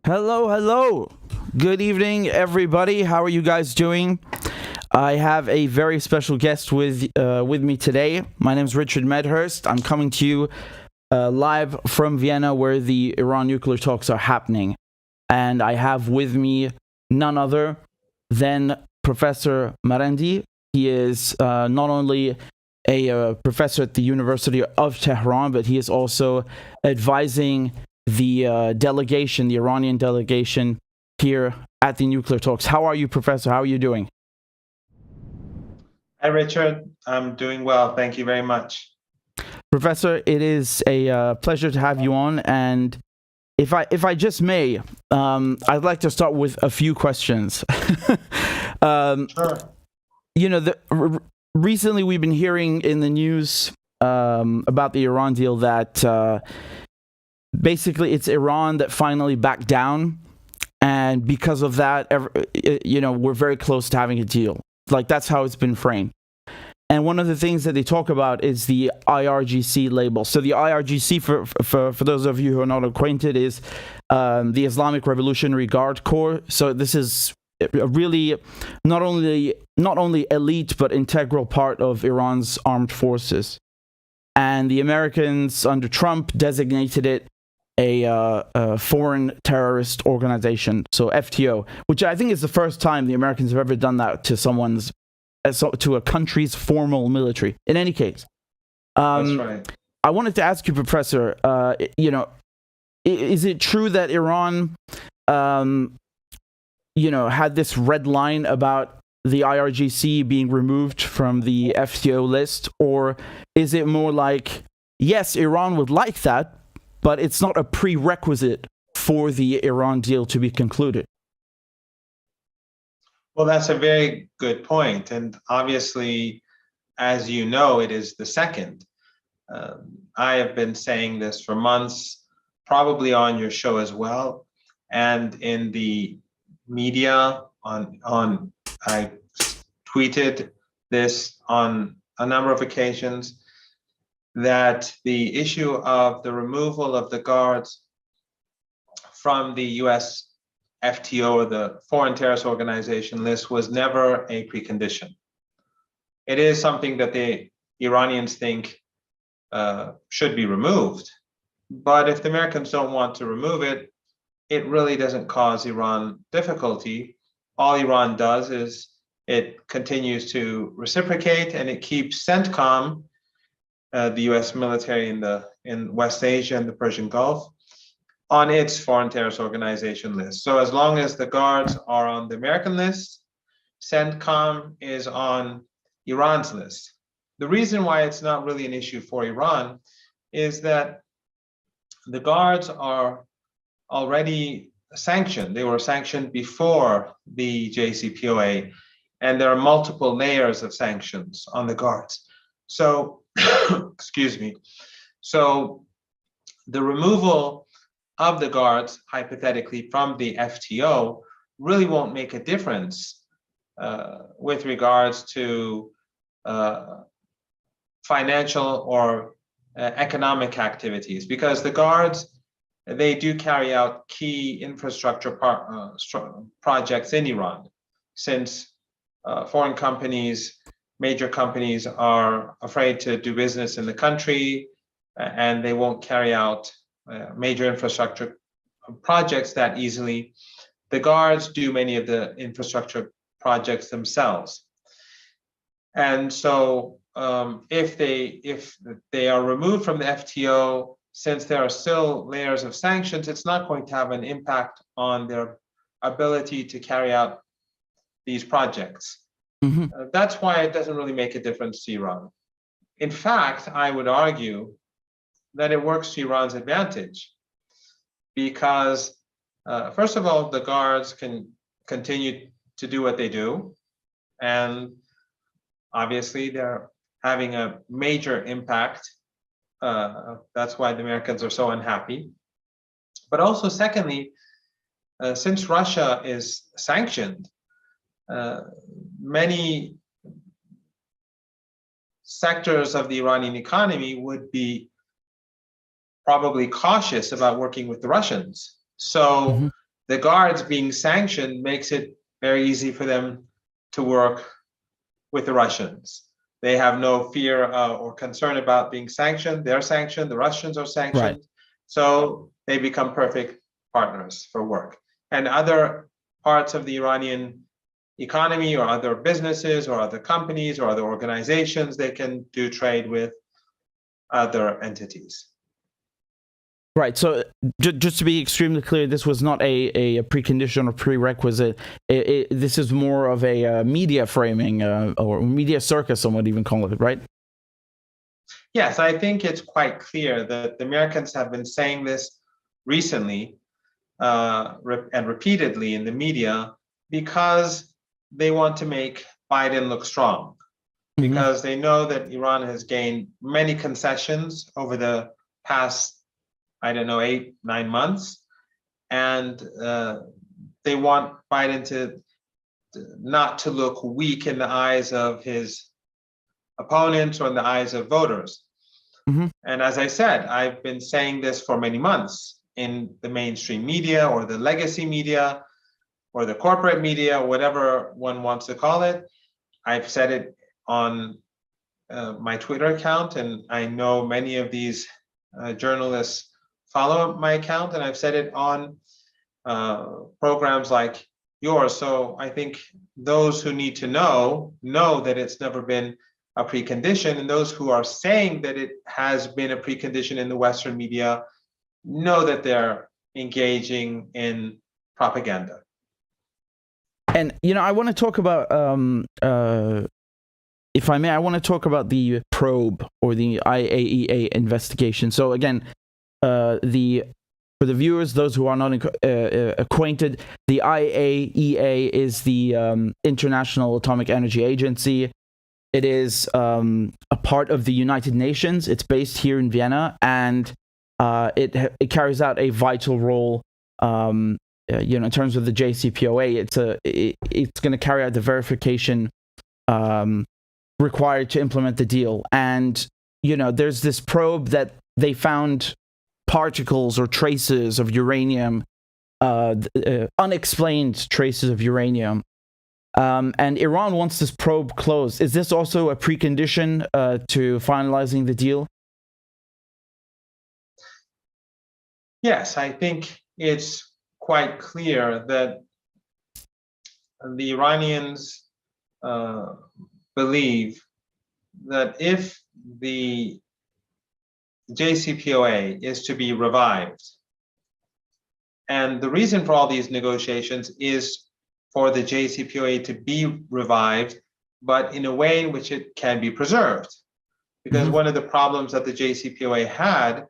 Hello, hello. Good evening, everybody. How are you guys doing? I have a very special guest with me today. My name is Richard Medhurst. I'm coming to you live from Vienna, where the Iran nuclear talks are happening. And I have with me none other than Professor Marandi. He is not only a professor at the University of Tehran, but he is also advising the delegation, the Iranian delegation here at the nuclear talks. How are you, Professor? How are you doing? Hi, Richard. I'm doing well. Thank you very much. Professor, it is a pleasure to have you on. And if I just may, I'd like to start with a few questions. Sure. You know, recently we've been hearing in the news about the Iran deal that basically it's Iran that finally backed down. And because of that, we're very close to having a deal. Like, that's how it's been framed. And one of the things that they talk about is the IRGC label. So the IRGC, for those of you who are not acquainted, is the Islamic Revolutionary Guard Corps. So this is a really not only elite but integral part of Iran's armed forces. And the Americans under Trump designated it a foreign terrorist organization, so FTO, which I think is the first time the Americans have ever done that to a country's formal military. In any case, That's right. I wanted to ask you, Professor, is it true that Iran, had this red line about the IRGC being removed from the FTO list, or is it more like, yes, Iran would like that, but it's not a prerequisite for the Iran deal to be concluded? Well, that's a very good point. And obviously, as you know, it is the second. I have been saying this for months, probably on your show as well, and in the media. I tweeted this on a number of occasions, that the issue of the removal of the guards from the US FTO, or the Foreign Terrorist Organization list, was never a precondition. It is something that the Iranians think should be removed. But if the Americans don't want to remove it, it really doesn't cause Iran difficulty. All Iran does is it continues to reciprocate, and it keeps CENTCOM, the U.S. military in West Asia and the Persian Gulf, on its Foreign Terrorist Organization list. So as long as the guards are on the American list, CENTCOM is on Iran's list. The reason why it's not really an issue for Iran is that the guards are already sanctioned. They were sanctioned before the JCPOA, and there are multiple layers of sanctions on the guards. So, excuse me. So the removal of the guards, hypothetically, from the FTO really won't make a difference with regards to financial or economic activities, because the guards, they do carry out key infrastructure projects in Iran, since foreign companies, major companies, are afraid to do business in the country, and they won't carry out major infrastructure projects that easily. The guards do many of the infrastructure projects themselves. And so if they are removed from the FTO, since there are still layers of sanctions, it's not going to have an impact on their ability to carry out these projects. Mm-hmm. That's why it doesn't really make a difference to Iran. In fact, I would argue that it works to Iran's advantage, because first of all, the guards can continue to do what they do, and obviously they're having a major impact. That's why the Americans are so unhappy. But also, secondly, since Russia is sanctioned, many sectors of the Iranian economy would be probably cautious about working with the Russians. So the guards being sanctioned makes it very easy for them to work with the Russians. They have no fear or concern about being sanctioned. They're sanctioned, the Russians are sanctioned. Right. So they become perfect partners for work. And other parts of the Iranian economy or other businesses or other companies or other organizations, they can do trade with other entities. Right. So just to be extremely clear, this was not a precondition or prerequisite. This is more of a media framing or media circus, some would even call it, right? Yes, I think it's quite clear that the Americans have been saying this recently and repeatedly in the media because they want to make Biden look strong, because they know that Iran has gained many concessions over the past, 8-9 months. And they want Biden to not to look weak in the eyes of his opponents or in the eyes of voters. And as I said, I've been saying this for many months in the mainstream media or the legacy media or the corporate media, whatever one wants to call it. I've said it on my Twitter account, and I know many of these journalists follow my account, and I've said it on programs like yours. So I think those who need to know that it's never been a precondition, and those who are saying that it has been a precondition in the Western media know that they're engaging in propaganda. And, I want to talk about, if I may, I want to talk about the probe or the IAEA investigation. So again, for the viewers, those who are not acquainted, the IAEA is the International Atomic Energy Agency. It is a part of the United Nations. It's based here in Vienna, and it carries out a vital role. In terms of the JCPOA, it's going to carry out the verification required to implement the deal. And there's this probe that they found particles or traces of uranium, unexplained traces of uranium. And Iran wants this probe closed. Is this also a precondition to finalizing the deal? Yes, I think it's quite clear that the Iranians believe that if the JCPOA is to be revived, and the reason for all these negotiations is for the JCPOA to be revived, but in a way in which it can be preserved. Because one of the problems that the JCPOA had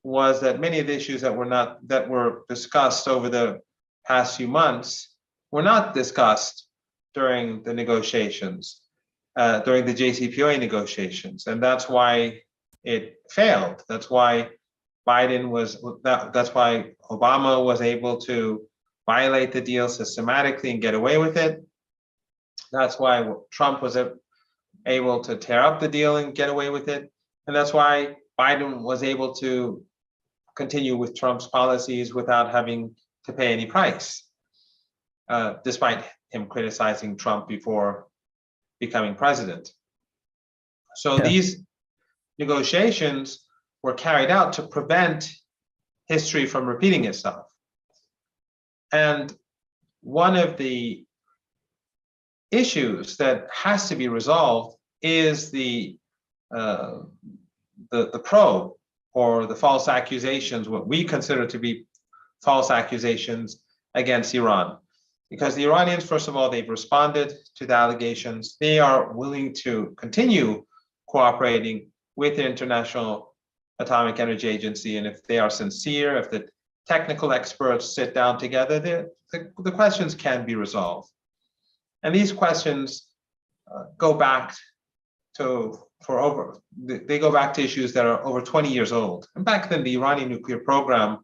was that many of the issues that were discussed over the past few months were not discussed during the negotiations, during the JCPOA negotiations, and that's why it failed. That's why that's why Obama was able to violate the deal systematically and get away with it. That's why Trump was able to tear up the deal and get away with it, and that's why Biden was able to continue with Trump's policies without having to pay any price, despite him criticizing Trump before becoming president. So these negotiations were carried out to prevent history from repeating itself. And one of the issues that has to be resolved is the probe, or the false accusations, what we consider to be false accusations against Iran. Because the Iranians, first of all, they've responded to the allegations. They are willing to continue cooperating with the International Atomic Energy Agency. And if they are sincere, if the technical experts sit down together, the questions can be resolved. And these questions go back to issues that are over 20 years old. And back then, the Iranian nuclear program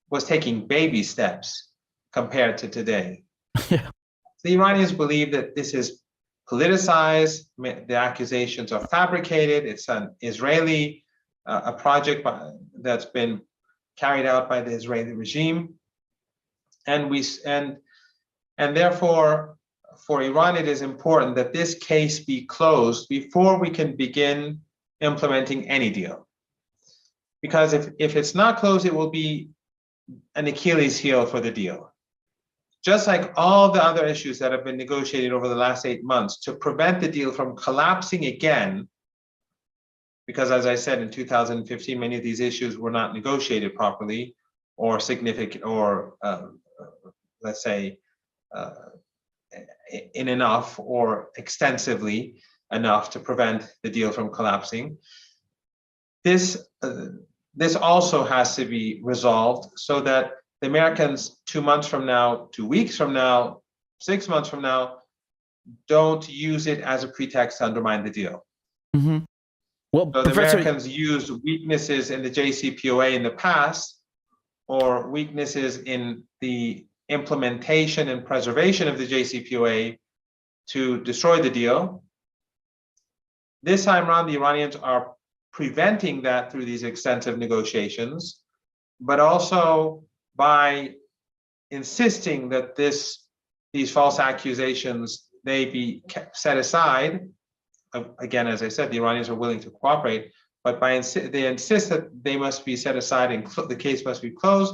was taking baby steps compared to today. The Iranians believe that this is politicized, the accusations are fabricated, it's an Israeli, a project that's been carried out by the Israeli regime. And therefore, for Iran, it is important that this case be closed before we can begin implementing any deal. Because if it's not closed, it will be an Achilles heel for the deal. Just like all the other issues that have been negotiated over the last 8 months to prevent the deal from collapsing again, because as I said, in 2015, many of these issues were not negotiated properly or significant, or let's say in enough or extensively enough to prevent the deal from collapsing. This also has to be resolved so that the Americans 2 months from now, 2 weeks from now, 6 months from now, don't use it as a pretext to undermine the deal. Mm-hmm. Well, so Professor, the Americans used weaknesses in the JCPOA in the past, or weaknesses in the implementation and preservation of the JCPOA to destroy the deal. This time around, the Iranians are preventing that through these extensive negotiations, but also by insisting that these false accusations, they be set aside. Again, as I said, the Iranians are willing to cooperate, but they insist that they must be set aside and the case must be closed,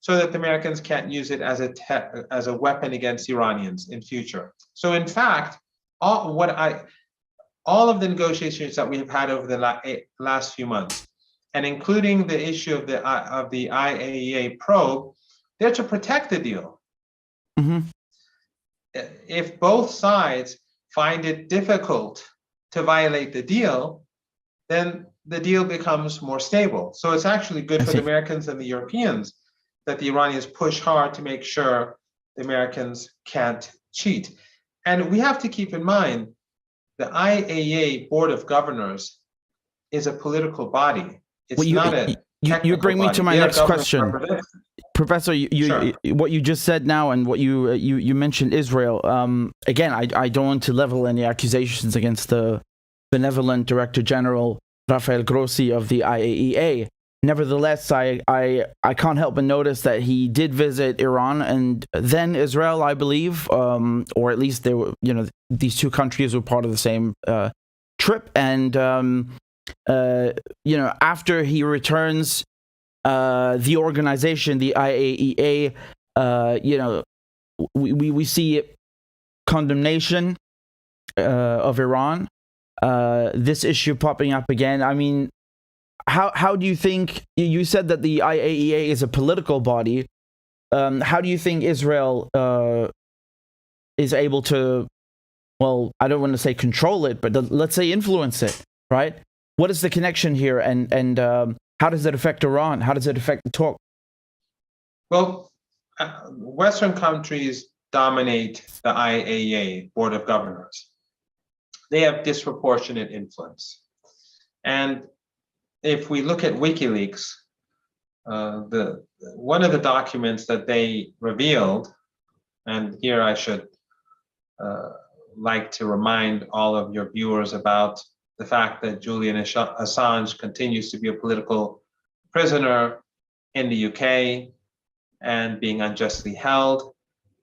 so that the Americans can't use it as a weapon against Iranians in future. So in fact, all of the negotiations that we have had over the last few months, and including the issue of the IAEA probe, they're to protect the deal. Mm-hmm. If both sides find it difficult to violate the deal, then the deal becomes more stable. So it's actually good for the Americans and the Europeans that the Iranians push hard to make sure the Americans can't cheat. And we have to keep in mind, the IAEA Board of Governors is a political body. It's not a you bring me to my next question. Professor, Sure. What you just said now, and what you mentioned Israel. Again, I don't want to level any accusations against the benevolent Director General Rafael Grossi of the IAEA. Nevertheless, I can't help but notice that he did visit Iran and then Israel, I believe, or at least they were, these two countries were part of the same trip. And after he returns, the organization, the IAEA, we see condemnation of Iran. This issue popping up again. I mean, how do you think, you said that the IAEA is a political body, how do you think Israel is able to, well, I don't want to say control it, but let's say influence it, right? What is the connection here, and how does it affect Iran? How does it affect the talk? Well, Western countries dominate the IAEA Board of Governors. They have disproportionate influence. And if we look at WikiLeaks, one of the documents that they revealed, and here I should like to remind all of your viewers about the fact that Julian Assange continues to be a political prisoner in the UK and being unjustly held.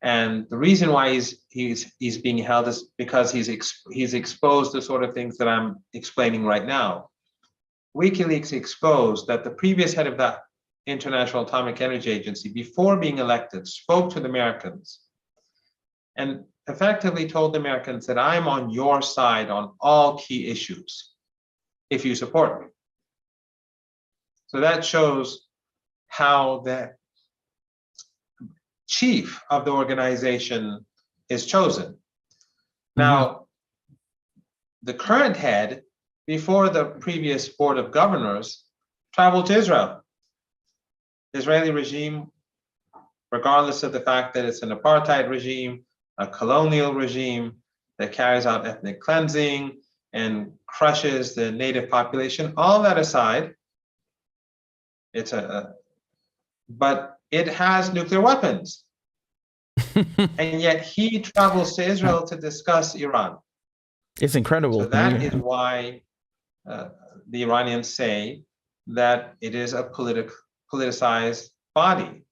And the reason why he's being held is because he's exposed the sort of things that I'm explaining right now. WikiLeaks exposed that the previous head of the International Atomic Energy Agency, before being elected, spoke to the Americans and effectively told the Americans that I'm on your side on all key issues if you support me. So that shows how the chief of the organization is chosen. Now, the current head, before the previous Board of Governors, traveled to Israel. The Israeli regime, regardless of the fact that it's an apartheid regime, a colonial regime that carries out ethnic cleansing and crushes the native population, all that aside, but it has nuclear weapons. And yet he travels to Israel to discuss Iran. It's incredible. So that is why the Iranians say that it is a politicized body.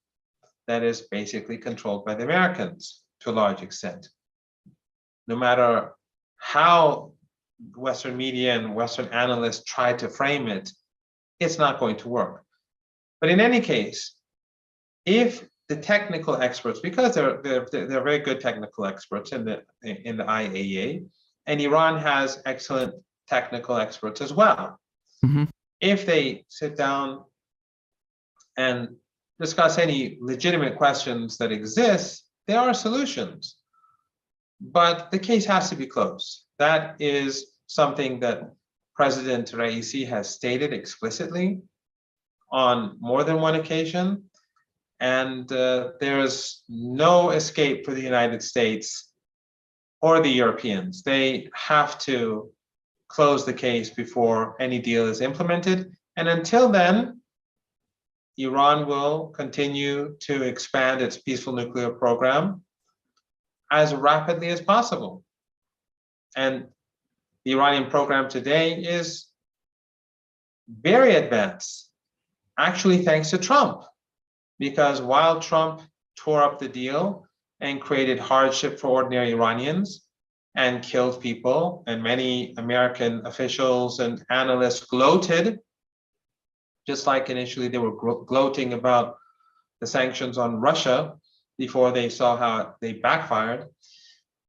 that is basically controlled by the Americans to a large extent. No matter how Western media and Western analysts try to frame it, it's not going to work. But in any case, if the technical experts, because they're very good technical experts in the IAEA, and Iran has excellent technical experts as well. Mm-hmm. If they sit down and discuss any legitimate questions that exist, there are solutions. But the case has to be closed. That is something that President Raisi has stated explicitly on more than one occasion. And there is no escape for the United States or the Europeans. They have to close the case before any deal is implemented. And until then, Iran will continue to expand its peaceful nuclear program as rapidly as possible. And the Iranian program today is very advanced, actually thanks to Trump. Because while Trump tore up the deal and created hardship for ordinary Iranians and killed people, and many American officials and analysts gloated, just like initially they were gloating about the sanctions on Russia before they saw how they backfired.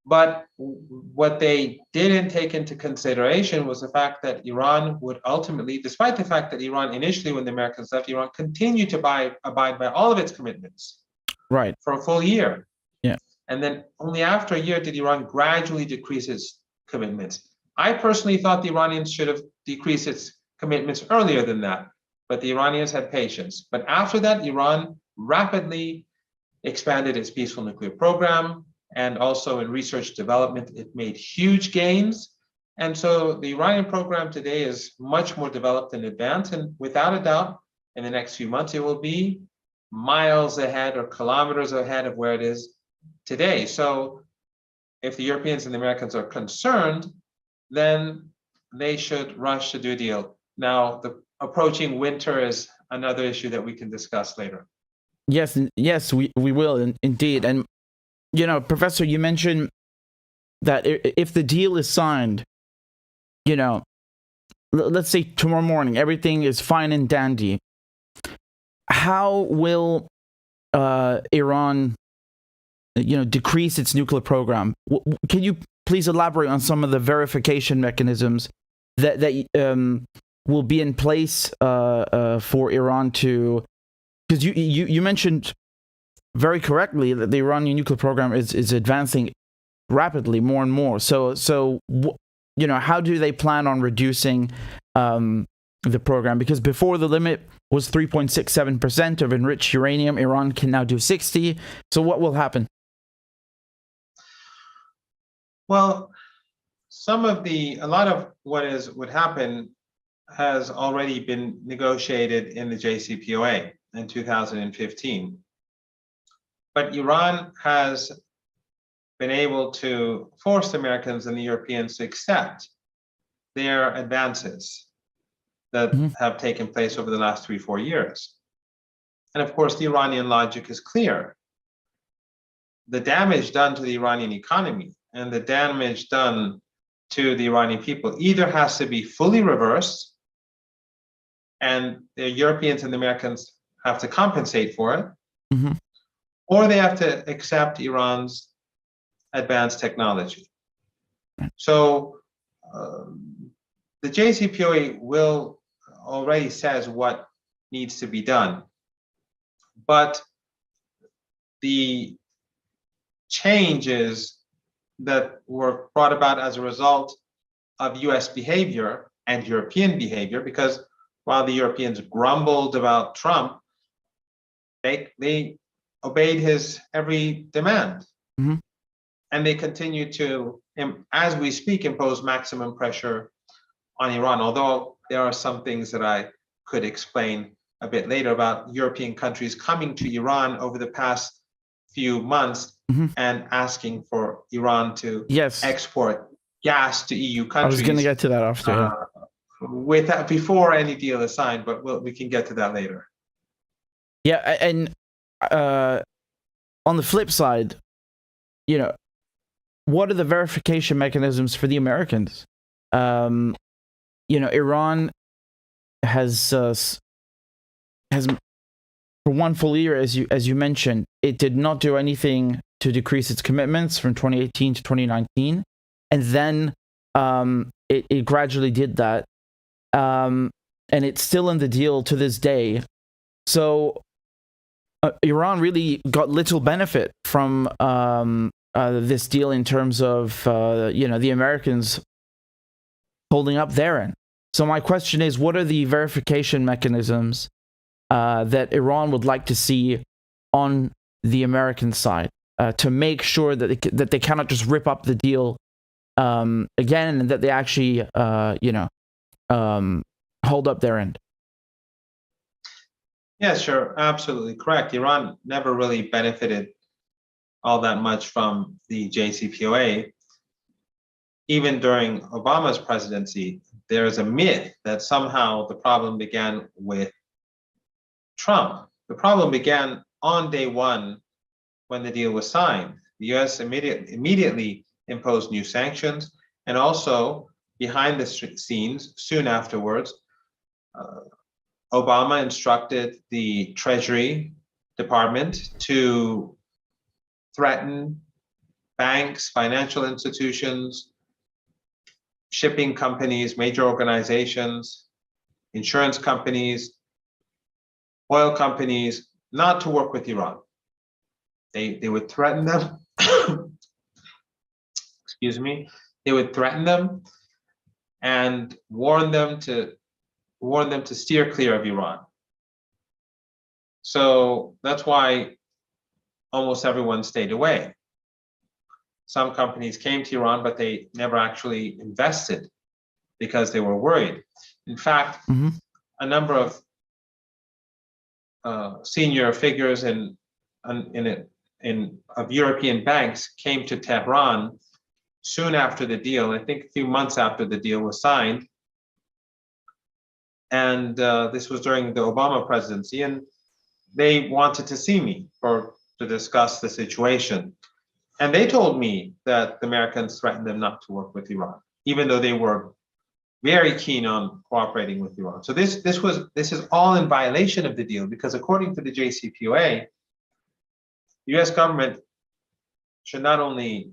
But what they didn't take into consideration was the fact that Iran would ultimately, despite the fact that Iran initially, when the Americans left Iran, continued to abide by all of its commitments, right, for a full year. Yeah. And then only after a year did Iran gradually decrease its commitments. I personally thought the Iranians should have decreased its commitments earlier than that, but the Iranians had patience. But after that, Iran rapidly expanded its peaceful nuclear program, and also in research development, it made huge gains. And so the Iranian program today is much more developed and advanced, and without a doubt, in the next few months, it will be miles ahead or kilometers ahead of where it is today. So if the Europeans and the Americans are concerned, then they should rush to do a deal. Now, the approaching winter is another issue that we can discuss later. Yes, we will indeed. And you know, Professor, you mentioned that if the deal is signed, you know, let's say tomorrow morning, everything is fine and dandy. How will Iran, you know, decrease its nuclear program? Can you please elaborate on some of the verification mechanisms that will be in place for Iran to? Because you mentioned very correctly that the Iranian nuclear program is advancing rapidly, more and more. So you know, how do they plan on reducing the program? Because before the limit was 3.67% of enriched uranium, Iran can now do 60. So what will happen? Well, a lot of what would happen has already been negotiated in the JCPOA in 2015. But Iran has been able to force the Americans and the Europeans to accept their advances that have taken place over the last 3-4 years. And of course, the Iranian logic is clear. The damage done to the Iranian economy and the damage done to the Iranian people either has to be fully reversed, and the Europeans and the Americans have to compensate for it, or they have to accept Iran's advanced technology. So the JCPOA already says what needs to be done, but the changes that were brought about as a result of US behavior and European behavior, because while the Europeans grumbled about Trump, they obeyed his every demand. And they continue to, as we speak, impose maximum pressure on Iran, although there are some things that I could explain a bit later about European countries coming to Iran over the past few months and asking for Iran to export gas to EU countries. I was going to get to that after. Before any deal is signed, but we can get to that later. Yeah, and on the flip side, what are the verification mechanisms for the Americans? Iran has for one full year, as you mentioned, it did not do anything to decrease its commitments from 2018 to 2019, and then it gradually did that, and it's still in the deal to this day. So Iran really got little benefit from this deal in terms of the Americans holding up their end. So my question is, what are the verification mechanisms that Iran would like to see on the American side to make sure that they cannot just rip up the deal again, and that they actually hold up their end? Yes, you're absolutely correct. Iran never really benefited all that much from the JCPOA. Even during Obama's presidency, there is a myth that somehow the problem began with Trump. The problem began on day one when the deal was signed. The US immediately imposed new sanctions, and also behind the scenes, soon afterwards, Obama instructed the Treasury Department to threaten banks, financial institutions, shipping companies, major organizations, insurance companies, oil companies, not to work with Iran. They would threaten them. Excuse me. They would threaten them and warn them to steer clear of Iran. So that's why almost everyone stayed away. Some companies came to Iran, but they never actually invested because they were worried. In fact, a number of senior figures of European banks came to Tehran soon after the deal, I think a few months after the deal was signed. And this was during the Obama presidency, and they wanted to see me to discuss the situation. And they told me that the Americans threatened them not to work with Iran, even though they were very keen on cooperating with Iran. So this is all in violation of the deal, because according to the JCPOA, the US government should not only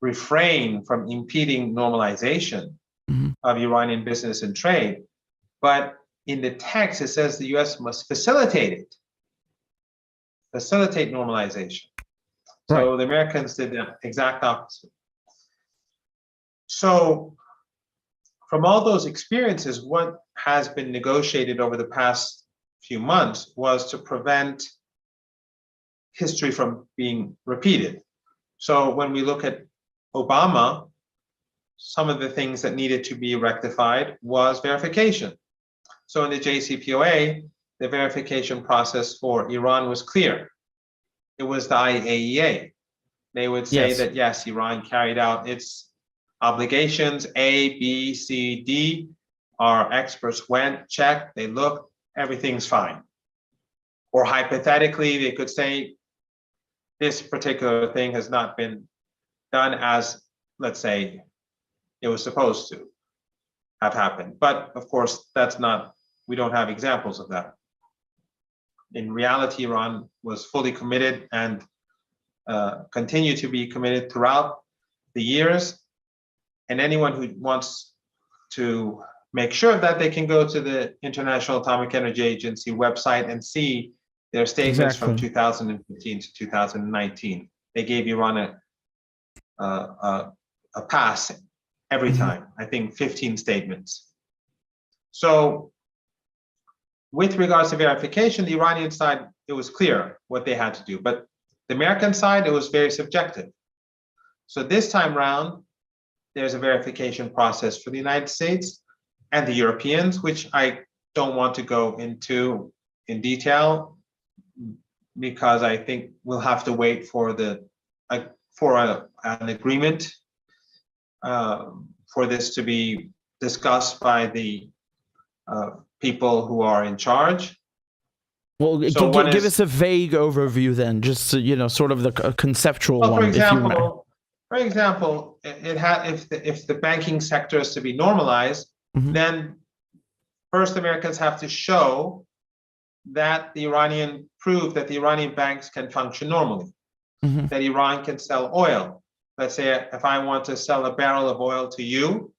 refrain from impeding normalization of Iranian business and trade, but in the text it says the US must facilitate normalization. So the Americans did the exact opposite. So from all those experiences, what has been negotiated over the past few months was to prevent history from being repeated. So when we look at Obama, some of the things that needed to be rectified was verification. So in the JCPOA, the verification process for Iran was clear. It was the IAEA. They would say that, yes, Iran carried out its obligations, A, B, C, D. Our experts went, checked, they looked, everything's fine. Or hypothetically, they could say, this particular thing has not been done as, let's say, it was supposed to have happened. But of course, we don't have examples of that. In reality, Iran was fully committed and continued to be committed throughout the years. And anyone who wants to make sure of that, they can go to the International Atomic Energy Agency website and see their statements from 2015 to 2019. They gave Iran a pass every time, I think 15 statements. So with regards to verification, the Iranian side, it was clear what they had to do, but the American side, it was very subjective. So this time round, there's a verification process for the United States and the Europeans, which I don't want to go into in detail, because I think we'll have to wait for an agreement for this to be discussed by the people who are in charge. Well, So give us a vague overview then, just sort of the conceptual well, one, for example, if the banking sector is to be normalized, Mhm. then first Americans have to show that the Iranian banks can function normally, Mhm. that Iran can sell oil. Let's say if I want to sell a barrel of oil to you,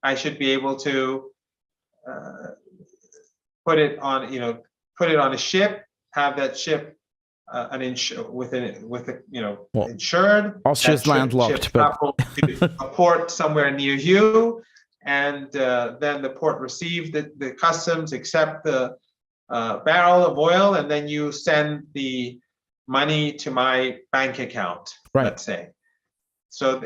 I should be able to put it on a ship, have that ship insured. Austria's That landlocked, ship but travel to a port somewhere near you, and then the port receive the customs, accept the barrel of oil, and then you send the money to my bank account, right. let's say. So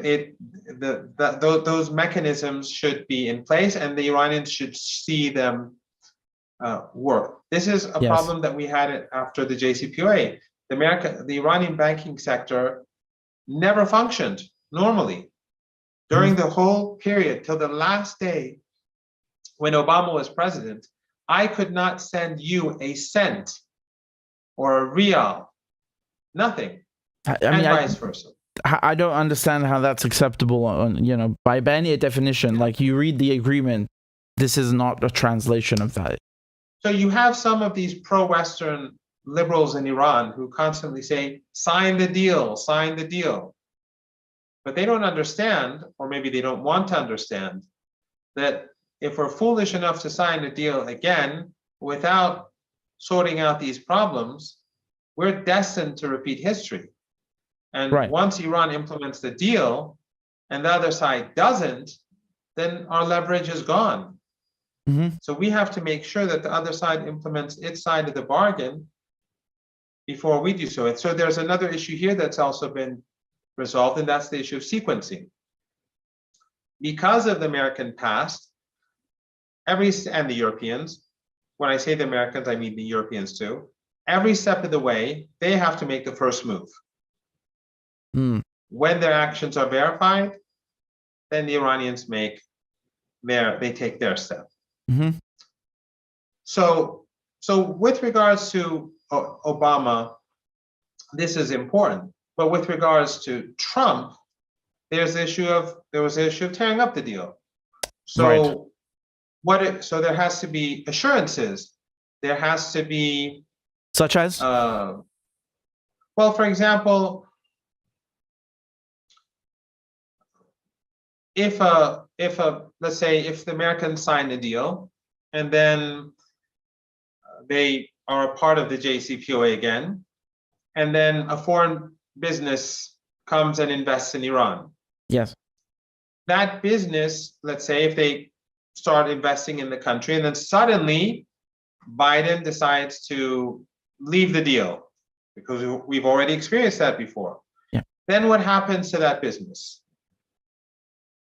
those mechanisms should be in place, and the Iranians should see them work. This is a Yes. problem that we had after the JCPOA. The Iranian banking sector never functioned normally during the whole period till the last day when Obama was president. I could not send you a cent or a real, nothing, and vice versa. I don't understand how that's acceptable by any definition. Like, you read the agreement, this is not a translation of that. So you have some of these pro-Western liberals in Iran who constantly say, sign the deal, sign the deal. But they don't understand, or maybe they don't want to understand, that if we're foolish enough to sign a deal again without sorting out these problems, we're destined to repeat history. And right. Once Iran implements the deal and the other side doesn't, then our leverage is gone. Mm-hmm. So we have to make sure that the other side implements its side of the bargain before we do so. And so there's another issue here that's also been resolved, and that's the issue of sequencing. Because of the American past, and the Europeans, when I say the Americans, I mean the Europeans too, every step of the way, they have to make the first move. When their actions are verified, then the Iranians take their step. Mm-hmm. So with regards to Obama, this is important. But with regards to Trump, there was the issue of tearing up the deal. So right. So there has to be assurances. There has to be, such as, well, for example, if let's say if the Americans sign a deal and then they are a part of the JCPOA again, and then a foreign business comes and invests in Iran. Yes. That business, let's say if they start investing in the country and then suddenly Biden decides to leave the deal, because we've already experienced that before. Yeah. Then what happens to that business?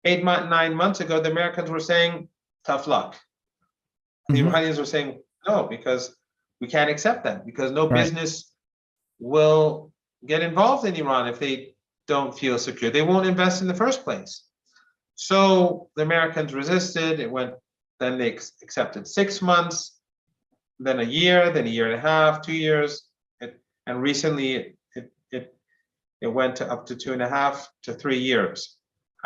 9 months ago, the Americans were saying, tough luck. The Iranians were saying, no, because we can't accept that, because no business will get involved in Iran if they don't feel secure. They won't invest in the first place. So the Americans resisted. Then they accepted 6 months, then a year, then a year and a half, 2 years. And recently it went to up to 2.5 to 3 years.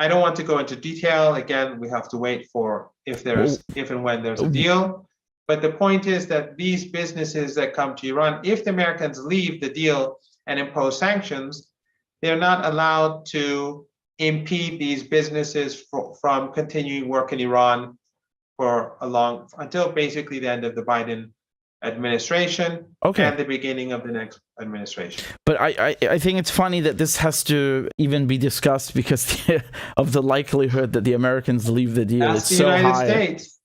I don't want to go into detail. Again, we have to wait for if and when there's a deal. But the point is that these businesses that come to Iran, if the Americans leave the deal and impose sanctions, they're not allowed to impede these businesses from continuing work in Iran until basically the end of the Biden administration and the beginning of the next administration. But I think it's funny that this has to even be discussed because of the likelihood that the Americans leave the deal. That's the United States.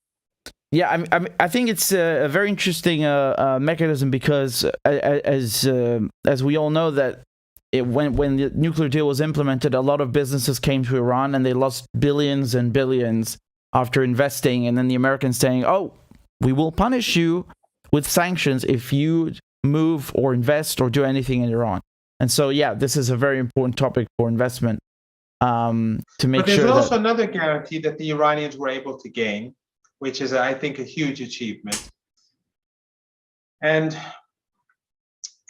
Yeah, I think it's a very interesting mechanism because as we all know that when the nuclear deal was implemented, a lot of businesses came to Iran and they lost billions and billions after investing, and then the Americans saying, "Oh, we will punish you with sanctions if you move or invest or do anything in Iran." And so, yeah, this is a very important topic for investment to make sure. But there's also another guarantee that the Iranians were able to gain, which is, I think, a huge achievement. And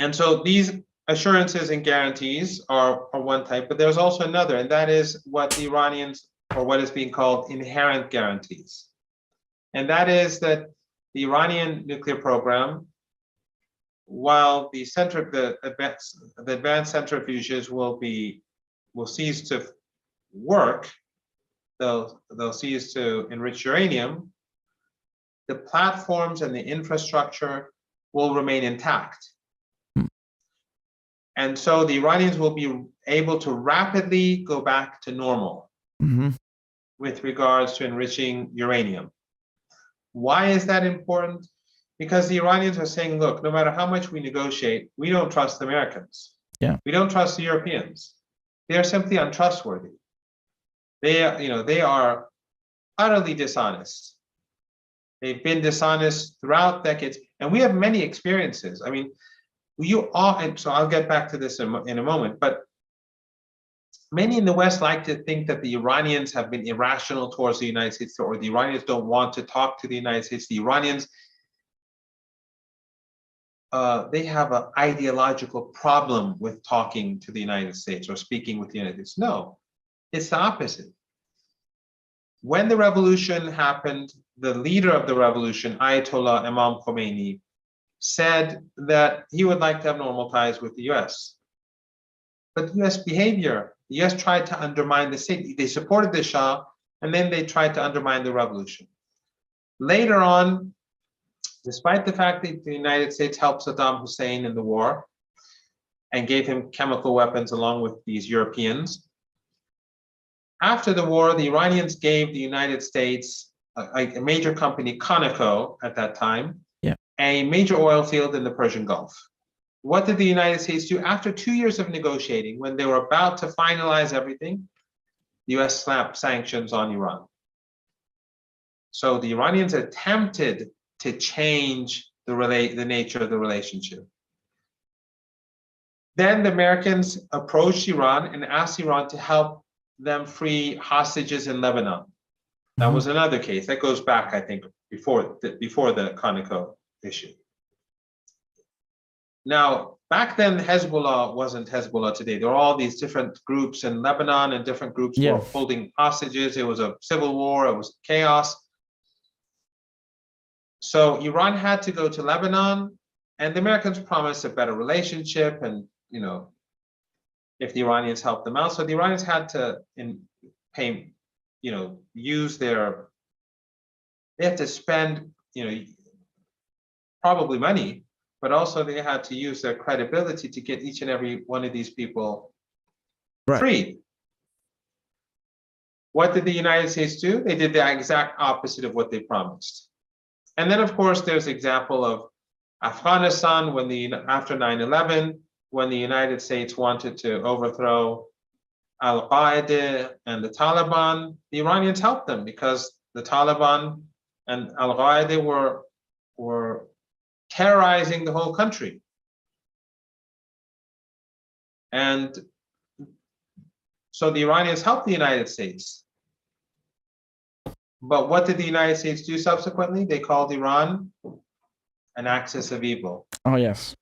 And so these assurances and guarantees are one type, but there's also another, and that is what the Iranians, or what is being called inherent guarantees. And that is that the Iranian nuclear program, while the advanced centrifuges will cease to work, they'll cease to enrich uranium, the platforms and the infrastructure will remain intact. And so the Iranians will be able to rapidly go back to normal with regards to enriching uranium. Why is that important? Because the Iranians are saying, look, no matter how much we negotiate, we don't trust the Americans. Yeah. We don't trust the Europeans. They are simply untrustworthy. They are utterly dishonest. They've been dishonest throughout decades, and we have many experiences. I mean, and so I'll get back to this in a moment, but many in the West like to think that the Iranians have been irrational towards the United States, or the Iranians don't want to talk to the United States. The Iranians, they have an ideological problem with talking to the United States or speaking with the United States. No, it's the opposite. When the revolution happened, the leader of the revolution, Ayatollah Imam Khomeini, said that he would like to have normal ties with the US. But US behavior, the US tried to undermine the state. They supported the Shah, and then they tried to undermine the revolution. Later on, despite the fact that the United States helped Saddam Hussein in the war and gave him chemical weapons along with these Europeans, after the war, the Iranians gave the United States, a major company, Conoco at that time, a major oil field in the Persian Gulf. What did the United States do? After 2 years of negotiating, when they were about to finalize everything, the US slapped sanctions on Iran. So the Iranians attempted to change the nature of the relationship. Then the Americans approached Iran and asked Iran to help them free hostages in Lebanon. That was another case. That goes back, I think, before the Conoco issue. Now, back then, Hezbollah wasn't Hezbollah today. There were all these different groups in Lebanon, and different groups were holding hostages. It was a civil war. It was chaos. So Iran had to go to Lebanon, and the Americans promised a better relationship, and if the Iranians helped them out. So the Iranians had to they had to spend, probably money, but also they had to use their credibility to get each and every one of these people freed. What did the United States do? They did the exact opposite of what they promised. And then, of course, there's the example of Afghanistan after 9/11, when the United States wanted to overthrow Al-Qaeda and the Taliban. The Iranians helped them because the Taliban and Al-Qaeda were terrorizing the whole country. And so the Iranians helped the United States. But what did the United States do subsequently? They called Iran an axis of evil. Oh, yes.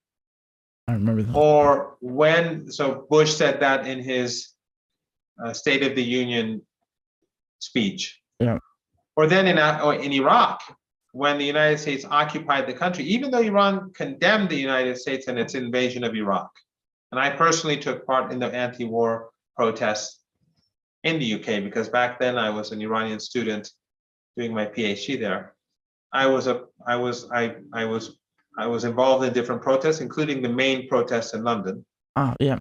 I remember that. Or so Bush said that in his State of the Union speech. Yeah. Or then in Iraq, when the United States occupied the country, even though Iran condemned the United States and its invasion of Iraq. And I personally took part in the anti-war protests in the UK, because back then I was an Iranian student doing my PhD there. I was involved in different protests, including the main protests in London. The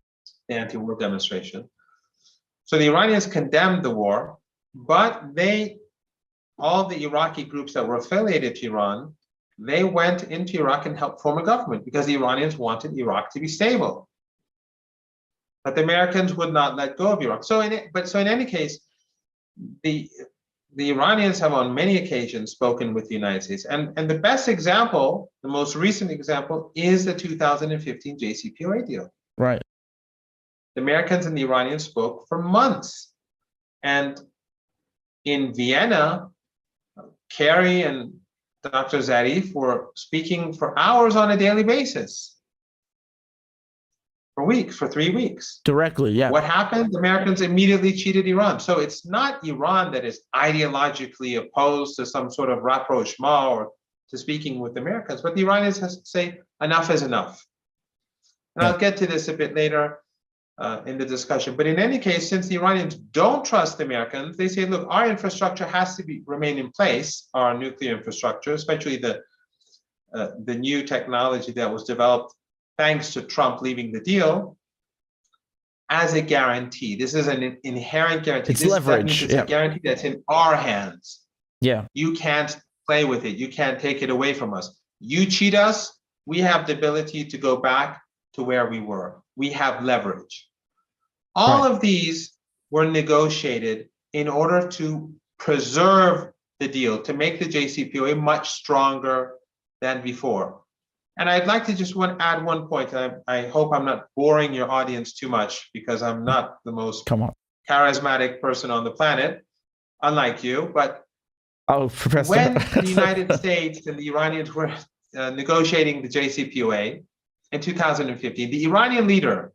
anti-war demonstration. So the Iranians condemned the war, but all the Iraqi groups that were affiliated to Iran, they went into Iraq and helped form a government because the Iranians wanted Iraq to be stable. But the Americans would not let go of Iraq. So in any case, the Iranians have on many occasions spoken with the United States. And the best example, the most recent example, is the 2015 JCPOA deal. Right. The Americans and the Iranians spoke for months. And in Vienna, Kerry and Dr. Zarif were speaking for hours on a daily basis. for 3 weeks. Directly, yeah. What happened? The Americans immediately cheated Iran. So it's not Iran that is ideologically opposed to some sort of rapprochement or to speaking with the Americans, but the Iranians has to say enough is enough. And I'll get to this a bit later in the discussion. But in any case, since the Iranians don't trust the Americans, they say, look, our infrastructure has to remain in place, our nuclear infrastructure, especially the new technology that was developed thanks to Trump leaving the deal, as a guarantee. This is an inherent guarantee. It's leverage. It's a guarantee that's in our hands. Yeah. You can't play with it. You can't take it away from us. You cheat us, we have the ability to go back to where we were. We have leverage. All of these were negotiated in order to preserve the deal, to make the JCPOA much stronger than before. And I'd like to just add one point. I hope I'm not boring your audience too much, because I'm not the most charismatic person on the planet, unlike you. But Professor. When the United States and the Iranians were negotiating the JCPOA in 2015, the Iranian leader,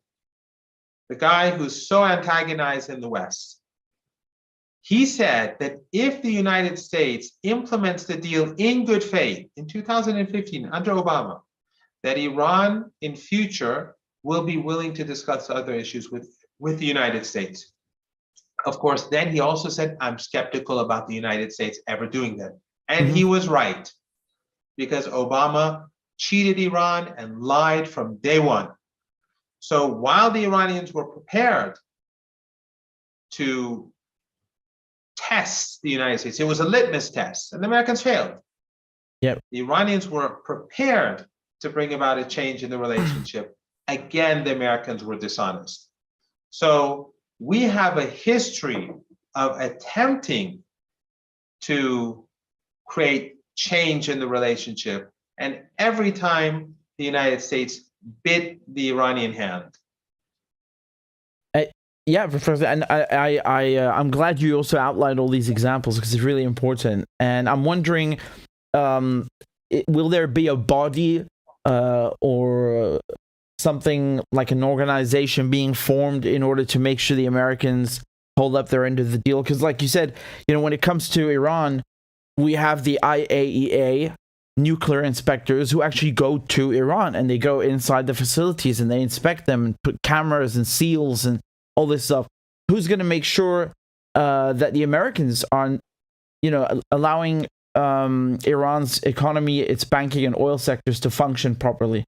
the guy who's so antagonized in the West, he said that if the United States implements the deal in good faith in 2015 under Obama, that Iran in future will be willing to discuss other issues with the United States. Of course, then he also said, I'm skeptical about the United States ever doing that. And he was right, because Obama cheated Iran and lied from day one. So while the Iranians were prepared to test the United States, it was a litmus test, and the Americans failed. Yep. The Iranians were prepared to bring about a change in the relationship. Again, the Americans were dishonest. So we have a history of attempting to create change in the relationship, and every time the United States bit the Iranian hand. Yeah, Professor, and I'm glad you also outlined all these examples, because it's really important. And I'm wondering, will there be a body or something like an organization being formed in order to make sure the Americans hold up their end of the deal? Because like you said, when it comes to Iran, we have the IAEA nuclear inspectors who actually go to Iran, and they go inside the facilities and they inspect them and put cameras and seals and all this stuff. Who's going to make sure that the Americans aren't, allowing Iran's economy, its banking and oil sectors to function properly?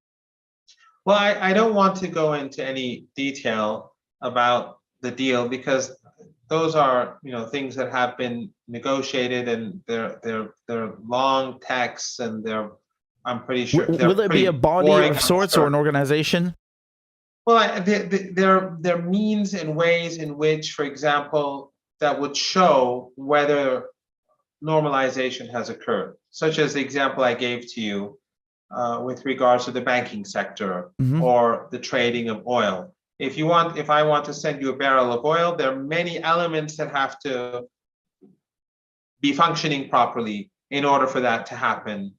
Well, I don't want to go into any detail about the deal, because those are things that have been negotiated, and they're long texts, and I'm pretty sure. Will it be a body of sorts or an organization? Well, there are means and ways in which, for example, that would show whether normalization has occurred, such as the example I gave to you with regards to the banking sector or the trading of oil. If I want to send you a barrel of oil, there are many elements that have to be functioning properly in order for that to happen.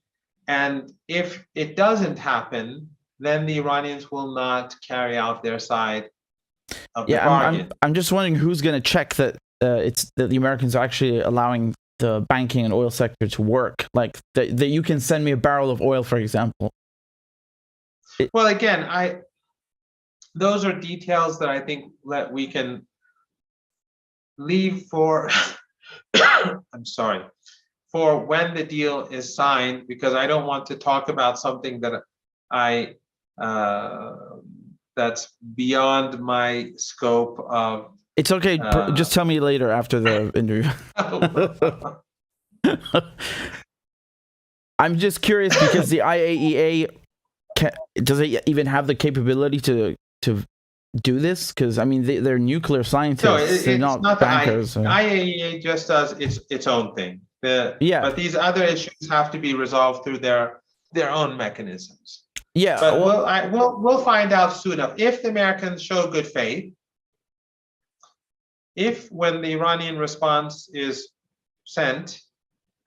And if it doesn't happen, then the Iranians will not carry out their side of the bargain. I'm just wondering who's going to check that that the Americans are actually allowing the banking and oil sector to work, like that you can send me a barrel of oil, for example. Well, again, those are details that I think that we can leave for I'm sorry, for when the deal is signed, because I don't want to talk about something that that's beyond my scope of. It's okay. Just tell me later after the interview. I'm just curious, because the IAEA does it even have the capability to do this? Because I mean, they're nuclear scientists. No, they're not bankers. The IAEA just does its own thing. But these other issues have to be resolved through their own mechanisms. Yeah, but we'll find out soon enough if the Americans show good faith. If when the Iranian response is sent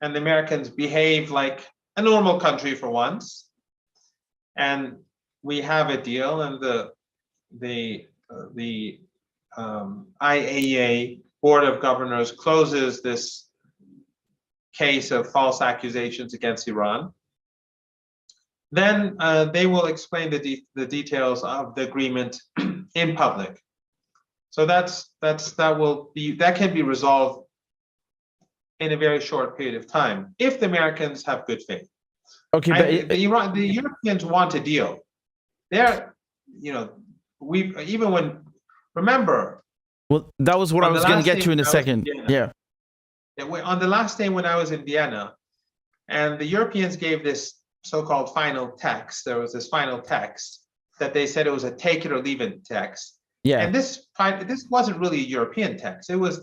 and the Americans behave like a normal country for once, and we have a deal, and the IAEA Board of Governors closes this case of false accusations against Iran, then they will explain the details of the agreement in public. So that can be resolved in a very short period of time if the Americans have good faith. Okay, the Europeans want a deal. They're, remember. Well, that was what I was going to get to in a second. Yeah. On the last day when I was in Vienna, and the Europeans gave this so-called final text, there was this final text that they said it was a take it or leave it text. Yeah. And this wasn't really a European text. It was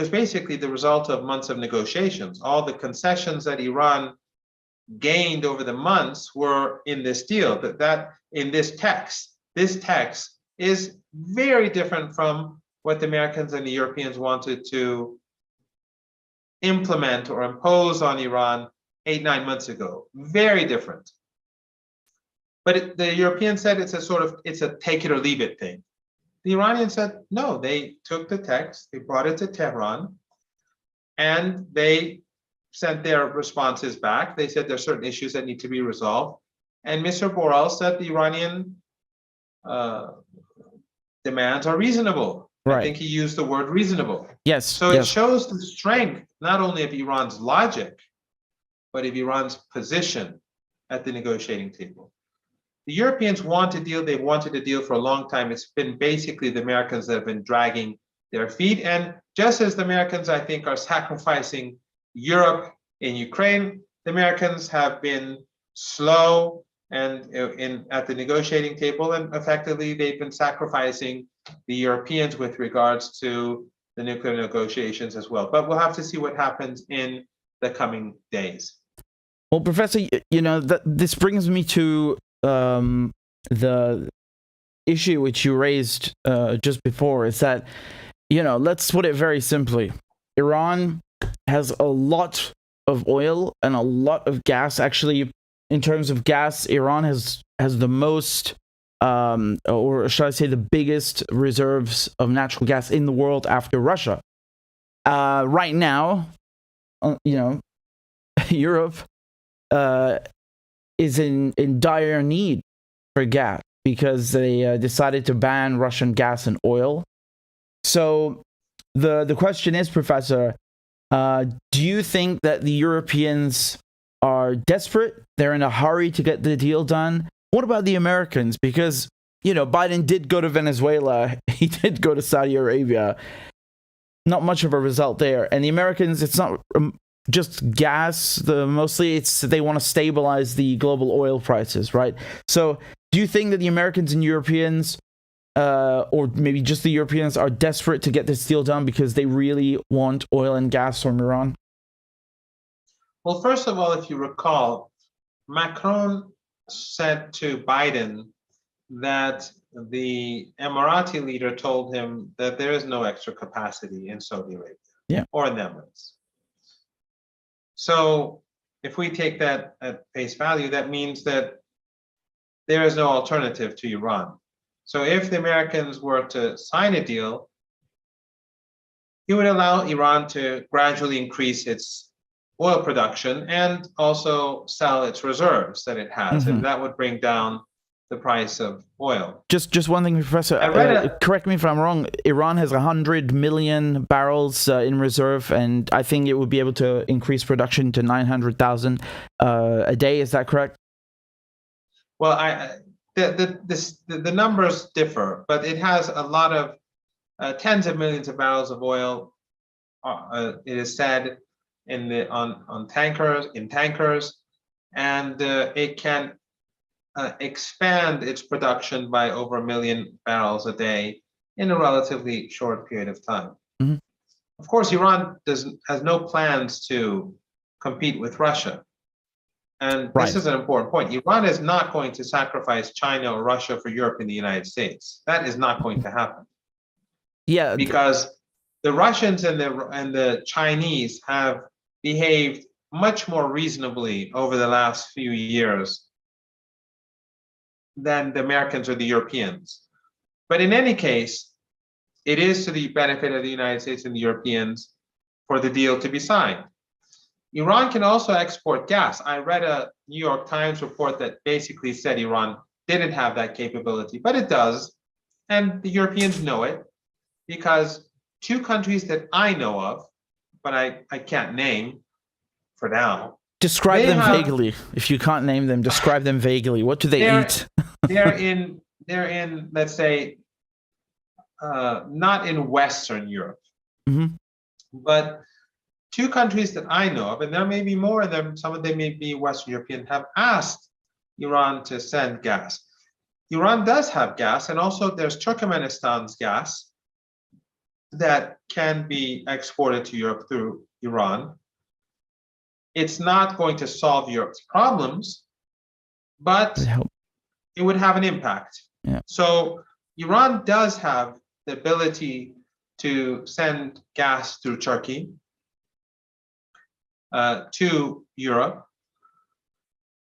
basically the result of months of negotiations. All the concessions that Iran gained over the months were in this deal. That in this text. This text is very different from what the Americans and the Europeans wanted to implement or impose on Iran 8-9 months ago. Very different. But the Europeans said it's a take it or leave it thing. The Iranians said no. They took the text, they brought it to Tehran, and they sent their responses back. They said there are certain issues that need to be resolved. And Mr. Borrell said the Iranian demands are reasonable. Right. I think he used the word reasonable. Yes. So it shows the strength, not only of Iran's logic, but of Iran's position at the negotiating table. The Europeans want a deal. They've wanted a deal for a long time. It's been basically the Americans that have been dragging their feet. And just as the Americans, I think, are sacrificing Europe in Ukraine, the Americans have been slow and at the negotiating table, and effectively they've been sacrificing the Europeans with regards to the nuclear negotiations as well. But we'll have to see what happens in the coming days. Well, Professor, this brings me to the issue which you raised just before, is that, let's put it very simply. Iran has a lot of oil and a lot of gas. Actually, in terms of gas, Iran has the most, or should I say the biggest reserves of natural gas in the world after Russia. Right now, Europe is in dire need for gas because they decided to ban Russian gas and oil. So the question is, Professor, do you think that the Europeans are desperate? They're in a hurry to get the deal done? What about the Americans? Because, Biden did go to Venezuela. He did go to Saudi Arabia. Not much of a result there. And the Americans, it's not just gas. Mostly they want to stabilize the global oil prices, right? So do you think that the Americans and Europeans, or maybe just the Europeans, are desperate to get this deal done because they really want oil and gas from Iran? Well, first of all, if you recall, Macron said to Biden that the Emirati leader told him that there is no extra capacity in Saudi Arabia or in the Emirates. So if we take that at face value, that means that there is no alternative to Iran. So if the Americans were to sign a deal, it would allow Iran to gradually increase its oil production and also sell its reserves that it has, and that would bring down the price of oil. Just one thing, Professor. Correct me if I'm wrong. Iran has 100 million barrels in reserve, and I think it would be able to increase production to 900,000 a day. Is that correct? Well, the numbers differ, but it has a lot of tens of millions of barrels of oil. It is said on tankers, and it can expand its production by over 1 million barrels a day in a relatively short period of time. Of course, Iran has no plans to compete with Russia. And this is an important point. Iran is not going to sacrifice China or Russia for Europe and the United States. That is not going to happen. Yeah, because the Russians and the Chinese have behaved much more reasonably over the last few years than the Americans or the Europeans. But in any case, it is to the benefit of the United States and the Europeans for the deal to be signed. Iran can also export gas. I read a New York Times report that basically said Iran didn't have that capability, but it does. And the Europeans know it because two countries that I know of, but I can't name for now. Describe them vaguely. If you can't name them, describe them vaguely. What do they eat? they're in, let's say, not in Western Europe, but two countries that I know of, and there may be more of them, some of them may be Western European, have asked Iran to send gas. Iran does have gas, and also there's Turkmenistan's gas that can be exported to Europe through Iran. It's not going to solve Europe's problems, but it would have an impact. Yeah. So Iran does have the ability to send gas through Turkey to Europe,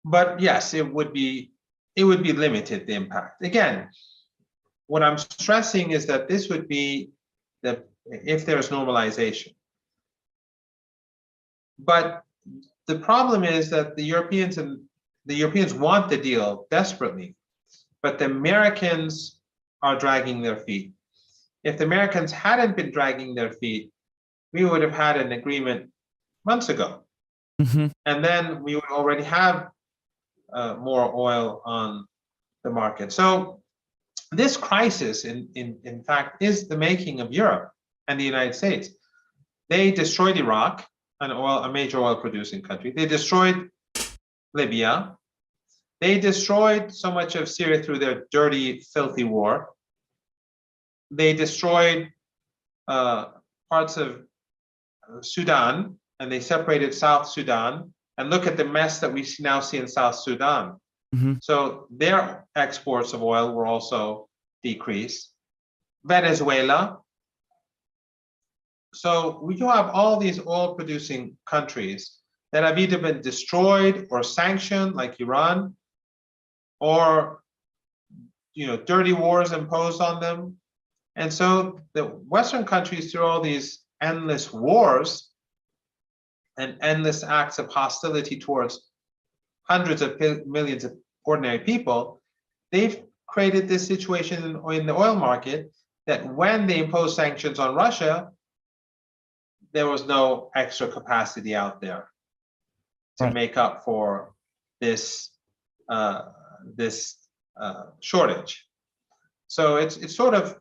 but yes, it would be limited, the impact. Again, what I'm stressing is that this would be if there's normalization. But the problem is that the Europeans want the deal desperately, but the Americans are dragging their feet. If the Americans hadn't been dragging their feet, we would have had an agreement months ago. And then we would already have more oil on the market. So this crisis, in fact, is the making of Europe and the United States. They destroyed Iraq, a major oil producing country. They destroyed Libya. They destroyed so much of Syria through their dirty, filthy war. They destroyed parts of Sudan, and they separated South Sudan. And look at the mess that we now see in South Sudan. So their exports of oil were also decreased. Venezuela. So we do have all these oil-producing countries that have either been destroyed or sanctioned, like Iran, or dirty wars imposed on them. And so the Western countries, through all these endless wars and endless acts of hostility towards hundreds of millions of ordinary people, they've created this situation in the oil market that when they imposed sanctions on Russia, there was no extra capacity out there to make up for this shortage. So it's sort of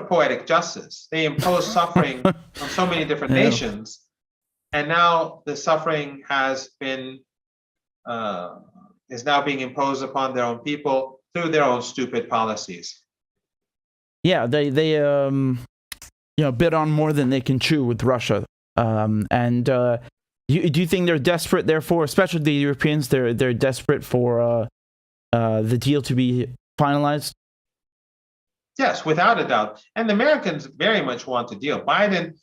poetic justice. They impose suffering on so many different nations, and now the suffering has been is now being imposed upon their own people through their own stupid policies. Yeah, they bit on more than they can chew with Russia. Do you think they're desperate, therefore, especially the Europeans, they're desperate for the deal to be finalized? Yes, without a doubt. And the Americans very much want the deal. Biden,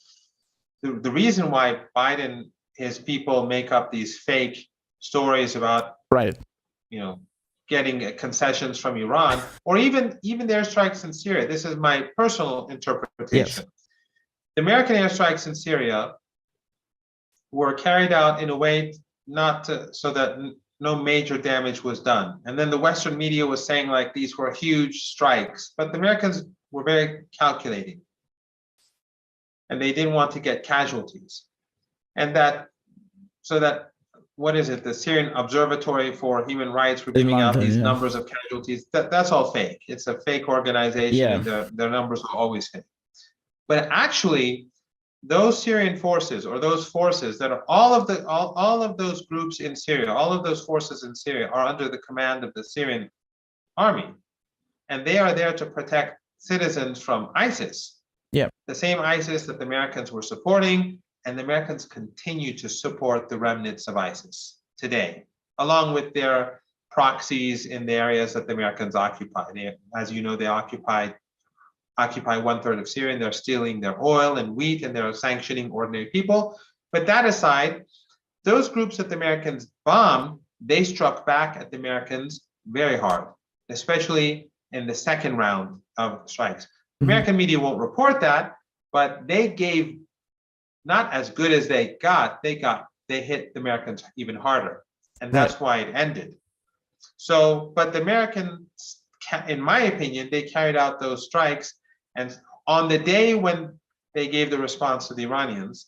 the reason why Biden, his people make up these fake stories about getting concessions from Iran, or even the airstrikes in Syria. This is my personal interpretation. Yes. The American airstrikes in Syria were carried out in a way so that no major damage was done. And then the Western media was saying like these were huge strikes, but the Americans were very calculating, and they didn't want to get casualties. And what is it? The Syrian Observatory for Human Rights were giving out these numbers of casualties. That's all fake. It's a fake organization, and their numbers are always fake. But actually, those Syrian forces, or those forces that are all of those groups in Syria, all of those forces in Syria are under the command of the Syrian army, and they are there to protect citizens from ISIS. Yeah, the same ISIS that the Americans were supporting. And the Americans continue to support the remnants of ISIS today, along with their proxies in the areas that the Americans occupy. As you know, they occupy 1/3 of Syria, and they're stealing their oil and wheat, and they're sanctioning ordinary people. But that aside, those groups that the Americans bombed, they struck back at the Americans very hard, especially in the second round of strikes. American media won't report that, but they gave not as good as they hit the Americans even harder. And that's why it ended. So, but the Americans, in my opinion, they carried out those strikes. And on the day when they gave the response to the Iranians,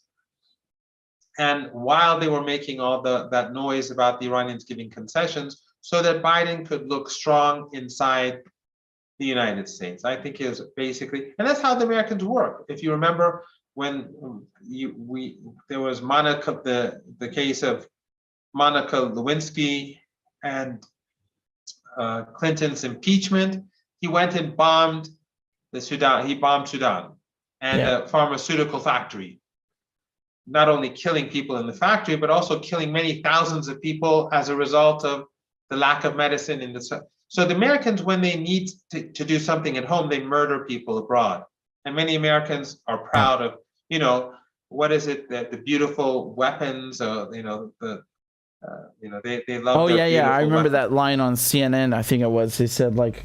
and while they were making all that noise about the Iranians giving concessions, so that Biden could look strong inside the United States. I think it was basically, and that's how the Americans work. If you remember when there was Monica, the case of Monica Lewinsky and Clinton's impeachment, he went and bombed the Sudan. He bombed Sudan and a pharmaceutical factory, not only killing people in the factory, but also killing many thousands of people as a result of the lack of medicine in the. So the Americans, when they need to do something at home, they murder people abroad. And many Americans are proud of, what is it, the beautiful weapons, they love. Oh yeah. I remember that line on CNN. I think it was. They said like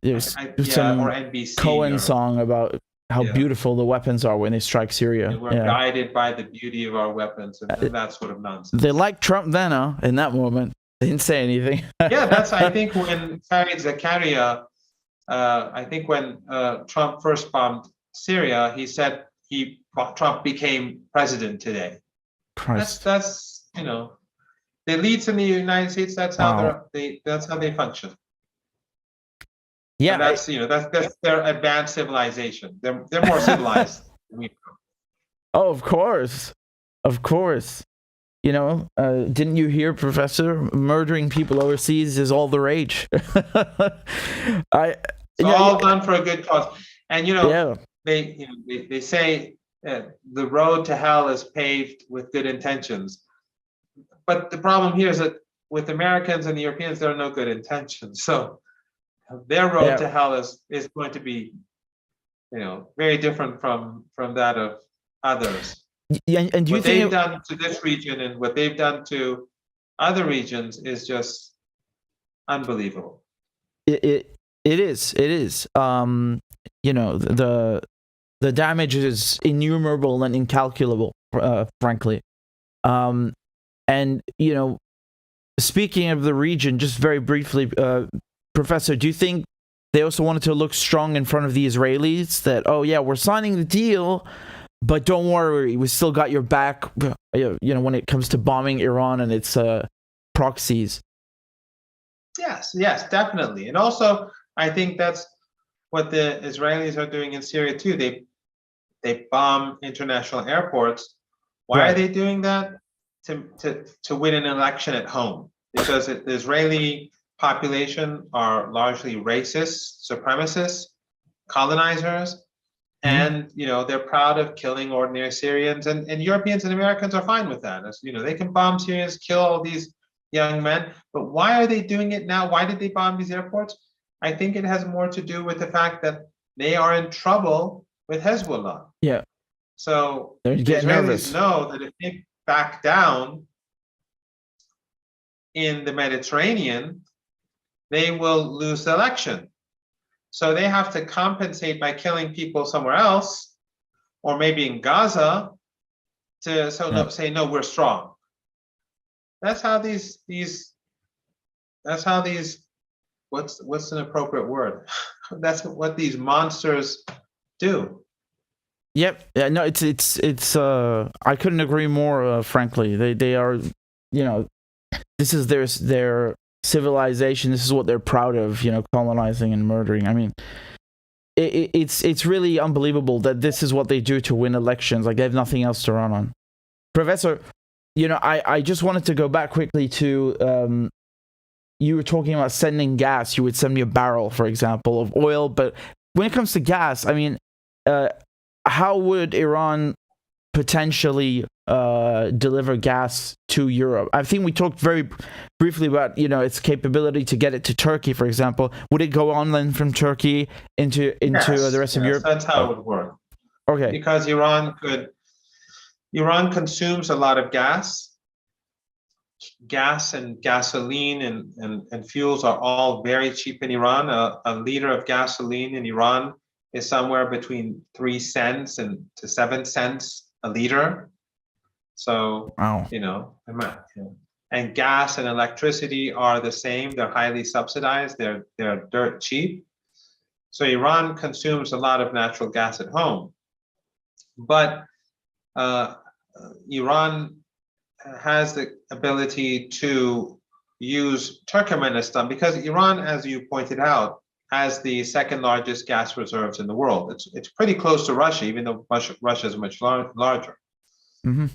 there's some or NBC Cohen song about how beautiful the weapons are when they strike Syria. We're guided by the beauty of our weapons and that sort of nonsense. They liked Trump then, in that moment. They didn't say anything. I think when Fareed Zakaria, I think when Trump first bombed Syria, he said Trump became president today. Christ. That's the elites in the United States. That's how they function. Yeah, and that's their advanced civilization. They're more civilized than we are. Oh, of course. Didn't you hear, Professor? Murdering people overseas is all the rage. It's all done for a good cause. And they say the road to hell is paved with good intentions. But the problem here is that with Americans and the Europeans, there are no good intentions. So their road to hell is going to be, very different from that of others. And do you what think they've done to this region and what they've done to other regions is just unbelievable. It is. The damage is innumerable and incalculable, frankly. And speaking of the region, just very briefly, Professor, do you think they also wanted to look strong in front of the Israelis that, we're signing the deal, but don't worry, we still got your back, when it comes to bombing Iran and its proxies? Yes, definitely. And also, I think that's what the Israelis are doing in Syria too. They bomb international airports. Why are they doing that? To win an election at home. Because the Israeli population are largely racist, supremacists, colonizers. And they're proud of killing ordinary Syrians, and Europeans and Americans are fine with that. They can bomb Syrians, kill all these young men. But why are they doing it now? Why did they bomb these airports? I think it has more to do with the fact that they are in trouble with Hezbollah. Yeah. So the Israelis know that if they back down in the Mediterranean, they will lose the election. So they have to compensate by killing people somewhere else, or maybe in Gaza, say no, we're strong. That's how these. What's an appropriate word? That's what these monsters do. Yep. Yeah. No. It's. I couldn't agree more. Frankly, they are. This is their civilization. This is what they're proud of, colonizing and murdering. I mean, it's really unbelievable that this is what they do to win elections. Like, they have nothing else to run on. Professor, I just wanted to go back quickly to you were talking about sending gas. You would send me a barrel, for example, of oil, but when it comes to gas, I mean, how would Iran potentially deliver gas to Europe? I think we talked very briefly about its capability to get it to Turkey, for example. Would it go on then from Turkey into the rest of Europe? That's how it would work. Okay. Because Iran consumes a lot of gas, gas and gasoline and fuels are all very cheap in Iran. A liter of gasoline in Iran is somewhere between 3 cents to 7 cents a liter. So, Wow. And gas and electricity are the same. They're highly subsidized. They're dirt cheap. So Iran consumes a lot of natural gas at home. But Iran has the ability to use Turkmenistan, because Iran, as you pointed out, has the second largest gas reserves in the world. It's pretty close to Russia, even though Russia is much larger. Mm-hmm.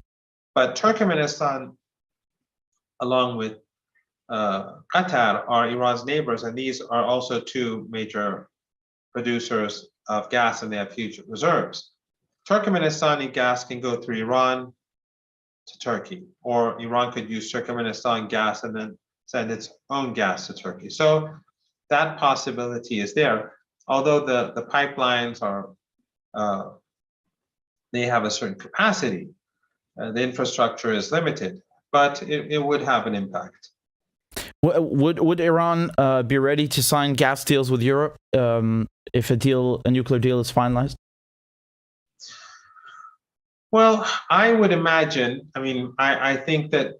But Turkmenistan, along with Qatar, are Iran's neighbors, and these are also two major producers of gas, and they have huge reserves. Turkmenistani gas can go through Iran to Turkey, or Iran could use Turkmenistan gas and then send its own gas to Turkey. So that possibility is there. Although the pipelines are, they have a certain capacity, the infrastructure is limited, but it would have an impact. Would Iran be ready to sign gas deals with Europe if a nuclear deal is finalized? Well, I would imagine, I think that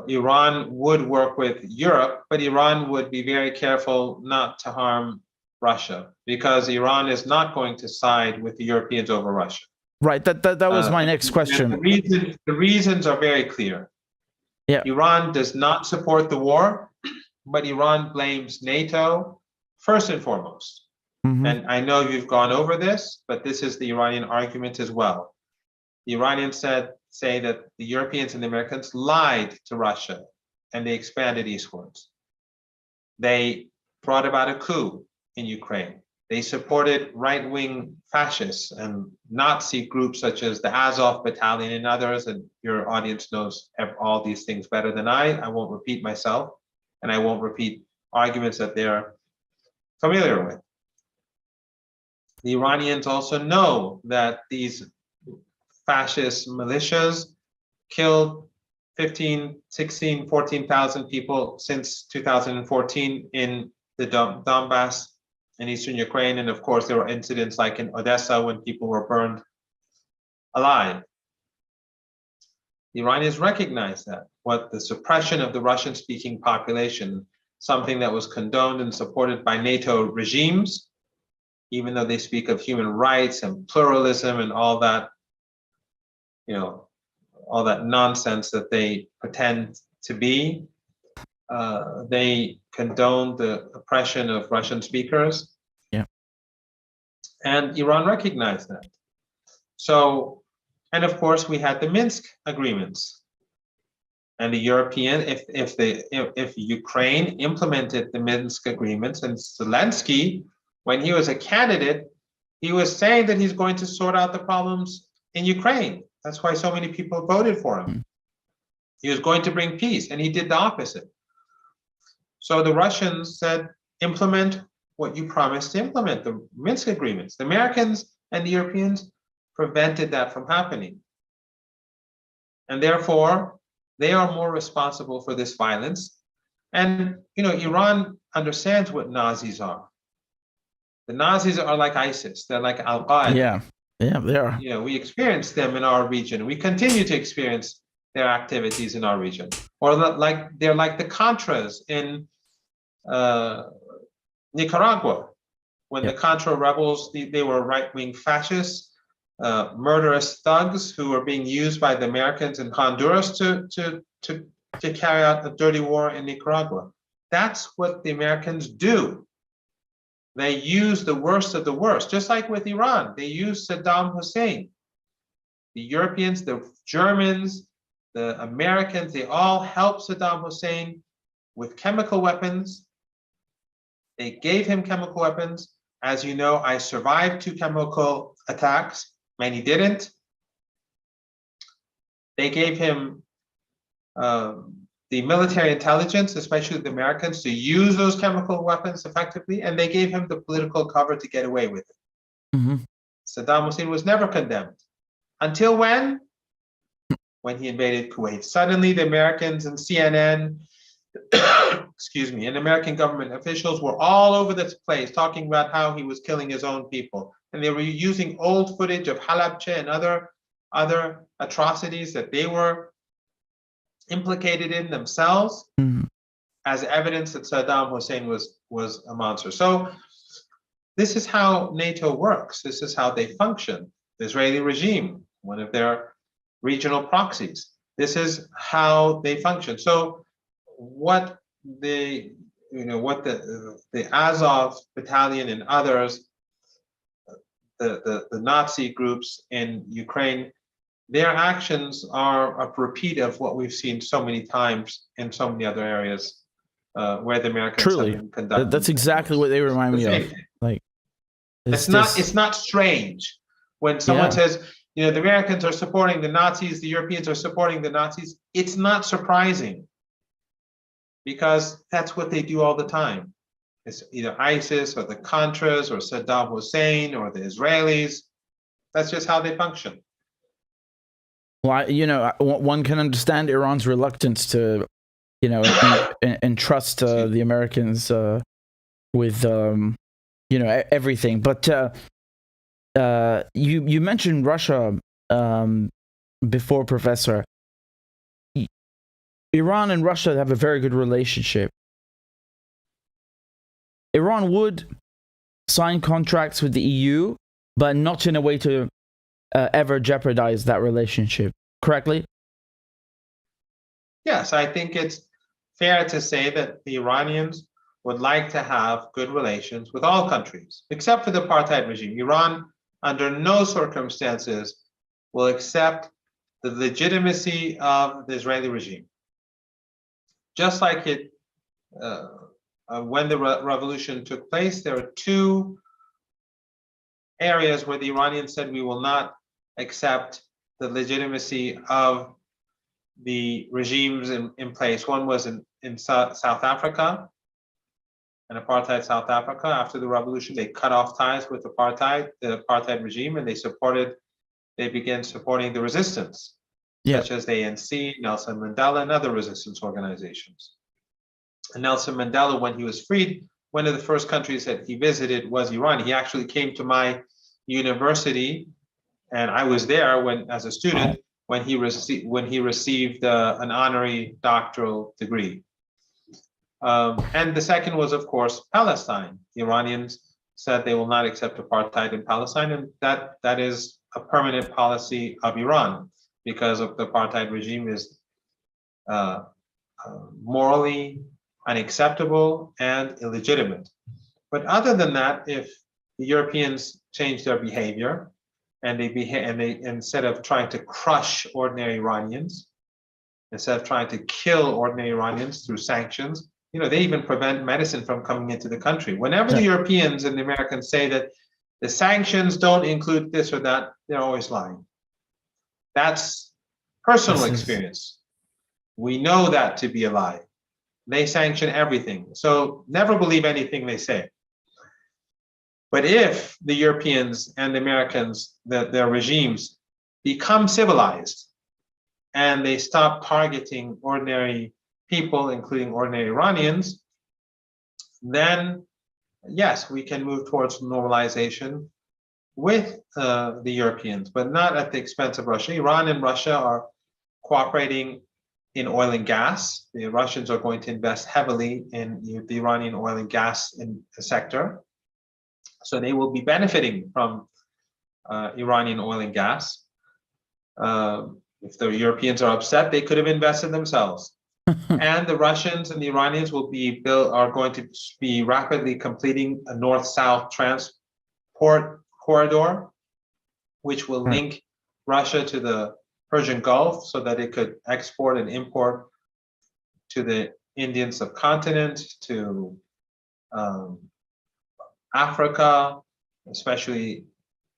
Iran would work with Europe, but Iran would be very careful not to harm Russia, because Iran is not going to side with the Europeans over Russia. Right, that was my next question. The reasons are very clear. Yeah. Iran does not support the war, but Iran blames NATO first and foremost. Mm-hmm. And I know you've gone over this, but this is the Iranian argument as well. The Iranians say that the Europeans and the Americans lied to Russia, and they expanded eastwards. They brought about a coup in Ukraine. They supported right-wing fascists and Nazi groups such as the Azov Battalion and others, and your audience knows all these things better than I won't repeat myself, and I won't repeat arguments that they're familiar with. The Iranians also know that these fascist militias killed 15, 16, 14,000 people since 2014 in the Donbass in eastern Ukraine. And of course, there were incidents like in Odessa when people were burned alive. The Iranians recognized that, what the suppression of the Russian-speaking population, something that was condoned and supported by NATO regimes, even though they speak of human rights and pluralism and all that, all that nonsense that they pretend to be. They condoned the oppression of Russian speakers. Yeah. And Iran recognized that. So, and of course, we had the Minsk agreements. And the European, if Ukraine implemented the Minsk agreements, and Zelensky, when he was a candidate, he was saying that he's going to sort out the problems in Ukraine. That's why so many people voted for him. He was going to bring peace, and he did the opposite. So the Russians said, implement what you promised to implement, the Minsk agreements. The Americans and the Europeans prevented that from happening. And therefore, they are more responsible for this violence. And, Iran understands what Nazis are. The Nazis are like ISIS. They're like Al-Qaeda. Yeah, they are. We experience them in our region. We continue to experience their activities in our region. Or they're like the Contras in Nicaragua. When the Contra rebels, they were right-wing fascists, murderous thugs who were being used by the Americans in Honduras to carry out a dirty war in Nicaragua. That's what the Americans do. They use the worst of the worst, just like with Iran. They use Saddam Hussein. The Europeans, the Germans, the Americans, they all helped Saddam Hussein with chemical weapons. They gave him chemical weapons. As you know, I survived 2 chemical attacks. Many didn't. They gave him the military intelligence, especially the Americans, to use those chemical weapons effectively, and they gave him the political cover to get away with it. Mm-hmm. Saddam Hussein was never condemned. Until when? when he invaded Kuwait. Suddenly, the Americans and CNN, excuse me, and American government officials were all over this place talking about how he was killing his own people. And they were using old footage of Halabja and other atrocities that they were implicated in themselves as evidence that Saddam Hussein was a monster. So this is how NATO works. This is how they function. The Israeli regime, one of their regional proxies. This is how they function. So what the Azov battalion and others, the Nazi groups in Ukraine, their actions are a repeat of what we've seen so many times in so many other areas where the Americans Truly, have been conducting. that's exactly what they remind me of. Like, it's not strange when someone says, the Americans are supporting the Nazis, the Europeans are supporting the Nazis. It's not surprising because that's what they do all the time. It's either ISIS or the Contras or Saddam Hussein or the Israelis. That's just how they function. Well, one can understand Iran's reluctance to, entrust the Americans with, everything. But you mentioned Russia before, Professor. Iran and Russia have a very good relationship. Iran would sign contracts with the EU, but not in a way to ever jeopardize that relationship, correctly? Yes, I think it's fair to say that the Iranians would like to have good relations with all countries, except for the apartheid regime. Iran, under no circumstances, will accept the legitimacy of the Israeli regime. Just like it, when the revolution took place, there are two areas where the Iranians said we will not accept the legitimacy of the regimes in place. One was in South Africa, in apartheid South Africa. After the revolution, they cut off ties with the apartheid regime, and they began supporting the resistance, such as the ANC, Nelson Mandela, and other resistance organizations. And Nelson Mandela, when he was freed, one of the first countries that he visited was Iran. He actually came to my university, and I was there as a student when he received an honorary doctoral degree. And the second was, of course, Palestine. The Iranians said they will not accept apartheid in Palestine, and that is a permanent policy of Iran because of the apartheid regime is morally unacceptable and illegitimate. But other than that, if the Europeans change their behavior and they instead of trying to crush ordinary Iranians, instead of trying to kill ordinary Iranians through sanctions, they even prevent medicine from coming into the country. Whenever the Europeans and the Americans say that the sanctions don't include this or that, they're always lying. That's personal experience. We know that to be a lie. They sanction everything. So never believe anything they say. But if the Europeans and the Americans, their regimes, become civilized and they stop targeting ordinary people, including ordinary Iranians, then yes, we can move towards normalization with the Europeans, but not at the expense of Russia. Iran and Russia are cooperating in oil and gas. The Russians are going to invest heavily in the Iranian oil and gas sector. So they will be benefiting from Iranian oil and gas. If the Europeans are upset, they could have invested themselves. And the Russians and the Iranians are going to be rapidly completing a north-south transport corridor, which will link Russia to the Persian Gulf so that it could export and import to the Indian subcontinent, to Africa, especially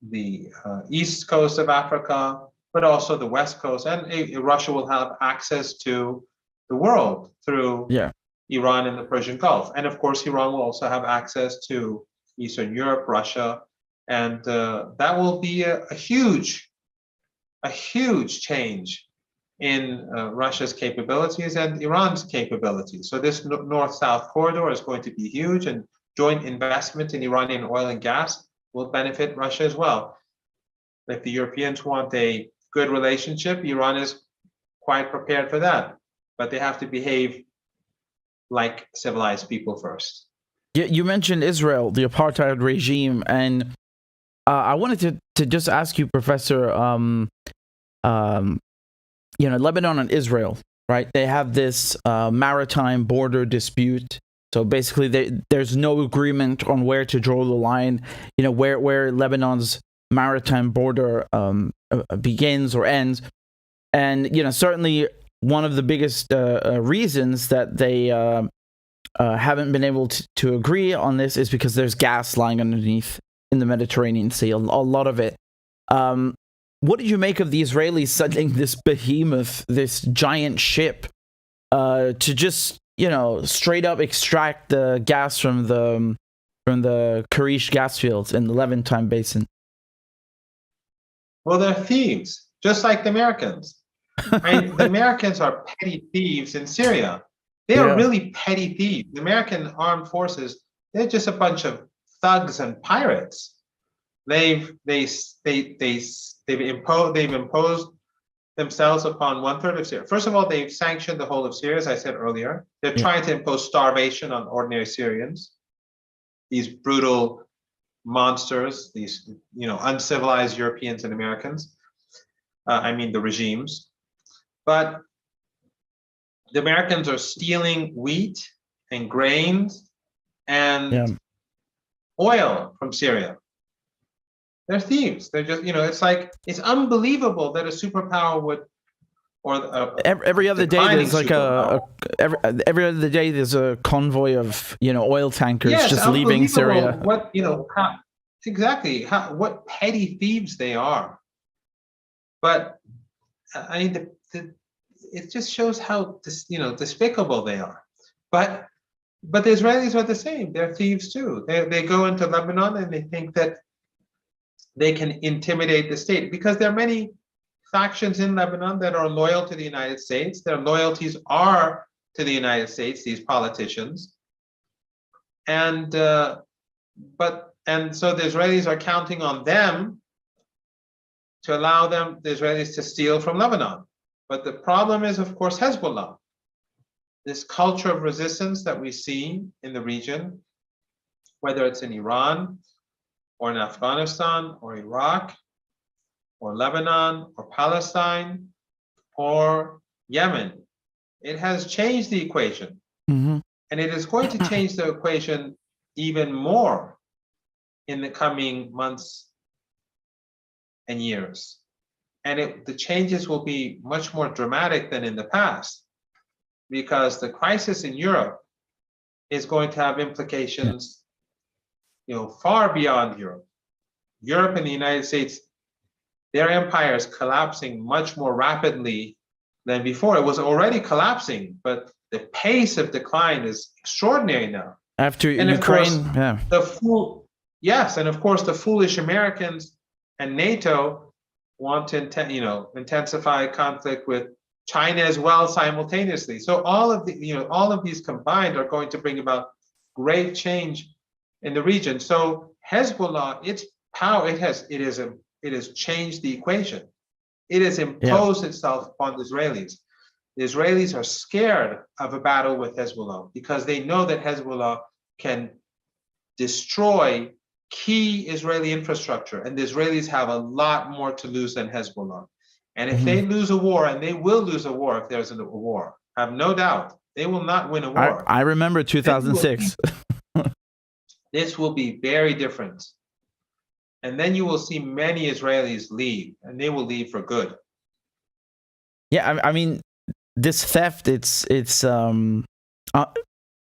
the east coast of Africa, but also the west coast. And Russia will have access to the world through Iran and the Persian Gulf. And of course, Iran will also have access to Eastern Europe, Russia, and that will be a huge change in Russia's capabilities and Iran's capabilities. So this north-south corridor is going to be huge, and joint investment in Iranian oil and gas will benefit Russia as well. If the Europeans want a good relationship, Iran is quite prepared for that, but they have to behave like civilized people first. You mentioned Israel, the apartheid regime, and I wanted to just ask you, Professor, Lebanon and Israel, right? They have this maritime border dispute. So basically, there's no agreement on where to draw the line, where Lebanon's maritime border begins or ends. And, certainly one of the biggest reasons that they haven't been able to agree on this is because there's gas lying underneath in the Mediterranean Sea, a lot of it. What did you make of the Israelis sending this behemoth, this giant ship, to just, straight up extract the gas from the Karish gas fields in the Levantine Basin? Well, they're thieves, just like the Americans. The Americans are petty thieves in Syria. They are really petty thieves. The American armed forces, they're just a bunch of thugs and pirates. They've imposed themselves upon 1/3 of Syria. First of all, they've sanctioned the whole of Syria, as I said earlier. They're trying to impose starvation on ordinary Syrians. These brutal monsters, these uncivilized Europeans and Americans. The regimes. But the Americans are stealing wheat and grains and oil from Syria. They're thieves. They're just, it's unbelievable that a superpower would, every other day there's like every other day there's a convoy of oil tankers just leaving Syria. What what petty thieves they are. But it just shows how despicable they are. But the Israelis are the same. They're thieves too. They go into Lebanon and they think that they can intimidate the state, because there are many factions in Lebanon that are loyal to the United States. Their loyalties are to the United States, these politicians. And so the Israelis are counting on them to allow the Israelis to steal from Lebanon. But the problem is, of course, Hezbollah. This culture of resistance that we see in the region, whether it's in Iran or in Afghanistan or Iraq or Lebanon or Palestine or Yemen, it has changed the equation. Mm-hmm. And it is going to change the equation even more in the coming months and years. And the changes will be much more dramatic than in the past, because the crisis in Europe is going to have implications, far beyond Europe. Europe and the United States, their empire is collapsing much more rapidly than before. It was already collapsing, but the pace of decline is extraordinary now. After and Ukraine, and of course the foolish Americans and NATO want to intensify conflict with China as well simultaneously. So all of these combined are going to bring about great change in the region. So Hezbollah, its power, it has changed the equation. It has imposed itself upon the Israelis. The Israelis are scared of a battle with Hezbollah because they know that Hezbollah can destroy key Israeli infrastructure, and the Israelis have a lot more to lose than Hezbollah. And if they lose a war, and they will lose a war if there's a war, I have no doubt, they will not win a war. I remember 2006. This will be very different. And then you will see many Israelis leave, and they will leave for good. Yeah, I mean, this theft, it's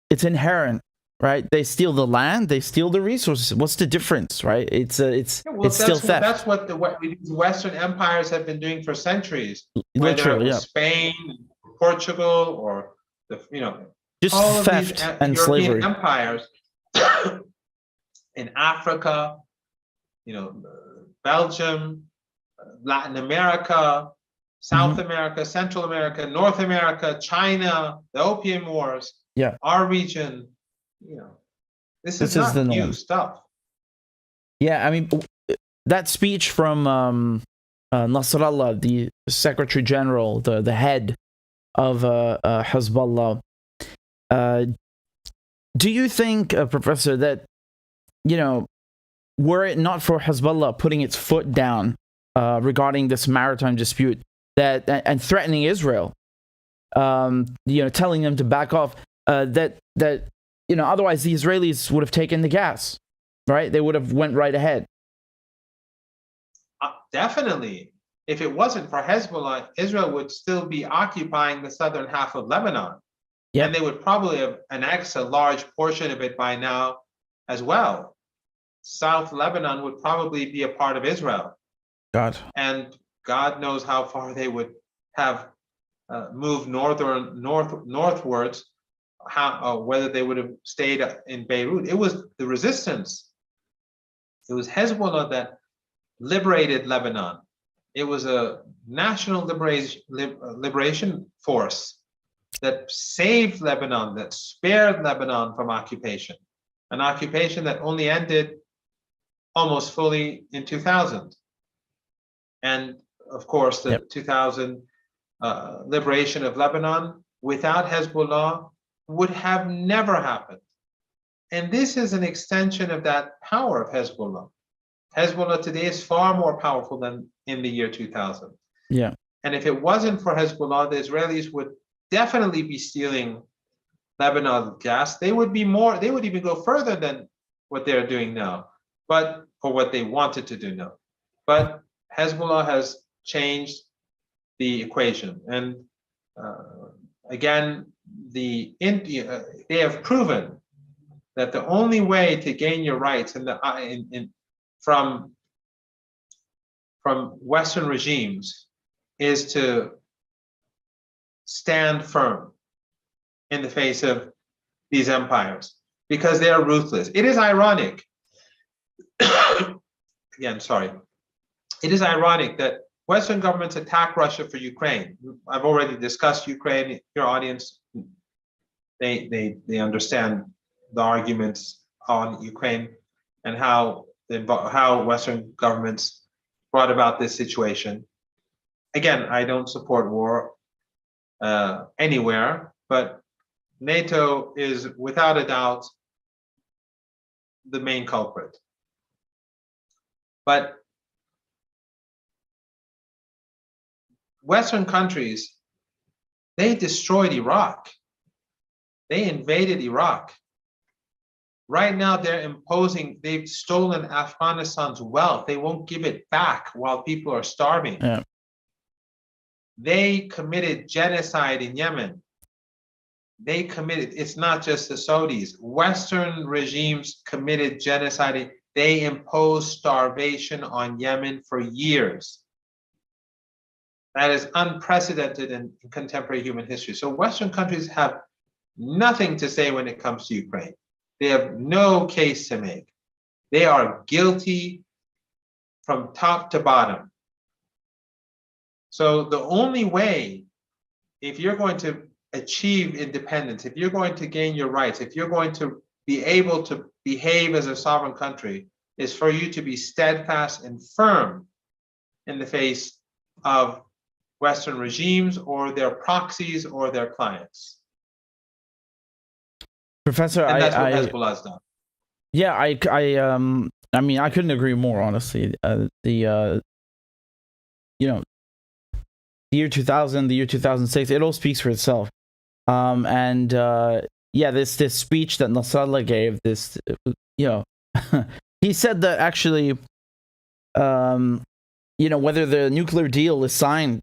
inherent, right? They steal the land, they steal the resources. What's the difference, right? It's still theft. That's what the Western empires have been doing for centuries. Literally, whether it was Spain, Portugal, or just all theft of these and European slavery. empires in Africa, Belgium, Latin America, South America, Central America, North America, China, the Opium Wars, our region, this is not new stuff. Yeah, I mean, that speech from Nasrallah, the Secretary General, the head of Hezbollah, do you think, Professor, that, were it not for Hezbollah putting its foot down regarding this maritime dispute and threatening Israel, telling them to back off, that otherwise the Israelis would have taken the gas, right? They would have went right ahead. Definitely. If it wasn't for Hezbollah, Israel would still be occupying the southern half of Lebanon. Yep. And they would probably have annexed a large portion of it by now as well. South Lebanon would probably be a part of Israel. And God knows how far they would have moved northwards, whether they would have stayed in Beirut. It was the resistance. It was Hezbollah that liberated Lebanon. It was a national liberation force that saved Lebanon, that spared Lebanon from occupation, an occupation that only ended almost fully in 2000. And of course, the 2000 liberation of Lebanon without Hezbollah would have never happened. And this is an extension of that power of Hezbollah. Hezbollah today is far more powerful than in the year 2000. Yeah. And if it wasn't for Hezbollah, the Israelis would definitely be stealing Lebanon gas. They would even go further than what they're doing now, or what they wanted to do now. But Hezbollah has changed the equation. And again, they have proven that the only way to gain your rights from Western regimes is to stand firm in the face of these empires, because they are ruthless. It is ironic. Again, sorry. It is ironic that Western governments attack Russia for Ukraine. I've already discussed Ukraine. Your audience, they understand the arguments on Ukraine and how Western governments brought about this situation. Again, I don't support war anywhere, but NATO is without a doubt the main culprit. But Western countries, they destroyed Iraq. They invaded Iraq. Right now, they've stolen Afghanistan's wealth. They won't give it back while people are starving. Yeah. They committed genocide in Yemen. It's not just the Saudis. Western regimes committed genocide. They imposed starvation on Yemen for years. That is unprecedented in contemporary human history. So Western countries have nothing to say when it comes to Ukraine. They have no case to make. They are guilty from top to bottom. So the only way, if you're going to achieve independence, if you're going to gain your rights, if you're going to be able to behave as a sovereign country, is for you to be steadfast and firm in the face of Western regimes or their proxies or their clients. Professor, and that's what Hezbollah's done. Yeah, I mean, I couldn't agree more, honestly. The year 2000, the year 2006, it all speaks for itself. This speech that Nasrallah gave, he said that actually, whether the nuclear deal is signed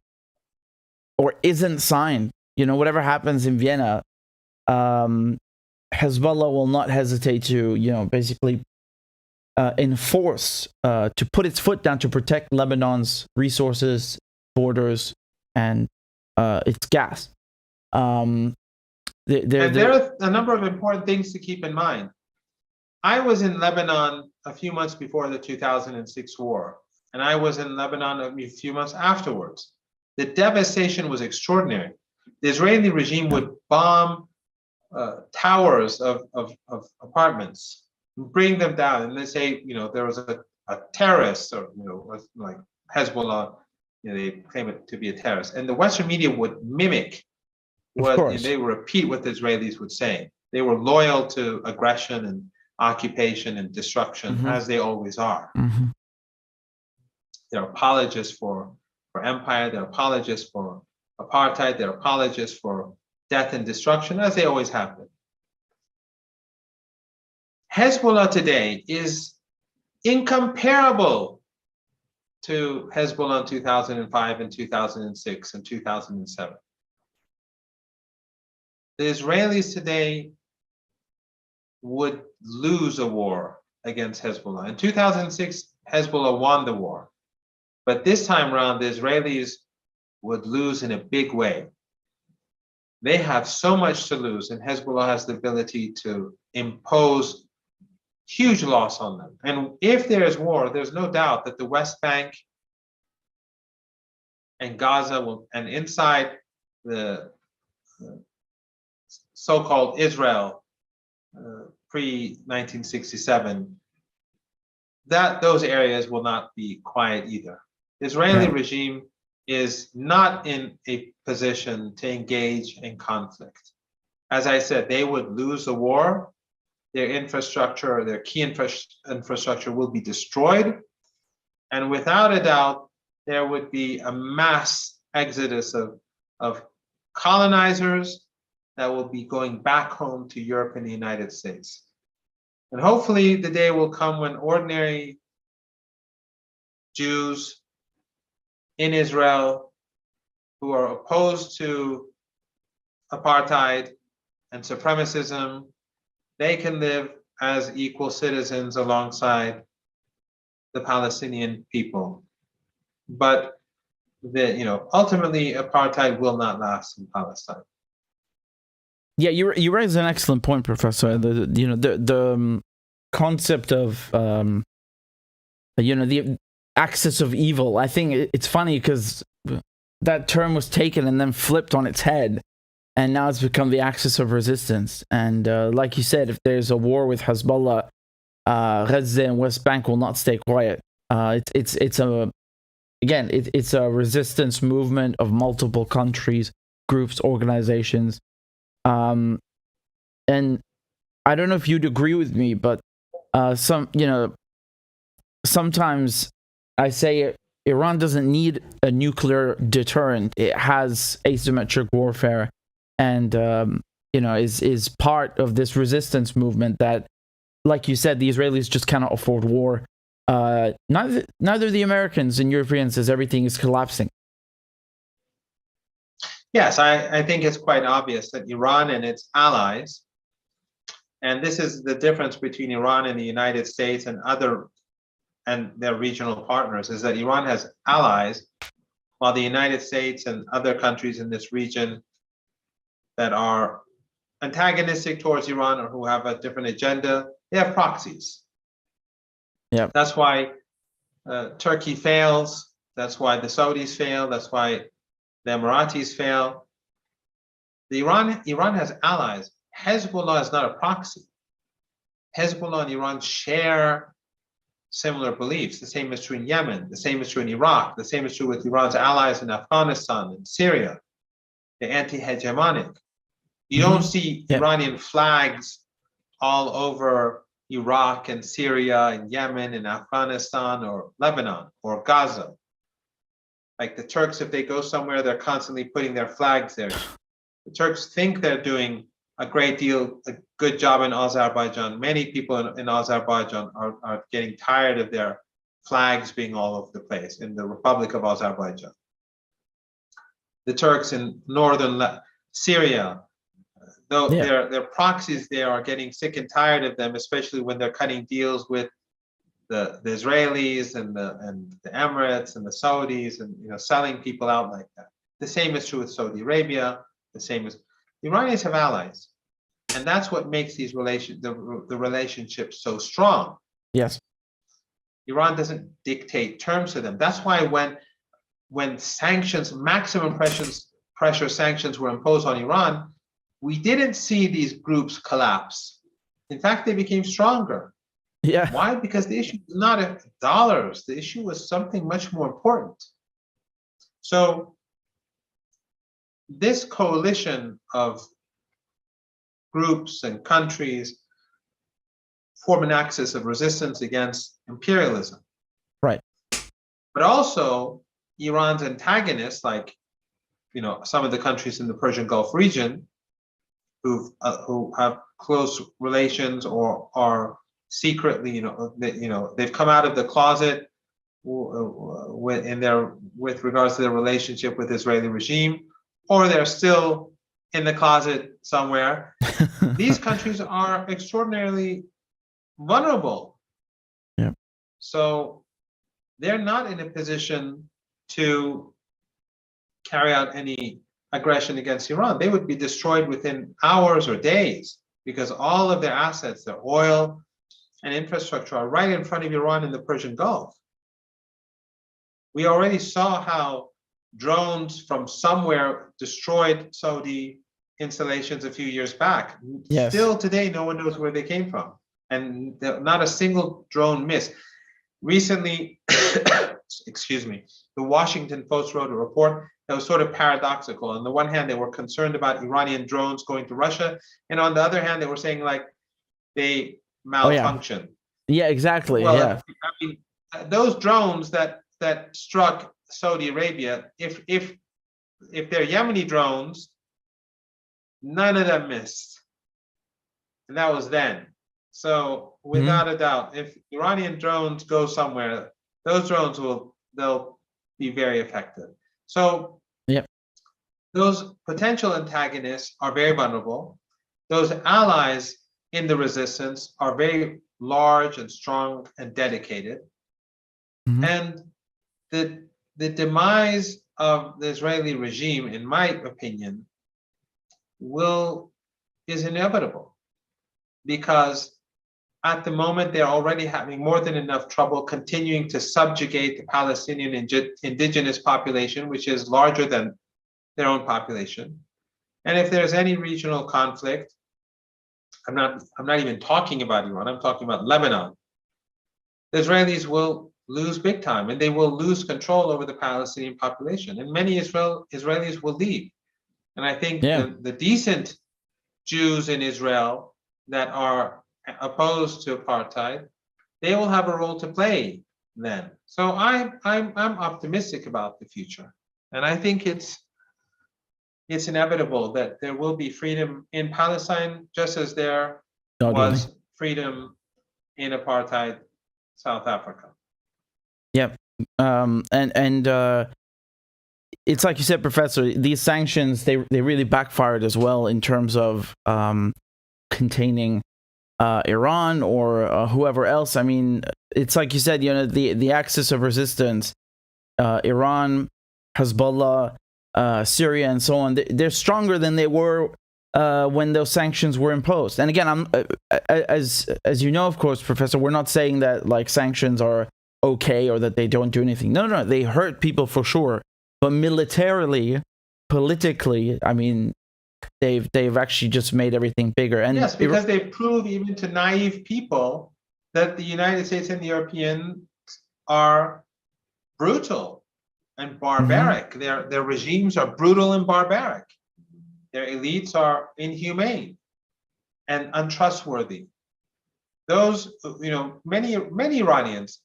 or isn't signed, whatever happens in Vienna, Hezbollah will not hesitate to, basically enforce, to put its foot down to protect Lebanon's resources, borders, and its gas. There are a number of important things to keep in mind. I was in Lebanon a few months before the 2006 war, and I was in Lebanon a few months afterwards. The devastation was extraordinary. The Israeli regime would bomb towers of apartments, bring them down, and they say, there was a terrorist, or like Hezbollah, they claim it to be a terrorist, and the Western media would mimic they would repeat what the Israelis would say. They were loyal to aggression and occupation and destruction, as they always are. They're apologists for empire. They're apologists for apartheid. They're apologists for death and destruction, as they always have been. Hezbollah today is incomparable to Hezbollah in 2005 and 2006 and 2007. The Israelis today would lose a war against Hezbollah. In 2006, Hezbollah won the war. But this time around, the Israelis would lose in a big way. They have so much to lose, and Hezbollah has the ability to impose huge loss on them. And if there is war, there's no doubt that the West Bank and Gaza will, and inside the so-called Israel pre-1967, that those areas will not be quiet either. The Israeli regime is not in a position to engage in conflict. As I said, they would lose the war. Their infrastructure, their key infrastructure will be destroyed. And without a doubt, there would be a mass exodus of colonizers that will be going back home to Europe and the United States. And hopefully the day will come when ordinary Jews in Israel who are opposed to apartheid and supremacism, they can live as equal citizens alongside the Palestinian people. But ultimately apartheid will not last in Palestine. Yeah, you raise an excellent point, Professor. The concept of the axis of evil. I think it's funny because that term was taken and then flipped on its head, and now it's become the axis of resistance. And like you said, if there's a war with Hezbollah, Gaza and West Bank will not stay quiet. It's a resistance movement of multiple countries, groups, organizations. And I don't know if you'd agree with me, but sometimes I say Iran doesn't need a nuclear deterrent. It has asymmetric warfare, and is part of this resistance movement that, like you said, the Israelis just cannot afford war. Neither the Americans and Europeans, as everything is collapsing. Yes, I think it's quite obvious that Iran and its allies, and this is the difference between Iran and the United States and their regional partners, is that Iran has allies, while the United States and other countries in this region that are antagonistic towards Iran or who have a different agenda, they have proxies. Yeah, that's why Turkey fails. That's why the Saudis fail. That's why the Emiratis fail. Iran has allies. Hezbollah is not a proxy. Hezbollah and Iran share similar beliefs. The same is true in Yemen. The same is true in Iraq. The same is true with Iran's allies in Afghanistan and Syria. They're anti-hegemonic. You don't see Iranian flags all over Iraq and Syria and Yemen and Afghanistan or Lebanon or Gaza. Like the Turks, if they go somewhere, they're constantly putting their flags there. The Turks think they're doing a good job in Azerbaijan. Many people in Azerbaijan are getting tired of their flags being all over the place in the Republic of Azerbaijan. The Turks in northern Syria, though their proxies there are getting sick and tired of them, especially when they're cutting deals with the Israelis and the Emirates and the Saudis, and selling people out like that. The same is true with Saudi Arabia. The same is the Iranians have allies, and that's what makes these the relationships so strong. Yes, Iran doesn't dictate terms to them. That's why when when sanctions, maximum pressure sanctions were imposed on Iran, we didn't see these groups collapse. In fact, they became stronger. Yeah. Why? Because the issue was not dollars. The issue was something much more important. So this coalition of groups and countries form an axis of resistance against imperialism. Right. But also Iran's antagonists, like some of the countries in the Persian Gulf region, who have close relations or are secretly, they've come out of the closet with regards to their relationship with the Israeli regime, or they're still in the closet somewhere. These countries are extraordinarily vulnerable. Yeah. So they're not in a position to carry out any aggression against Iran. They would be destroyed within hours or days because all of their assets, their oil and infrastructure, are right in front of Iran in the Persian Gulf. We already saw how drones from somewhere destroyed Saudi installations a few years back. Yes. Still today, no one knows where they came from. And not a single drone missed. Recently, excuse me, the Washington Post wrote a report that was sort of paradoxical. On the one hand, they were concerned about Iranian drones going to Russia. And on the other hand, they were saying like they malfunction. Yeah, exactly. Well, yeah. I mean, those drones that struck Saudi Arabia, if they're Yemeni drones, none of them missed. And that was then. So without a doubt, if Iranian drones go somewhere, those drones they'll be very effective. So those potential antagonists are very vulnerable. Those allies in the resistance are very large and strong and dedicated. And the demise of the Israeli regime, in my opinion, is inevitable, because at the moment they're already having more than enough trouble continuing to subjugate the Palestinian indigenous population, which is larger than their own population. And if there's any regional conflict, I'm not even talking about Iran, I'm talking about Lebanon, the Israelis will lose big time, and they will lose control over the Palestinian population, and many Israelis will leave. And I think the decent Jews in Israel that are opposed to apartheid, they will have a role to play then. So I'm optimistic about the future, and I think it's inevitable that there will be freedom in Palestine, just as there was freedom in apartheid South Africa. Yep. It's like you said, Professor, these sanctions, they really backfired as well in terms of containing Iran or whoever else. I mean, it's like you said, the axis of resistance, Iran, Hezbollah, Syria, and so on, they're stronger than they were when those sanctions were imposed. And again, as you know, of course, Professor, we're not saying that like sanctions are okay or that they don't do anything. No, they hurt people for sure. But militarily, politically, I mean, they've actually just made everything bigger. And yes, because they prove even to naive people that the United States and the Europeans are brutal and barbaric. Their regimes are brutal and barbaric. Their elites are inhumane and untrustworthy. Those, many Iranians,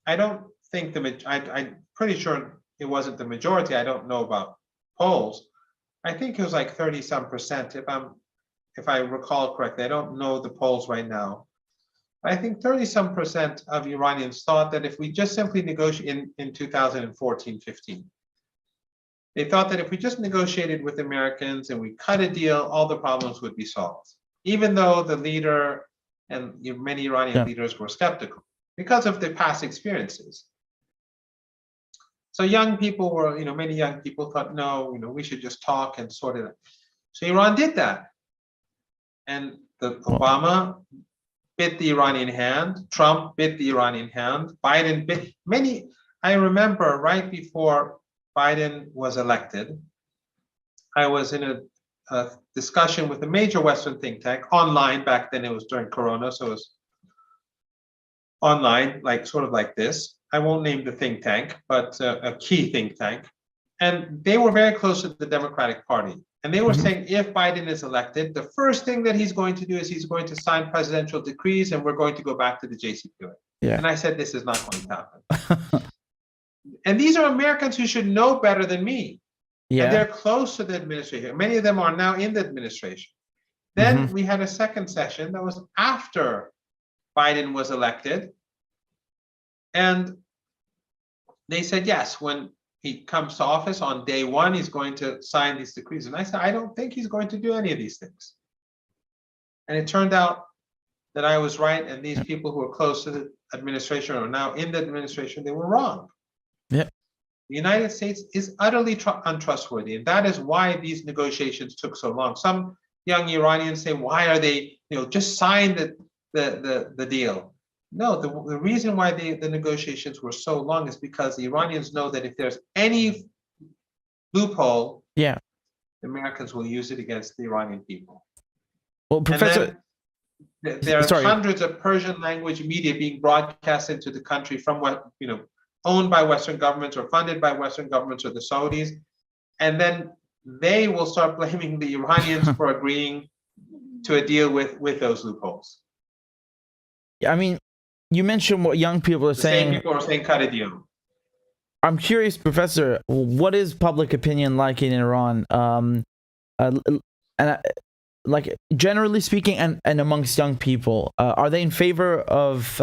I don't think I'm pretty sure it wasn't the majority. I don't know about polls. I think it was like 30-some%, if I recall correctly. I don't know the polls right now. I think 30-some% of Iranians thought that if we just simply negotiate in 2014-15, they thought that if we just negotiated with Americans and we cut a deal, all the problems would be solved. Even though the leader and many Iranian leaders were skeptical because of their past experiences. So young people were, many young people thought, no, we should just talk and sort it out. So Iran did that. And Obama bit the Iranian hand, Trump bit the Iranian hand, Biden bit, I remember right before Biden was elected, I was in a discussion with a major Western think tank online. Back then it was during Corona, so it was online, like sort of like this. I won't name the think tank, but a key think tank. And they were very close to the Democratic Party. And they were saying if Biden is elected, the first thing that he's going to do is he's going to sign presidential decrees and we're going to go back to the JCPOA. Yeah. And I said, this is not going to happen. And these are Americans who should know better than me. Yeah. And they're close to the administration. Many of them are now in the administration. Then we had a second session that was after Biden was elected. And they said, yes, when he comes to office on day one, he's going to sign these decrees. And I said, I don't think he's going to do any of these things. And it turned out that I was right. And these people who are close to the administration or now in the administration, they were wrong. Yeah. The United States is utterly untrustworthy. And that is why these negotiations took so long. Some young Iranians say, why are they, just sign the deal? No, the reason why the negotiations were so long is because the Iranians know that if there's any loophole, the Americans will use it against the Iranian people. Well, Professor, there are hundreds of Persian language media being broadcast into the country from what, owned by Western governments or funded by Western governments or the Saudis. And then they will start blaming the Iranians for agreeing to a deal with those loopholes. I mean, you mentioned what young people are saying. Same people are saying cut a deal. I'm curious, Professor, what is public opinion like in Iran? Like generally speaking, and amongst young people, are they in favor of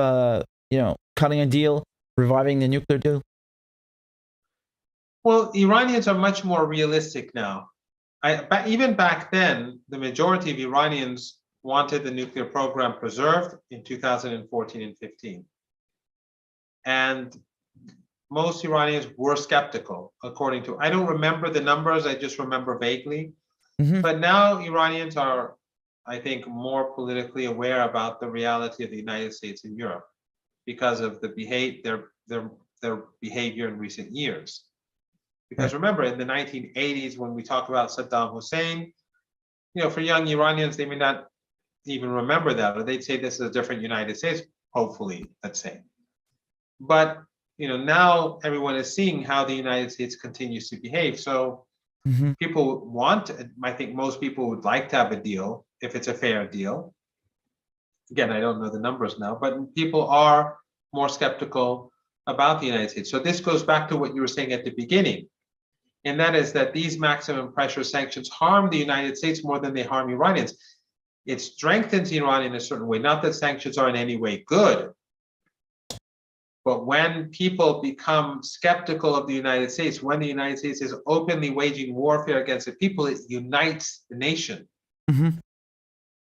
cutting a deal, reviving the nuclear deal? Well, Iranians are much more realistic now. Even back then, the majority of Iranians wanted the nuclear program preserved in 2014 and 15. And most Iranians were skeptical, according to, I don't remember the numbers, I just remember vaguely. But now Iranians are, I think, more politically aware about the reality of the United States and Europe because of the their behavior in recent years. Because remember, in the 1980s, when we talk about Saddam Hussein, for young Iranians, they may not even remember that, or they'd say this is a different United States, hopefully, let's say. But now everyone is seeing how the United States continues to behave. So people want, I think most people would like to have a deal if it's a fair deal. Again, I don't know the numbers now, but people are more skeptical about the United States. So this goes back to what you were saying at the beginning, and that is that these maximum pressure sanctions harm the United States more than they harm Iranians. It strengthens Iran in a certain way, not that sanctions are in any way good, but when people become skeptical of the United States, when the United States is openly waging warfare against the people, it unites the nation.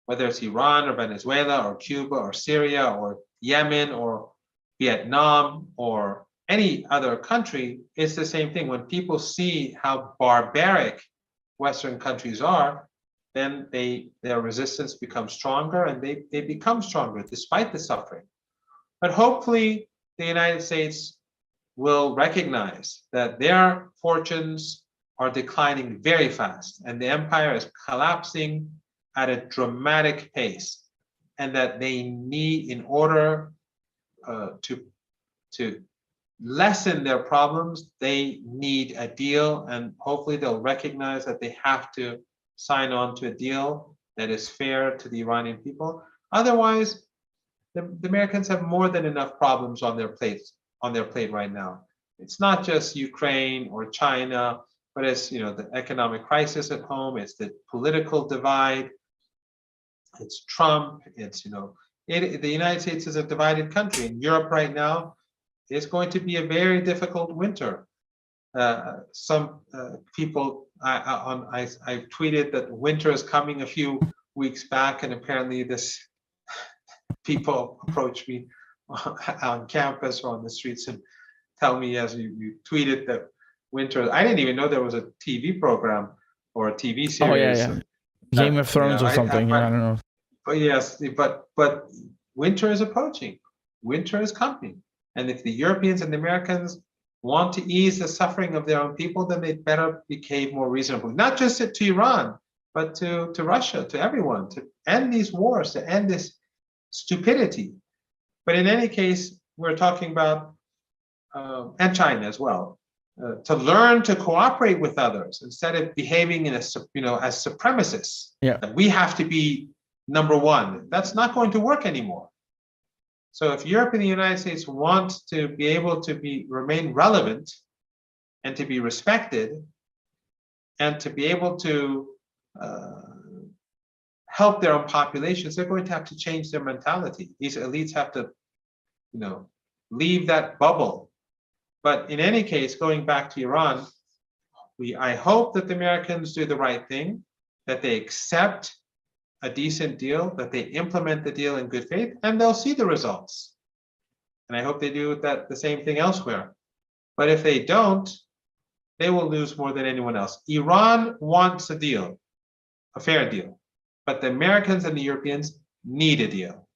Whether it's Iran or Venezuela or Cuba or Syria or Yemen or Vietnam or any other country, it's the same thing. When people see how barbaric Western countries are, then their resistance becomes stronger, and they become stronger despite the suffering. But hopefully the United States will recognize that their fortunes are declining very fast and the empire is collapsing at a dramatic pace, and that they need, in order to lessen their problems, they need a deal, and hopefully they'll recognize that they have to sign on to a deal that is fair to the Iranian people. Otherwise, the Americans have more than enough problems on their plate right now. It's not just Ukraine or China, but it's the economic crisis at home, it's the political divide, it's Trump, it's the United States is a divided country. In Europe right now, it's going to be a very difficult winter. Some people, I tweeted that winter is coming a few weeks back, and apparently people approach me on campus or on the streets and tell me, as you tweeted, that winter. I didn't even know there was a TV program or a TV series. Oh yeah. Game of Thrones or something. I don't know. But yes, but winter is approaching. Winter is coming, and if the Europeans and the Americans want to ease the suffering of their own people, then they'd better behave more reasonably. Not just to Iran, but to Russia, to everyone, to end these wars, to end this stupidity. But in any case, we're talking about, and China as well, to learn to cooperate with others instead of behaving in as supremacists. Yeah. We have to be number one. That's not going to work anymore. So if Europe and the United States want to be able to remain relevant and to be respected and to be able to help their own populations, they're going to have to change their mentality. These elites have to, leave that bubble. But in any case, going back to Iran, I hope that the Americans do the right thing, that they accept a decent deal, that they implement the deal in good faith, and they'll see the results. And I hope they do the same thing elsewhere. But if they don't, they will lose more than anyone else. Iran wants a deal, a fair deal, but the Americans and the Europeans need a deal.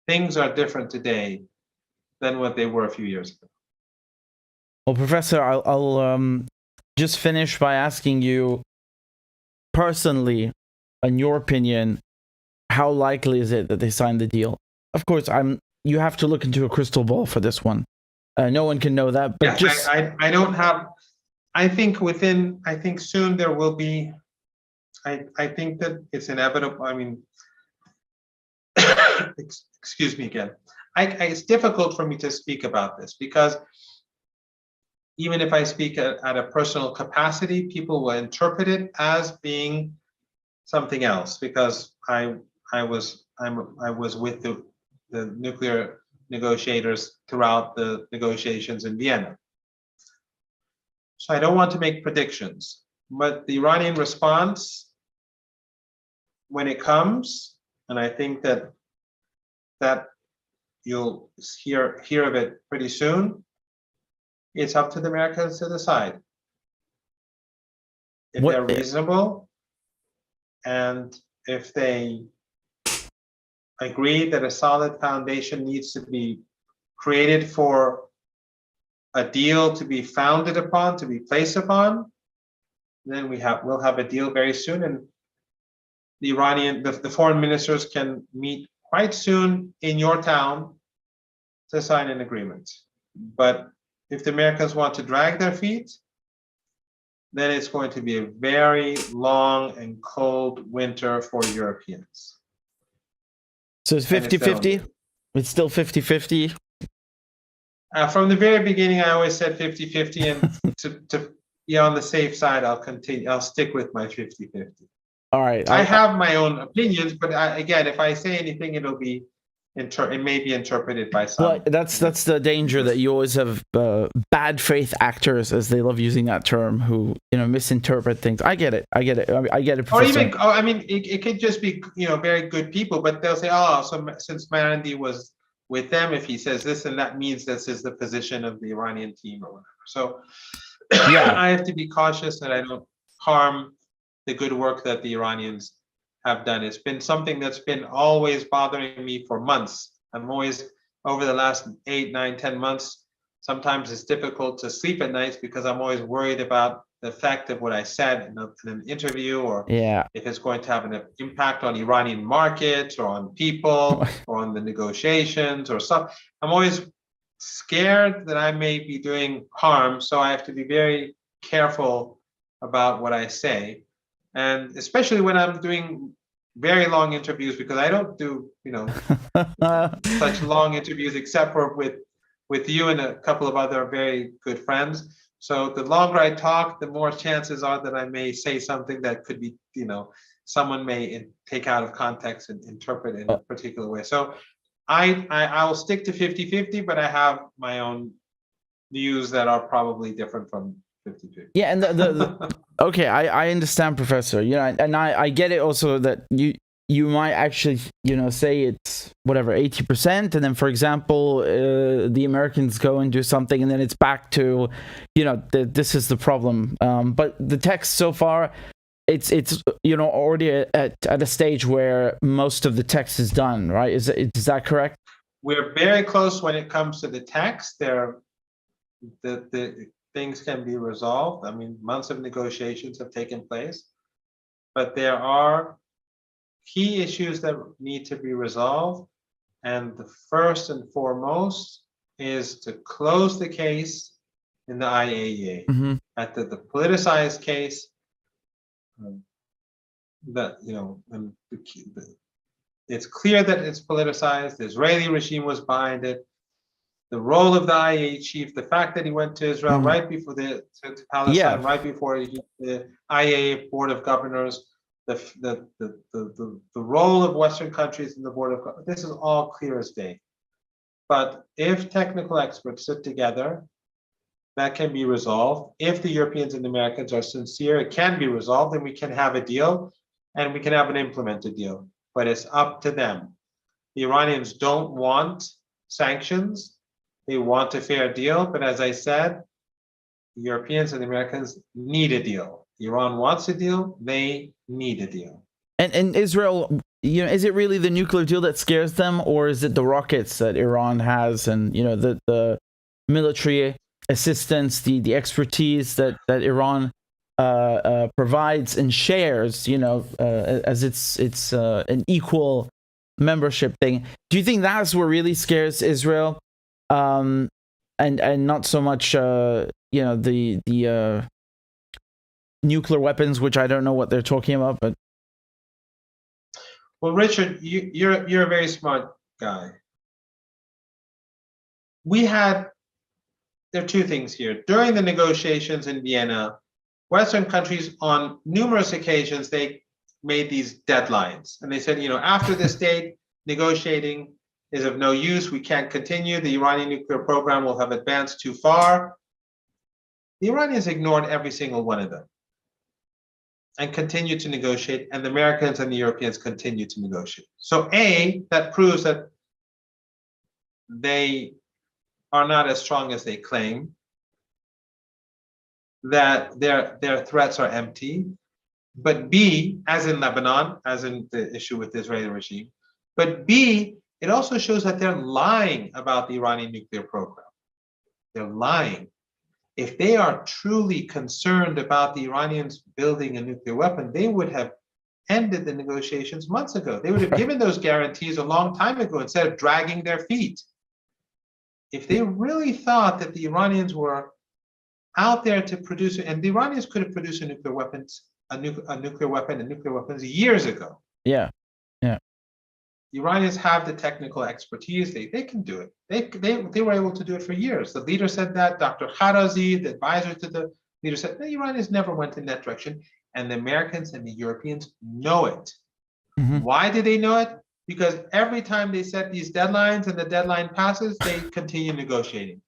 Things are different today than what they were a few years ago. Well, Professor, I'll just finish by asking you personally, in your opinion, how likely is it that they sign the deal? Of course, you have to look into a crystal ball for this one. No one can know that, but I don't have. I think soon there will be. I think that it's inevitable. I mean, excuse me again. It's difficult for me to speak about this because even if I speak at a personal capacity, people will interpret it as being something else because I was with the nuclear negotiators throughout the negotiations in Vienna. So I don't want to make predictions, but the Iranian response, when it comes, and I think that you'll hear of it pretty soon, it's up to the Americans to decide. If they're reasonable, and if they agree that a solid foundation needs to be created for a deal to be founded upon, to be placed upon, then we'll have a deal very soon, and the foreign ministers can meet quite soon in your town to sign an agreement. But if the Americans want to drag their feet, then it's going to be a very long and cold winter for Europeans. So it's 50-50? It's still 50-50? From the very beginning, I always said 50-50, and to be on the safe side, I'll stick with my 50-50. All right. I have my own opinions, but again, if I say anything, it may be interpreted by some. Well, that's the danger that you always have bad faith actors, as they love using that term, who misinterpret things. I get it. Professor. Or even, it could just be very good people, but they'll say, so since Marandi was with them, if he says this and that means this is the position of the Iranian team or whatever. So yeah, I have to be cautious that I don't harm the good work that the Iranians have done. It's been something that's been always bothering me for months. I'm always, over the last 8, 9, 10 months, sometimes it's difficult to sleep at nights because I'm always worried about the effect of what I said in an interview, or if it's going to have an impact on Iranian markets or on people or on the negotiations or something. I'm always scared that I may be doing harm, so I have to be very careful about what I say. And especially when I'm doing very long interviews, because I don't do, such long interviews except for with you and a couple of other very good friends. So the longer I talk, the more chances are that I may say something that could be, someone may take out of context and interpret in a particular way. So I will stick to 50-50, but I have my own views that are probably different from 50-50. Yeah, and the okay, I understand, Professor. And I get it also that you might actually say it's whatever 80%, and then for example the Americans go and do something, and then it's back to this is the problem. But the text so far, it's already at a stage where most of the text is done, right? Is that correct? We're very close when it comes to the text. the things can be resolved. I mean, months of negotiations have taken place, but there are key issues that need to be resolved. And the first and foremost is to close the case in the IAEA. Mm-hmm. At the politicized case, that, and it's clear that it's politicized. The Israeli regime was behind it. The role of the IAEA chief, the fact that he went to Israel right before to Palestine, right before the IAEA Board of Governors, the role of Western countries in the Board of Governors, this is all clear as day. But if technical experts sit together, that can be resolved. If the Europeans and the Americans are sincere, it can be resolved, and we can have a deal, and we can have an implemented deal. But it's up to them. The Iranians don't want sanctions. They want a fair deal. But as I said, the Europeans and the Americans need a deal. Iran wants a deal. They need a deal. And Israel, is it really the nuclear deal that scares them, or is it the rockets that Iran has, and the military assistance, the expertise that Iran provides and shares, as it's an equal membership thing? Do you think that's what really scares Israel, and not so much the nuclear weapons, which I don't know what they're talking about? But well, Richard, you're a very smart guy. There are two things here. During the negotiations in Vienna, Western countries on numerous occasions, they made these deadlines. And they said, after this date, negotiating is of no use. We can't continue. The Iranian nuclear program will have advanced too far. The Iranians ignored every single one of them and continued to negotiate. And the Americans and the Europeans continued to negotiate. So that proves that they are not as strong as they claim, that their threats are empty. But B, as in Lebanon, as in the issue with the Israeli regime, but B, it also shows that they're lying about the Iranian nuclear program. They're lying. If they are truly concerned about the Iranians building a nuclear weapon, they would have ended the negotiations months ago. They would have given those guarantees a long time ago instead of dragging their feet. If they really thought that the Iranians were out there to produce, and the Iranians could have produced a nuclear weapon and nuclear weapons years ago. Yeah. The Iranians have the technical expertise. They can do it. They were able to do it for years. The leader said that. Dr. Kharazi, the advisor to the leader, said the Iranians never went in that direction. And the Americans and the Europeans know it. Mm-hmm. Why do they know it? Because every time they set these deadlines and the deadline passes, they continue negotiating.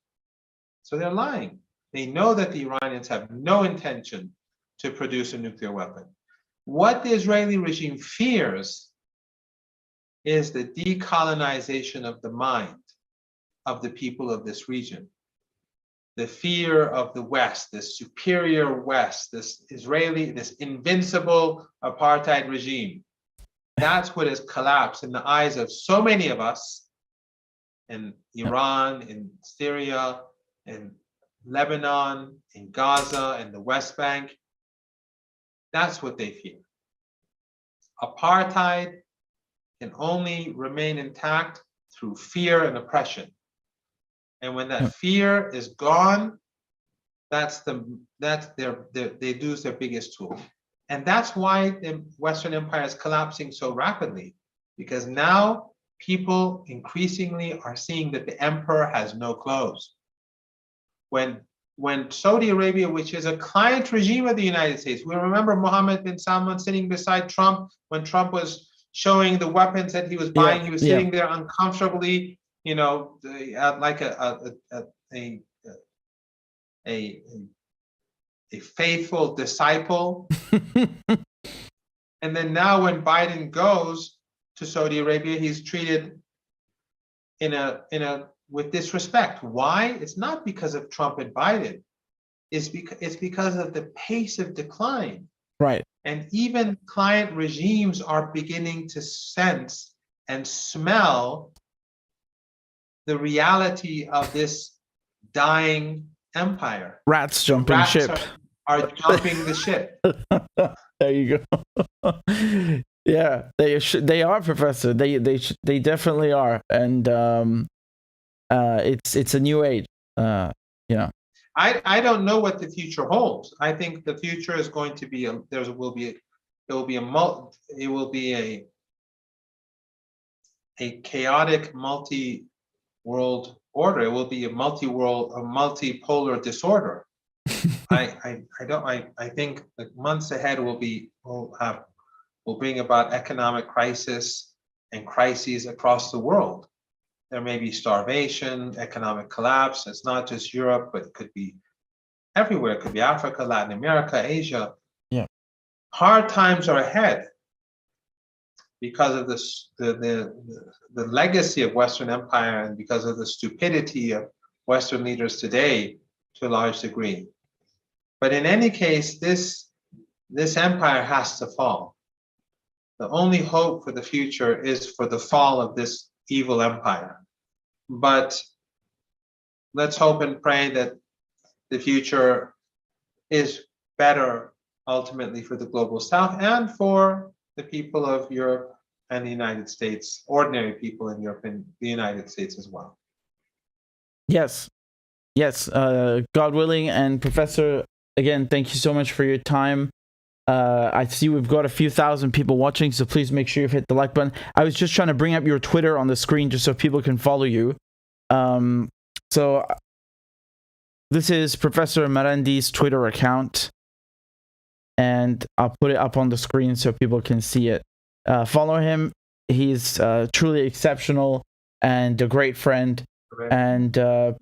So they're lying. They know that the Iranians have no intention to produce a nuclear weapon. What the Israeli regime fears is the decolonization of the mind of the people of this region. The fear of the West, this superior West, this invincible apartheid regime. That's what has collapsed in the eyes of so many of us in Iran, in Syria, in Lebanon, in Gaza, in the West Bank. That's what they fear. Apartheid can only remain intact through fear and oppression. And when that fear is gone, they lose their biggest tool. And that's why the Western Empire is collapsing so rapidly, because now people increasingly are seeing that the emperor has no clothes. When Saudi Arabia, which is a client regime of the United States, we remember Mohammed bin Salman sitting beside Trump when Trump was showing the weapons that he was buying. He was sitting there uncomfortably, like a faithful disciple. And then now when Biden goes to Saudi Arabia, he's treated with disrespect. Why? It's not because of Trump and Biden. It's because of the pace of decline. Right. And even client regimes are beginning to sense and smell the reality of this dying empire. Rats jumping Rats ship. are jumping the ship. There you go. Yeah, they are, Professor. They definitely are, and it's a new age. You know. I don't know what the future holds. I think the future is going to be a chaotic multi-world order. It will be a multipolar disorder. I think the months ahead will bring about economic crisis and crises across the world. There may be starvation, economic collapse. It's not just Europe, but it could be everywhere. It could be Africa, Latin America, Asia. Yeah. Hard times are ahead because of the legacy of Western empire and because of the stupidity of Western leaders today to a large degree. But in any case, this empire has to fall. The only hope for the future is for the fall of this evil empire. But let's hope and pray that the future is better ultimately for the global south and for the people of Europe and the United States, ordinary people in Europe and the United States as well. Yes. God willing. And Professor, again, thank you so much for your time. I see we've got a few thousand people watching, so please make sure you've hit the like button. I was just trying to bring up your Twitter on the screen just so people can follow you. So this is Professor Marandi's Twitter account, and I'll put it up on the screen so people can see it. Follow him. He's truly exceptional and a great friend. And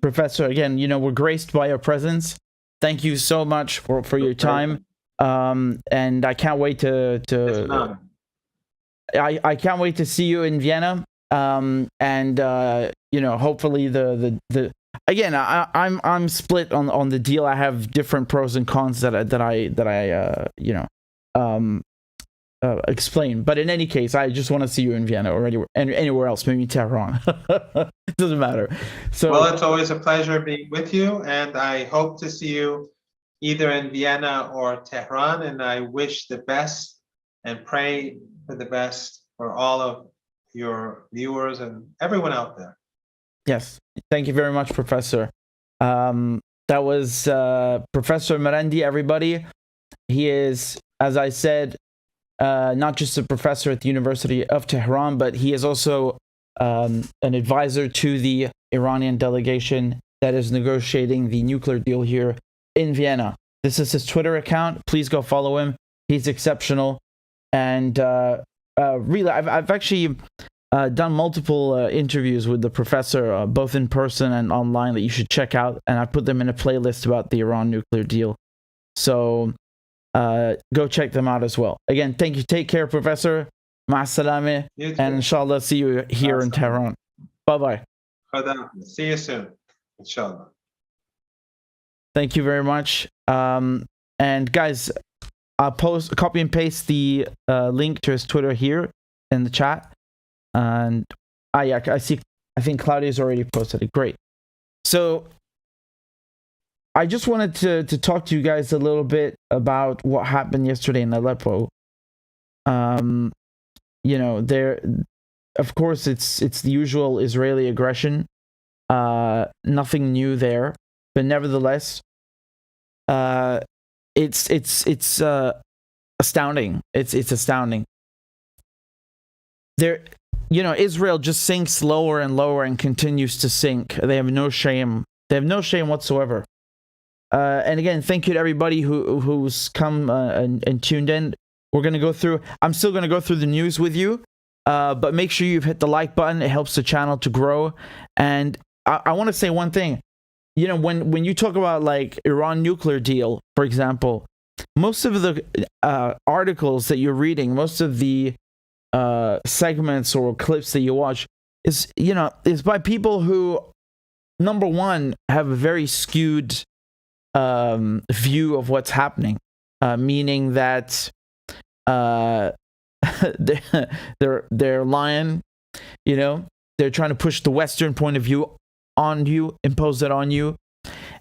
Professor, again, we're graced by your presence. Thank you so much for your time. And I can't wait to I can't wait to see you in Vienna. And hopefully the again, I'm split on the deal. I have different pros and cons that I explain. But in any case, I just want to see you in Vienna or anywhere else, maybe Tehran. It doesn't matter. So well, it's always a pleasure being with you, and I hope to see you either in Vienna or Tehran, and I wish the best and pray for the best for all of your viewers and everyone out there. Yes, thank you very much, Professor. That was Professor Marandi, everybody. He is, as I said, not just a professor at the University of Tehran, but he is also an advisor to the Iranian delegation that is negotiating the nuclear deal here in Vienna. This is his Twitter account. Please go follow him. He's exceptional. And really, I've actually done multiple interviews with the professor, both in person and online, that you should check out. And I put them in a playlist about the Iran nuclear deal. So go check them out as well. Again, thank you. Take care, Professor. Ma'as-salame. And inshallah, see you here in Tehran. Bye-bye. See you soon. Inshallah. Thank you very much. And guys, I'll copy and paste the link to his Twitter here in the chat. And I think Claudia's already posted it. Great. So I just wanted to talk to you guys a little bit about what happened yesterday in Aleppo. There, of course, it's the usual Israeli aggression. Nothing new there. But nevertheless, it's astounding. It's astounding. Israel just sinks lower and lower and continues to sink. They have no shame. They have no shame whatsoever. And again, thank you to everybody who's come and tuned in. We're gonna go through. I'm still gonna go through the news with you, but make sure you've hit the like button. It helps the channel to grow. And I want to say one thing. When you talk about like Iran nuclear deal, for example, most of the articles that you're reading, most of the segments or clips that you watch is by people who, number one, have a very skewed view of what's happening, meaning that they're lying. They're trying to push the Western point of view on you, impose it on you,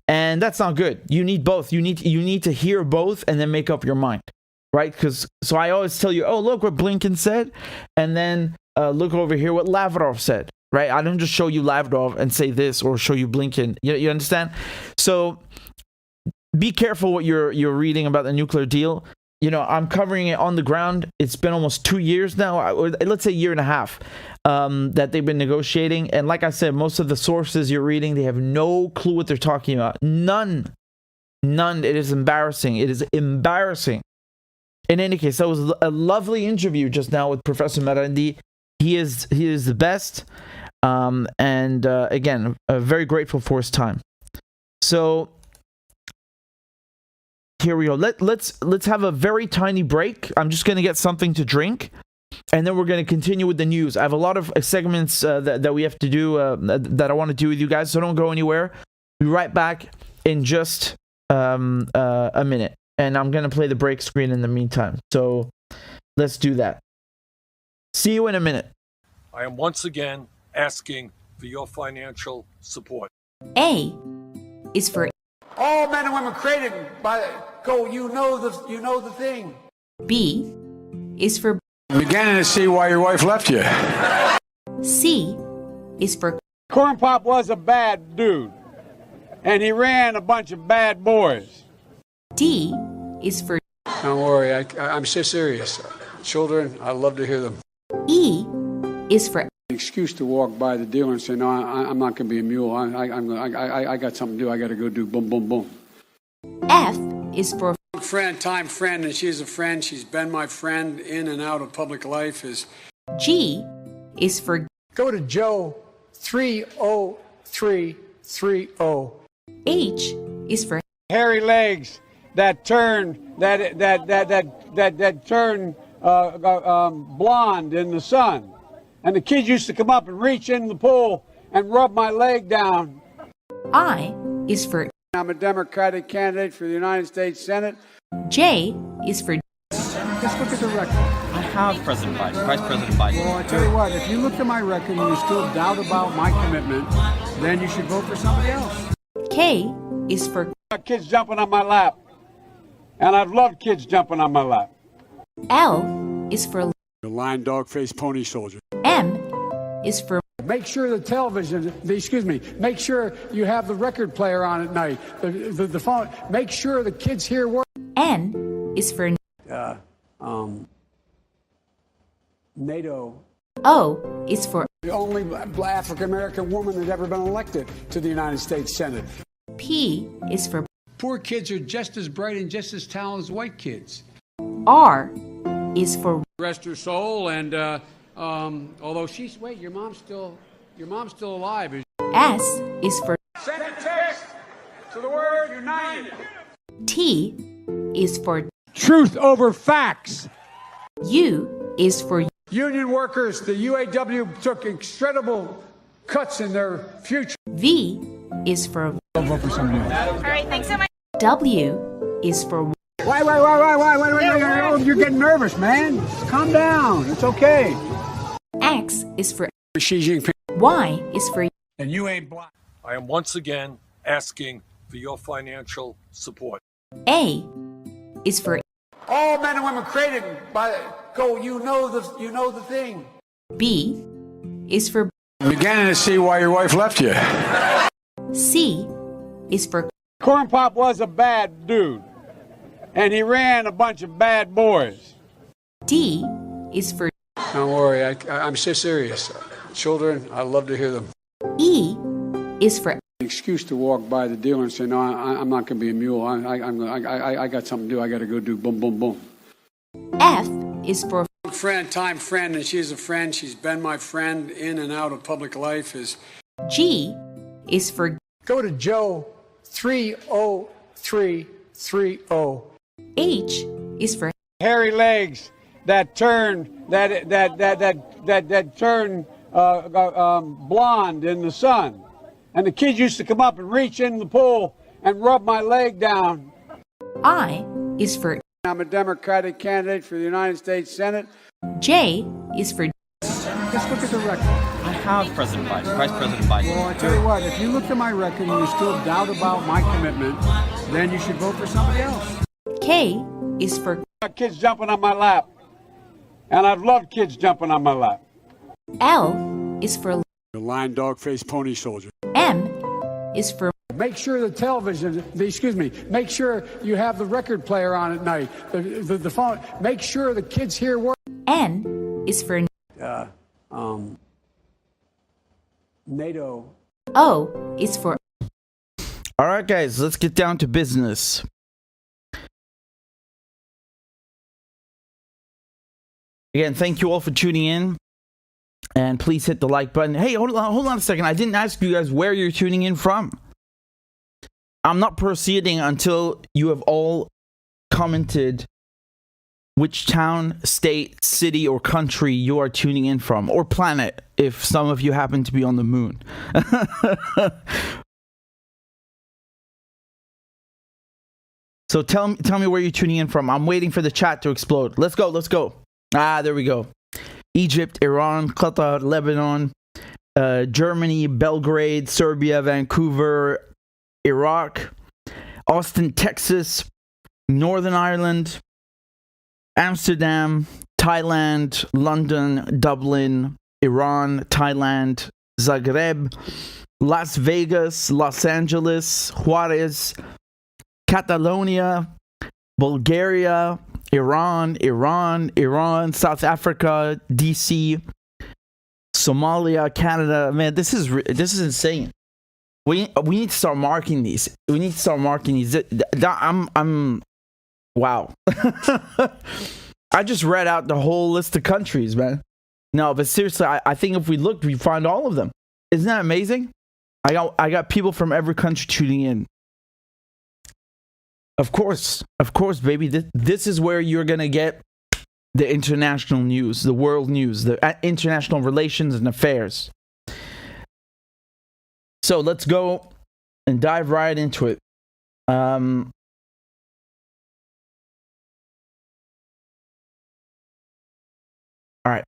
And that's not good. You need both. You need to hear both and then make up your mind, right? Because so I always tell you, oh, look what Blinken said, and then look over here what Lavrov said, right? I don't just show you Lavrov and say this, or show you Blinken. You understand? So be careful what you're reading about the nuclear deal. You know, I'm covering it on the ground. It's been almost 2 years now, or let's say a year and a half, that they've been negotiating. And like I said, most of the sources you're reading, they have no clue what they're talking about. None. It is embarrassing. It is embarrassing. In any case, that was a lovely interview just now with Professor Marandi. He is the best. And again, very grateful for his time. So here we go. Let's have a very tiny break. I'm just going to get something to drink, and then we're going to continue with the news. I have a lot of segments that we have to do, that I want to do with you guys, so don't go anywhere. Be right back in just a minute, and I'm going to play the break screen in the meantime. So let's do that. See you in a minute. I am once again asking for your financial support. A is for all men and women created by go. You know the thing. B is for I'm beginning to see why your wife left you. C is for Corn Pop was a bad dude, and he ran a bunch of bad boys. D is for Don't worry, I'm so serious. Children, I love to hear them. E is for Excuse to walk by the dealer and say, no, I'm not going to be a mule. I got something to do. I got to go do boom, boom, boom. F is for Friend, and she's a friend. She's been my friend in and out of public life. G is for Go to Joe 30330. H is for Hairy legs that turn blonde in the sun. And the kids used to come up and reach in the pool and rub my leg down. I is for I'm a Democratic candidate for the United States Senate. J is for Just look at the record. I have President Biden, Vice President Biden. Well, I tell you what, if you look at my record and you still doubt about my commitment, then you should vote for somebody else. K is for Kids jumping on my lap. And I've loved kids jumping on my lap. L is for The lion, dog, face, pony soldier. M is for Make sure the television, make sure you have the record player on at night. The phone, make sure the kids hear words. N is for NATO. O is for The only African American woman that's ever been elected to the United States Senate. P is for Poor kids are just as bright and just as talented as white kids. R is for Rest her soul, and although she's your mom's still alive. S is for Send a text to the word united. T is for Truth over facts. U is for Union workers, the UAW took incredible cuts in their future. V is for Don't vote for somebody else. All right, thanks so much. W is for Why? You're getting nervous, man. Calm down. It's okay. X is for Xi Jinping. Y is for And you ain't black. I am once again asking for your financial support. A is for All men and women created by go. You know the thing. B is for I'm beginning to see why your wife left you. C is for Corn Pop was a bad dude, and he ran a bunch of bad boys. D is for Don't worry, I'm so serious. Children, I love to hear them. E is for Excuse to walk by the dealer and say, no, I'm not going to be a mule. I got something to do. I got to go do boom, boom, boom. F is for Friend, and she's a friend. She's been my friend in and out of public life. G is for Go to Joe 30330. H is for Hairy legs that turn blonde in the sun. And the kids used to come up and reach in the pool and rub my leg down. I is for I'm a Democratic candidate for the United States Senate. J is for Just look at the record. I have President Biden, Vice President Biden. Well, I tell you what, if you look at my record and you still doubt about my commitment, then you should vote for somebody else. K is for Kids jumping on my lap. And I've loved kids jumping on my lap. L is for The lion, dog, face, pony soldier. M is for Make sure the television, make sure you have the record player on at night. The phone, make sure the kids hear work. N is for NATO. O is for All right, guys, let's get down to business. Again, thank you all for tuning in. And please hit the like button. Hey, hold on a second. I didn't ask you guys where you're tuning in from. I'm not proceeding until you have all commented which town, state, city, or country you are tuning in from, or planet, if some of you happen to be on the moon. So tell me where you're tuning in from. I'm waiting for the chat to explode. Let's go. Ah, there we go. Egypt, Iran, Qatar, Lebanon, Germany, Belgrade, Serbia, Vancouver, Iraq, Austin, Texas, Northern Ireland, Amsterdam, Thailand, London, Dublin, Iran, Thailand, Zagreb, Las Vegas, Los Angeles, Juarez, Catalonia, Bulgaria, Iran, South Africa, DC, Somalia, Canada. Man, this is insane. We need to start marking these. I'm wow. I just read out the whole list of countries, man. No, but seriously, I think if we looked, we find all of them. Isn't that amazing? I got people from every country tuning in. Of course, baby. This is where you're gonna get the international news, the world news, the international relations and affairs. So let's go and dive right into it. All right.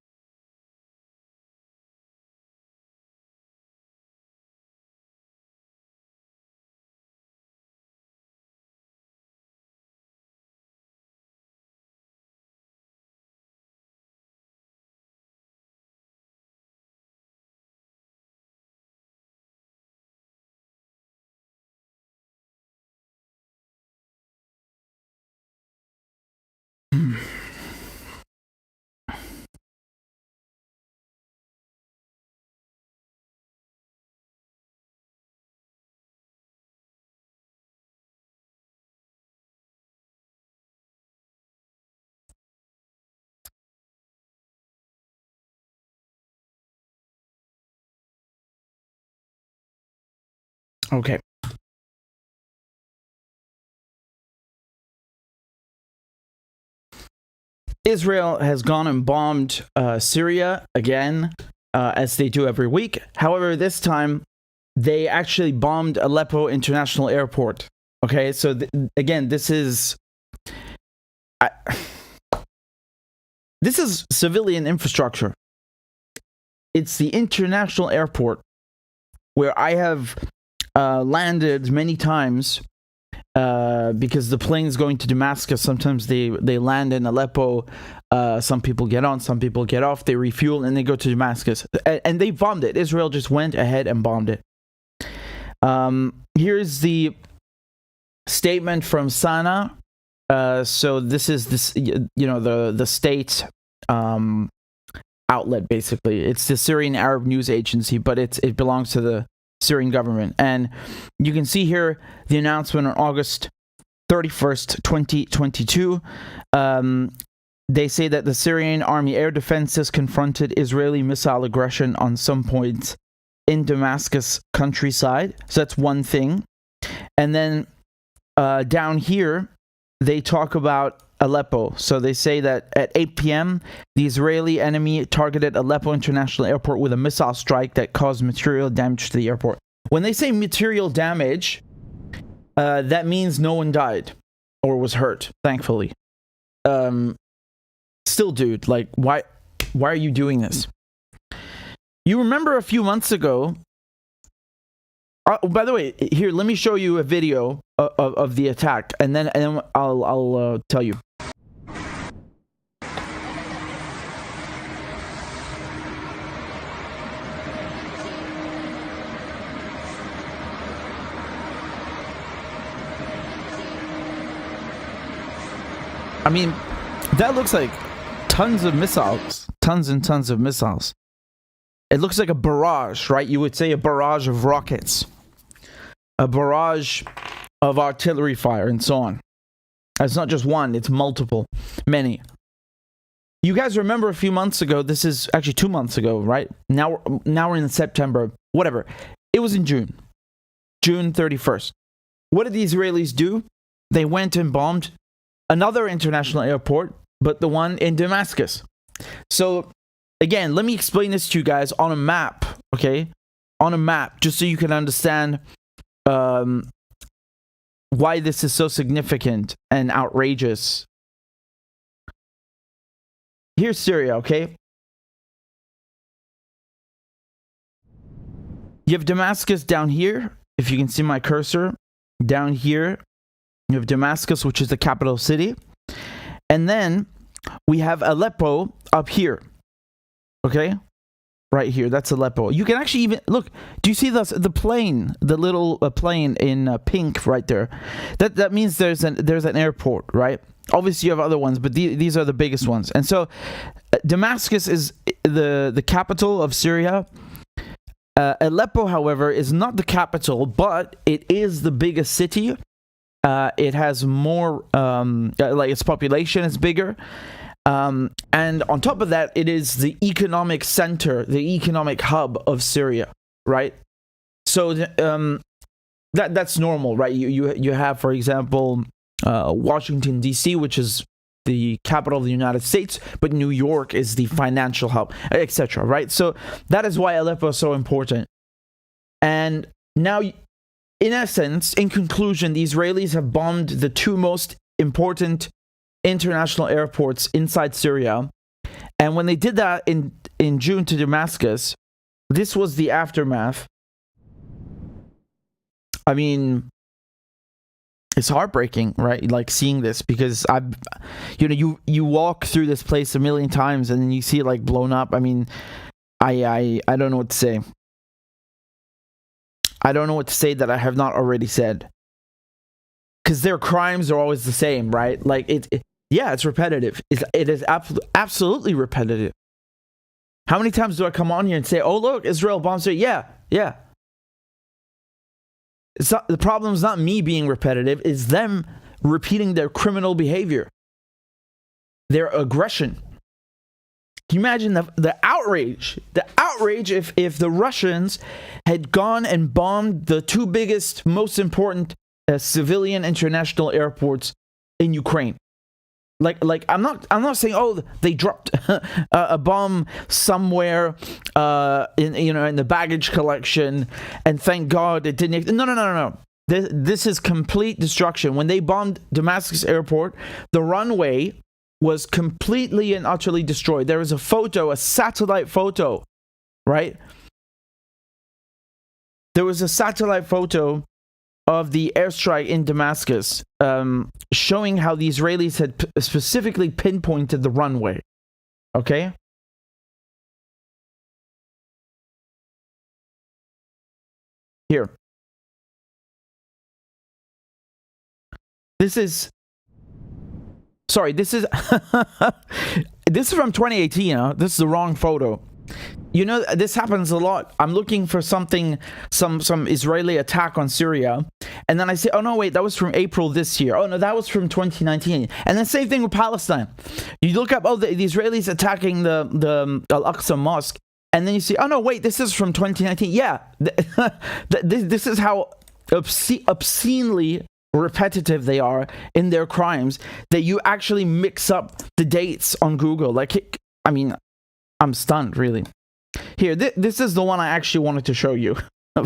Okay. Israel has gone and bombed Syria again, as they do every week. However, this time they actually bombed Aleppo International Airport. Okay, so again, this is civilian infrastructure. It's the international airport where I have landed many times. Because the plane's going to Damascus, sometimes they land in Aleppo. Some people get on, some people get off, they refuel, and they go to Damascus. And they bombed it. Israel just went ahead and bombed it. Here's the statement from Sana. So this is the state outlet, basically. It's the Syrian Arab News Agency, but it belongs to the Syrian government. And you can see here the announcement on August 31st, 2022. They say that the Syrian Army Air Defenses confronted Israeli missile aggression on some points in Damascus countryside. So that's one thing. And then down here, they talk about Aleppo. So they say that at 8 p.m., the Israeli enemy targeted Aleppo International Airport with a missile strike that caused material damage to the airport. When they say material damage, that means no one died or was hurt, thankfully. Still, dude, like, why are you doing this? You remember a few months ago. By the way, here, let me show you a video of the attack, and then I'll tell you. I mean, that looks like tons of missiles, tons and tons of missiles. It looks like a barrage, right? You would say a barrage of rockets, a barrage of artillery fire, and so on. It's not just one, it's multiple, many. You guys remember a few months ago, this is actually 2 months ago, right? Now we're in September, whatever. It was in June 31st. What did the Israelis do? They went and bombed another international airport, but the one in Damascus. So, again, let me explain this to you guys on a map, okay? On a map, just so you can understand why this is so significant and outrageous. Here's Syria, okay? You have Damascus down here, if you can see my cursor. Down here, you have Damascus, which is the capital city. And then we have Aleppo up here. Okay? Right here, that's Aleppo. You can actually even look. Do you see the plane, the little plane in pink right there? That means there's an airport, right? Obviously, you have other ones, but these are the biggest ones. And so, Damascus is the capital of Syria. Aleppo, however, is not the capital, but it is the biggest city. It has more, like its population is bigger. And on top of that, it is the economic center, the economic hub of Syria, right? So that's normal, right? You have, for example, Washington, D.C., which is the capital of the United States, but New York is the financial hub, etc., right? So that is why Aleppo is so important. And now, in essence, in conclusion, the Israelis have bombed the two most important international airports inside Syria. And when they did that in June to Damascus, this was the aftermath. I mean, it's heartbreaking, right? Like seeing this, because you walk through this place a million times and then you see it like blown up. I mean, I don't know what to say. I don't know what to say that I have not already said. Because their crimes are always the same, right? Like yeah, it's repetitive. It is absolutely repetitive. How many times do I come on here and say, "Oh, look, Israel bombs Syria"? Yeah. It's not, the problem is not me being repetitive. It's them repeating their criminal behavior, their aggression. Can you imagine the outrage? The outrage if the Russians had gone and bombed the two biggest, most important civilian international airports in Ukraine. Like I'm not saying, oh, they dropped a bomb somewhere in the baggage collection and thank God it didn't. No. This is complete destruction. When they bombed Damascus airport, the runway was completely and utterly destroyed. There was a photo, a satellite photo, right? There was a satellite photo of the airstrike in Damascus, showing how the Israelis had specifically pinpointed the runway. Okay? Here. This is this is from 2018, This is the wrong photo. This happens a lot. I'm looking for some Israeli attack on Syria, and then I say, oh no, wait, that was from April this year. Oh no, that was from 2019. And the same thing with Palestine. You look up, the Israelis attacking the Al-Aqsa Mosque, and then you see, oh no, wait, this is from 2019. Yeah, this is how obscenely repetitive they are in their crimes, that you actually mix up the dates on Google. Like, I mean, I'm stunned, really. Here, this is the one I actually wanted to show you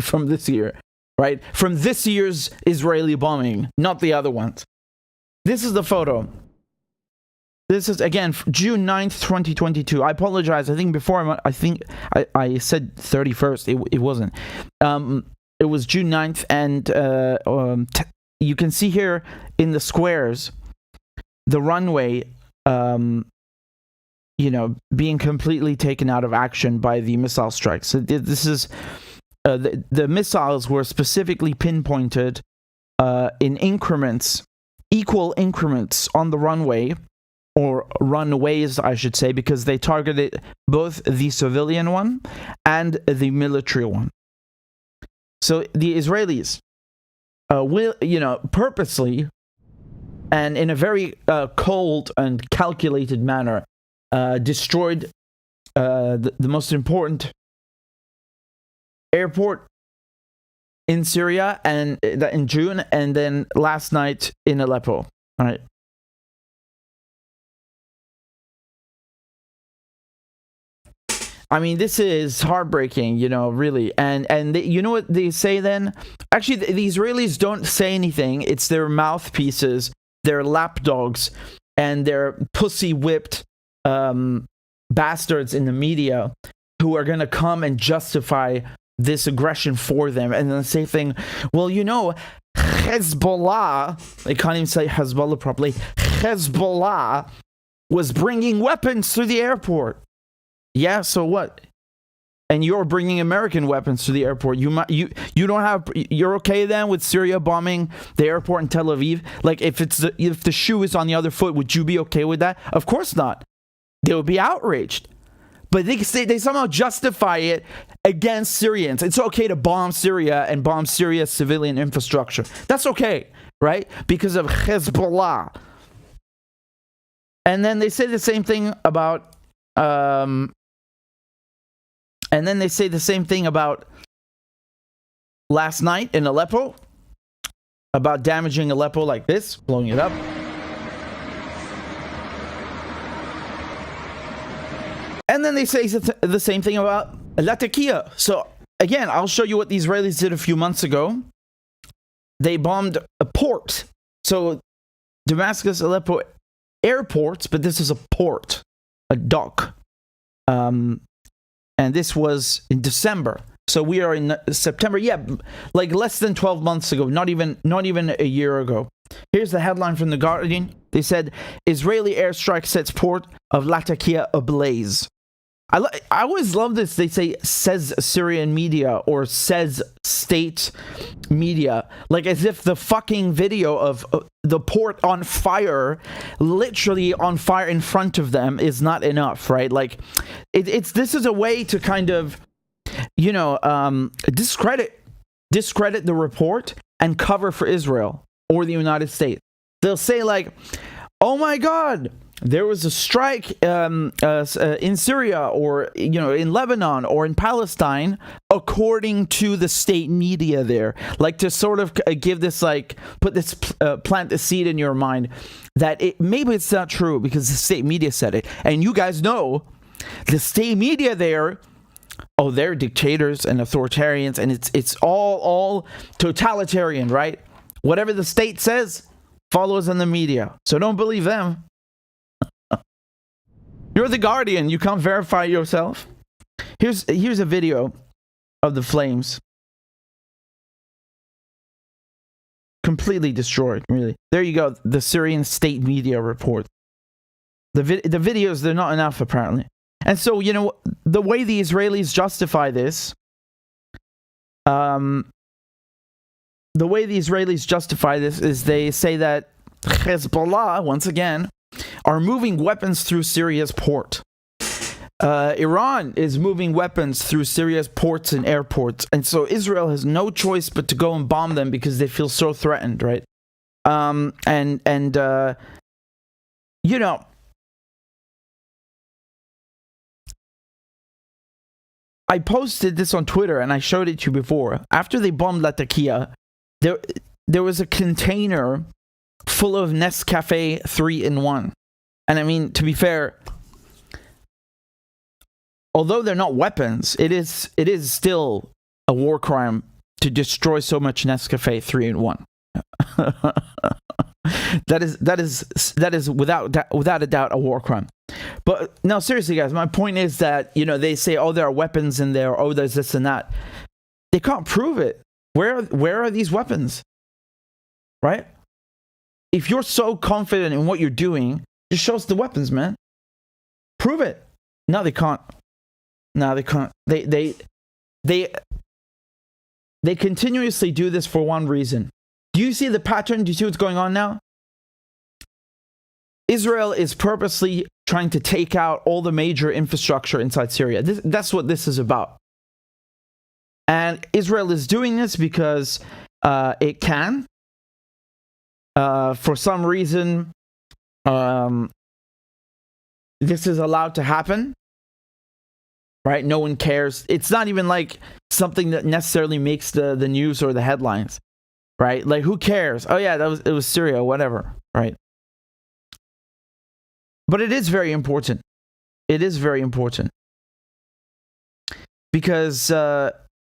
from this year, right? From this year's Israeli bombing, not the other ones. This is the photo. This is, again, June 9th, 2022. I apologize. I think before, I said 31st. It wasn't. It was June 9th, and you can see here in the squares the runway, being completely taken out of action by the missile strikes. So this is the missiles were specifically pinpointed in increments, equal increments on the runway, or runways, I should say, because they targeted both the civilian one and the military one. So the Israelis will, purposely and in a very cold and calculated manner, destroyed the most important airport in Syria, and in June, and then last night in Aleppo. All right. I mean, this is heartbreaking, really. And you know what they say then? Actually, the Israelis don't say anything. It's their mouthpieces, their lapdogs, and their pussy-whipped bastards in the media who are going to come and justify this aggression for them. And then the same thing, well, Hezbollah, they can't even say Hezbollah properly, Hezbollah was bringing weapons to the airport. Yeah, so what? And you're bringing American weapons to the airport. You don't have. You're okay then with Syria bombing the airport in Tel Aviv? Like, if the shoe is on the other foot, would you be okay with that? Of course not. They would be outraged. But they somehow justify it against Syrians. It's okay to bomb Syria and bomb Syria's civilian infrastructure. That's okay, right? Because of Hezbollah. And then they say the same thing about. And then they say the same thing about last night in Aleppo, about damaging Aleppo like this, blowing it up. And then they say the same thing about Latakia. So again, I'll show you what the Israelis did a few months ago. They bombed a port. So Damascus, Aleppo airports, but this is a port, a dock. And this was in December. So we are in September. Yeah, like less than 12 months ago. Not even a year ago. Here's the headline from The Guardian. They said, Israeli airstrike sets port of Latakia ablaze. I always love this. They say, says Syrian media, or says state media. Like as if the fucking video of the port on fire, literally on fire in front of them, is not enough, right? Like, this is a way to kind of, discredit the report and cover for Israel or the United States. They'll say like, oh my God, there was a strike in Syria, or in Lebanon, or in Palestine, according to the state media there. Like to sort of give this, like, put this, plant the seed in your mind that maybe it's not true because the state media said it. And you guys know the state media there, they're dictators and authoritarians, and it's all totalitarian, right? Whatever the state says follows in the media. So don't believe them. You're The Guardian. You can't verify yourself. Here's a video of the flames. Completely destroyed, really. There you go. The Syrian state media report. The videos, they're not enough, apparently. And so, the way the Israelis justify this, is they say that Hezbollah, once again, are moving weapons through Syria's port. Iran is moving weapons through Syria's ports and airports. And so Israel has no choice but to go and bomb them because they feel so threatened, right? I posted this on Twitter and I showed it to you before. After they bombed Latakia, there was a container full of Nescafe 3-in-1. And I mean, to be fair, although they're not weapons, it is still a war crime to destroy so much Nescafe 3-in-1. That is without a doubt a war crime. But no, seriously, guys, my point is that, you know, they say, oh, there are weapons in there, oh, there's this and that. They can't prove it. Where are these weapons? Right? If you're so confident in what you're doing, just show us the weapons, man. Prove it. No, they can't. No, they can't. They continuously do this for one reason. Do you see the pattern? Do you see what's going on now? Israel is purposely trying to take out all the major infrastructure inside Syria. That's what this is about. And Israel is doing this because it can. For some reason, this is allowed to happen. Right? No one cares. It's not even like something that necessarily makes the news or the headlines. Right? Like, who cares? Oh yeah, it was Syria, whatever. Right? But it is very important. It is very important. Because,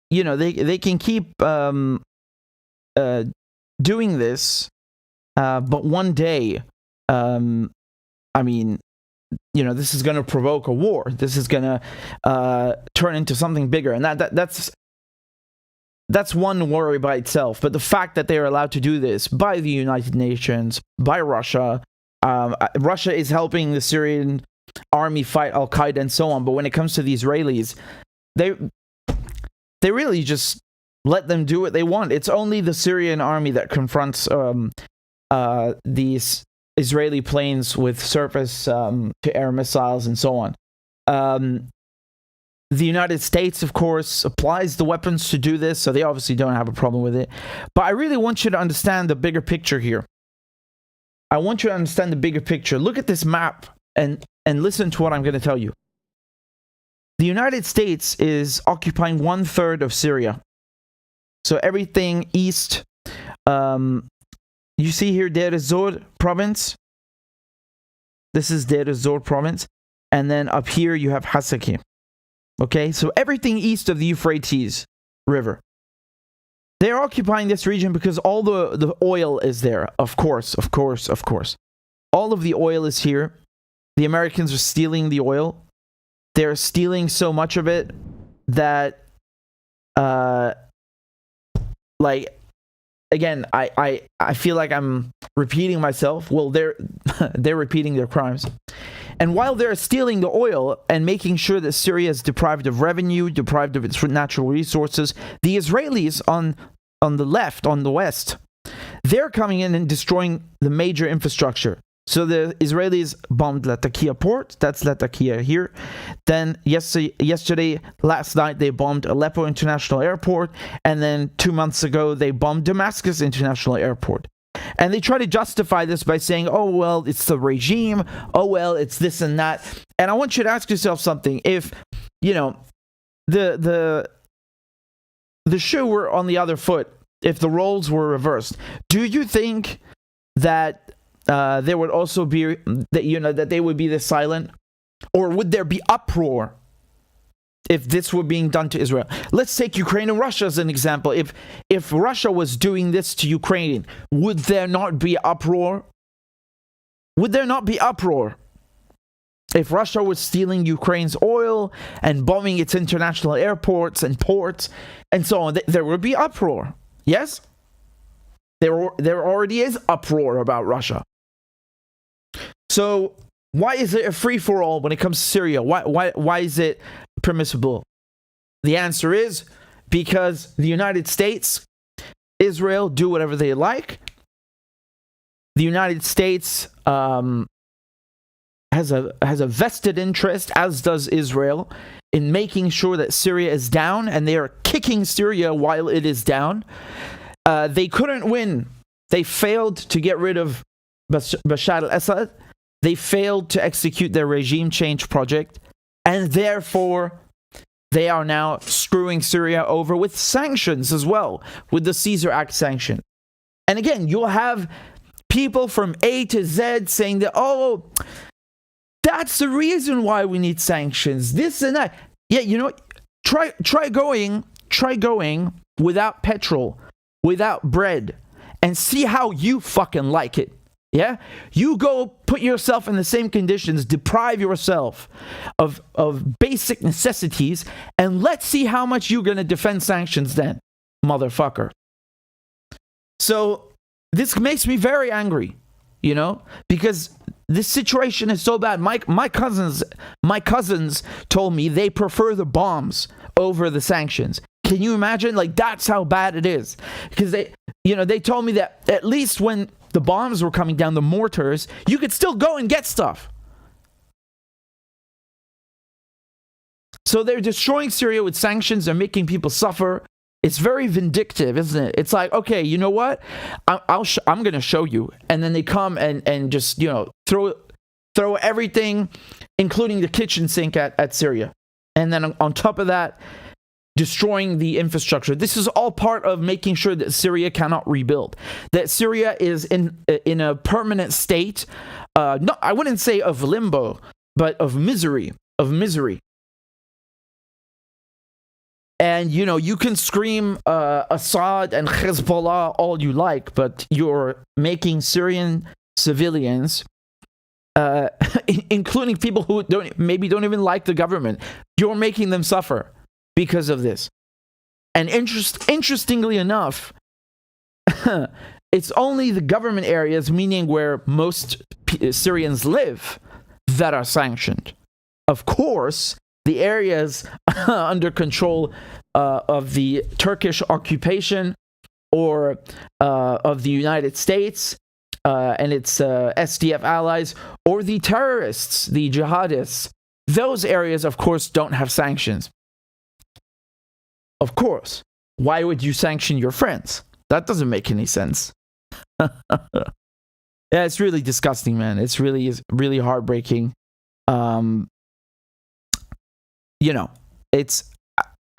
you know, they can keep doing this, but one day, I mean, you know, this is going to provoke a war. This is going to turn into something bigger. And that's one worry by itself. But the fact that they are allowed to do this by the United Nations, by Russia, Russia is helping the Syrian army fight Al-Qaeda and so on. But when it comes to the Israelis, they really just let them do what they want. It's only the Syrian army that confronts these Israeli planes with surface to air missiles and so on. The United States, of course, supplies the weapons to do this, so they obviously don't have a problem with it. But I really want you to understand the bigger picture here. I want you to understand the bigger picture. Look at this map and listen to what I'm going to tell you. The United States is occupying 1/3 of Syria. So everything east, you see here Deir ez-Zor province. This is Deir ez-Zor province. And then up here you have Hasaki. Okay, so everything east of the Euphrates River. They're occupying this region because all the oil is there. Of course. All of the oil is here. The Americans are stealing the oil. They're stealing so much of it that, like, again, I feel like I'm repeating myself. Well, they're repeating their crimes. And while they're stealing the oil and making sure that Syria is deprived of revenue, deprived of its natural resources, the Israelis on the left, on the west, they're coming in and destroying the major infrastructure. So the Israelis bombed Latakia port. That's Latakia here. Then last night, they bombed Aleppo International Airport. And then 2 months ago, they bombed Damascus International Airport. And they try to justify this by saying, oh, well, it's the regime. Oh, well, it's this and that. And I want you to ask yourself something. If, you know, the shoe were on the other foot, if the roles were reversed, do you think that there would also be that they would be this silent, or would there be uproar if this were being done to Israel? Let's take Ukraine and Russia as an example. If Russia was doing this to Ukraine, would there not be uproar? Would there not be uproar? If Russia was stealing Ukraine's oil and bombing its international airports and ports and so on, there would be uproar. Yes? There already is uproar about Russia. So why is it a free-for-all when it comes to Syria? Why is it permissible? The answer is because the United States, Israel do whatever they like. The United States has a vested interest, as does Israel, in making sure that Syria is down, and they are kicking Syria while it is down. They couldn't win. They failed to get rid of Bashar al-Assad. They failed to execute their regime change project, and therefore they are now screwing Syria over with sanctions as well, with the Caesar Act sanction. And again, you'll have people from A to Z saying that, oh, that's the reason why we need sanctions, this and that. Yeah, you know, try going without petrol, without bread, and see how you fucking like it. Yeah, you go put yourself in the same conditions, deprive yourself of basic necessities, and let's see how much you're going to defend sanctions then, motherfucker. So this makes me very angry, you know, because this situation is so bad. My cousins told me they prefer the bombs over the sanctions. Can you imagine? Like, that's how bad it is. Because they told me that at least when the bombs were coming down, the mortars, you could still go and get stuff. So they're destroying Syria with sanctions. They're making people suffer. It's very vindictive, isn't it? It's like, okay, you know what? I'm going to show you. And then they come and just, you know, throw everything, including the kitchen sink at Syria. And then on top of that, destroying the infrastructure. This is all part of making sure that Syria cannot rebuild. That Syria is in a permanent state, I wouldn't say of limbo, but of misery. And, you know, you can scream Assad and Hezbollah all you like, but you're making Syrian civilians, including people who maybe don't even like the government, you're making them suffer because of this. And interestingly enough, it's only the government areas, meaning where most Syrians live, that are sanctioned. Of course, the areas under control of the Turkish occupation or of the United States and its SDF allies, or the terrorists, the jihadists, those areas, of course, don't have sanctions. Of course. Why would you sanction your friends? That doesn't make any sense. Yeah, it's really disgusting, man. It's really heartbreaking. You know,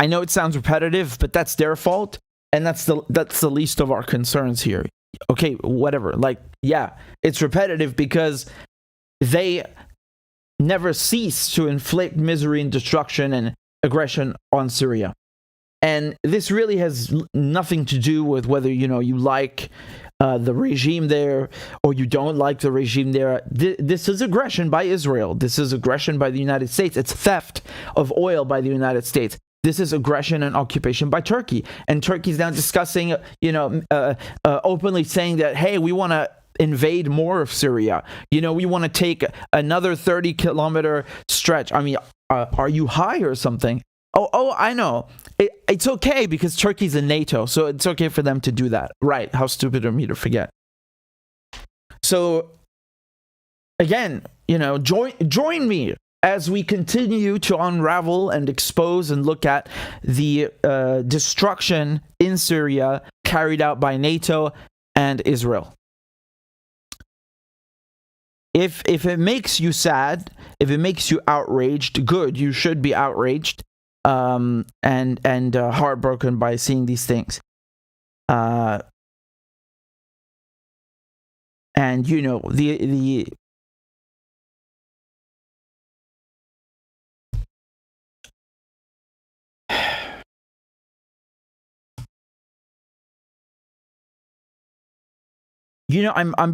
I know it sounds repetitive, but that's their fault, and that's the least of our concerns here. Okay, whatever. Like, yeah, it's repetitive because they never cease to inflict misery and destruction and aggression on Syria. And this really has nothing to do with whether, you know, you like the regime there or you don't like the regime there. This is aggression by Israel. This is aggression by the United States. It's theft of oil by the United States. This is aggression and occupation by Turkey. And Turkey's now discussing, you know, openly saying that, hey, we want to invade more of Syria. You know, we want to take another 30-kilometer stretch. I mean, are you high or something? Oh, I know. It's okay because Turkey's in NATO, so it's okay for them to do that. Right. How stupid of me to forget. So, again, you know, join me as we continue to unravel and expose and look at the destruction in Syria carried out by NATO and Israel. If it makes you sad, if it makes you outraged, good, you should be outraged. And heartbroken by seeing these things. And you know, the you know, I'm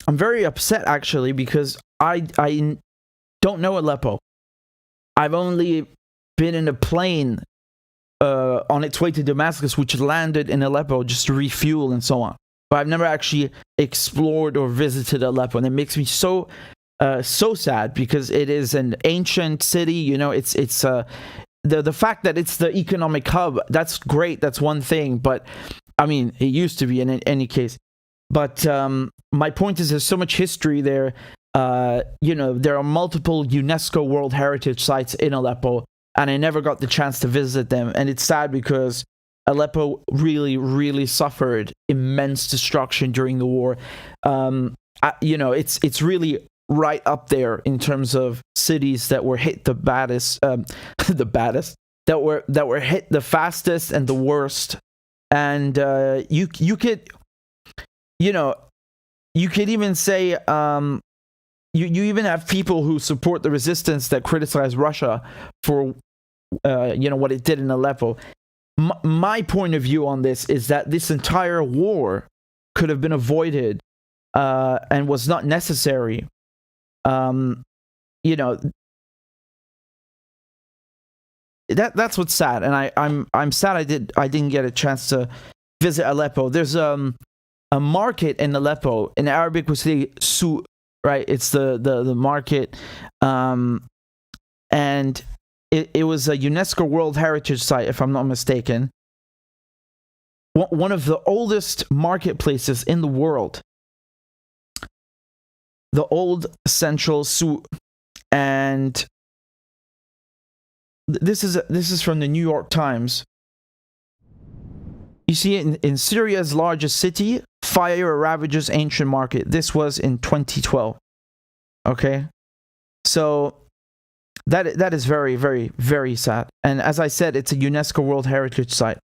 very upset actually, because I don't know Aleppo. I've only been in a plane on its way to Damascus, which landed in Aleppo just to refuel and so on. But I've never actually explored or visited Aleppo, and it makes me so sad because it is an ancient city. You know, it's the fact that it's the economic hub. That's great. That's one thing. But I mean, it used to be in any case. But my point is, there's so much history there. You know, there are multiple UNESCO World Heritage Sites in Aleppo, and I never got the chance to visit them. And it's sad because Aleppo really, really suffered immense destruction during the war. You know, it's really right up there in terms of cities that were hit the baddest, that were hit the fastest and the worst. And you could, you know, you could even say. You even have people who support the resistance that criticize Russia for, you know, what it did in Aleppo. my point of view on this is that this entire war could have been avoided and was not necessary. You know, that's what's sad, and I'm sad I didn't get a chance to visit Aleppo. There's a market in Aleppo. In Arabic we say souk, right? It's the market, and it was a UNESCO World Heritage Site, if I'm not mistaken. One of the oldest marketplaces in the world. The old central souk. And this is from the New York Times. You see it in Syria's largest city, fire ravages ancient market. This was in 2012. Okay? So that is very, very, very sad. And as I said, it's a UNESCO World Heritage Site.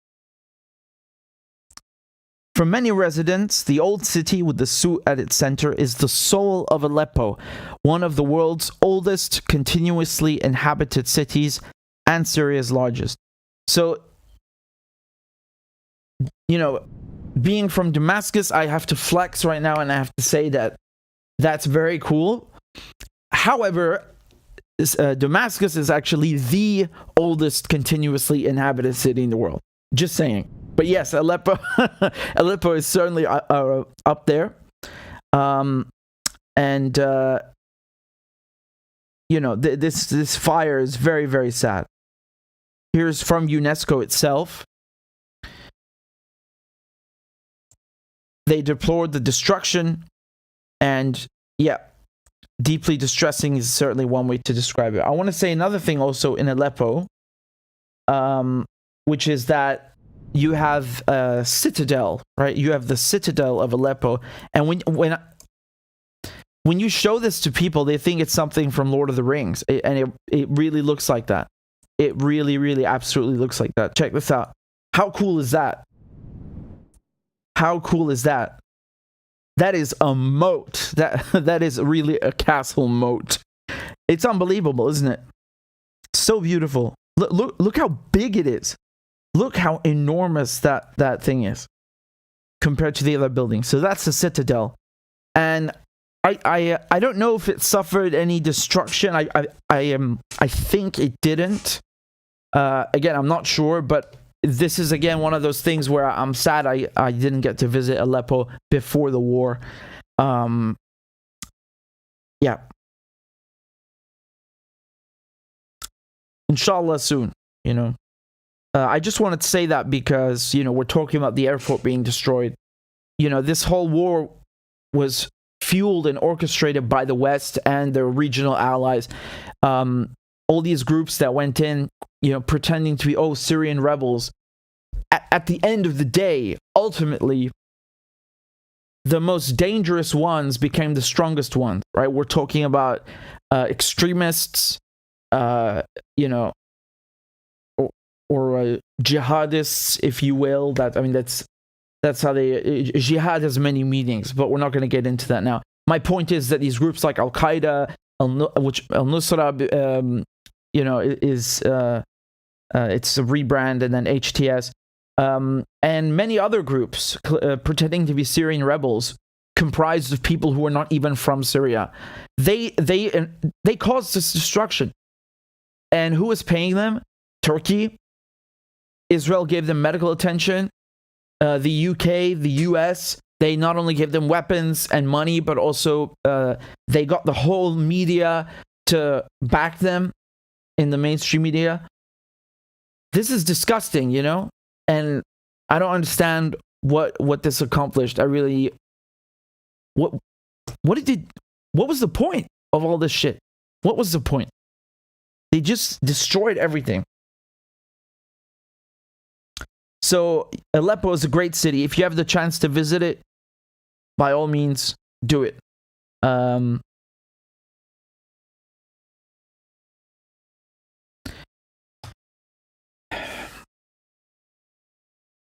For many residents, the old city with the souk at its center is the soul of Aleppo, one of the world's oldest continuously inhabited cities and Syria's largest. So, you know, being from Damascus, I have to flex right now and I have to say that that's very cool. However, Damascus is actually the oldest continuously inhabited city in the world. Just saying. But yes, Aleppo is certainly up there. You know, this fire is very, very sad. Here's from UNESCO itself. They deplored the destruction, and yeah, deeply distressing is certainly one way to describe it. I want to say another thing also in Aleppo, which is that you have a citadel, right? You have the Citadel of Aleppo, and when you show this to people, they think it's something from Lord of the Rings, and it really looks like that. It really, really, absolutely looks like that. Check this out. How cool is that? How cool is that? That is a moat. That is really a castle moat. It's unbelievable, isn't it? So beautiful. Look how big it is. Look how enormous that thing is compared to the other buildings. So that's the Citadel, and I don't know if it suffered any destruction. I think it didn't. Again, I'm not sure, but this is again one of those things where I'm sad I didn't get to visit Aleppo before the war. Yeah. Inshallah soon, you know. I just wanted to say that because, you know, we're talking about the airport being destroyed. You know, this whole war was fueled and orchestrated by the West and their regional allies. All these groups that went in, you know, pretending to be, Syrian rebels. At the end of the day, ultimately, the most dangerous ones became the strongest ones, right? We're talking about extremists, you know, or jihadists, if you will. That's how they... Jihad has many meanings, but we're not going to get into that now. My point is that these groups like Al-Qaeda, which Al-Nusra, you know, is... it's a rebrand, and then HTS, and many other groups pretending to be Syrian rebels, comprised of people who are not even from Syria. They caused this destruction. And who is paying them? Turkey. Israel gave them medical attention. The UK, the US, they not only gave them weapons and money, but also they got the whole media to back them in the mainstream media. This is disgusting, you know? And I don't understand what this accomplished. I really... What was the point of all this shit? What was the point? They just destroyed everything. So Aleppo is a great city. If you have the chance to visit it, by all means, do it.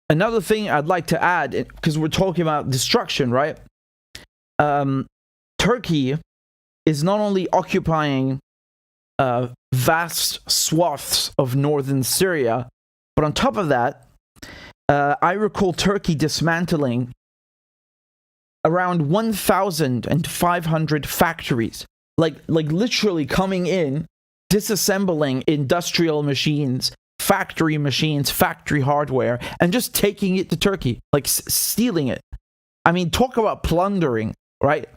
Another thing I'd like to add, because we're talking about destruction, right? Turkey is not only occupying vast swaths of northern Syria, but on top of that, I recall Turkey dismantling around 1,500 factories, like literally coming in, disassembling industrial machines, factory hardware, and just taking it to Turkey, like stealing it. I mean, talk about plundering, right?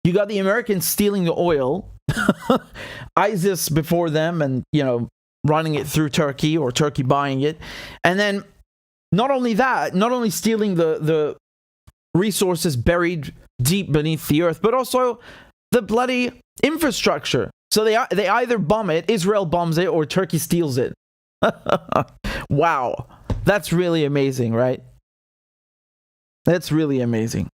You got the Americans stealing the oil, ISIS before them, and, running it through Turkey, or Turkey buying it. And then not only stealing the resources buried deep beneath the earth, but also the bloody infrastructure. So they either bomb it, Israel bombs it, or Turkey steals it. Wow. That's really amazing, right? That's really amazing.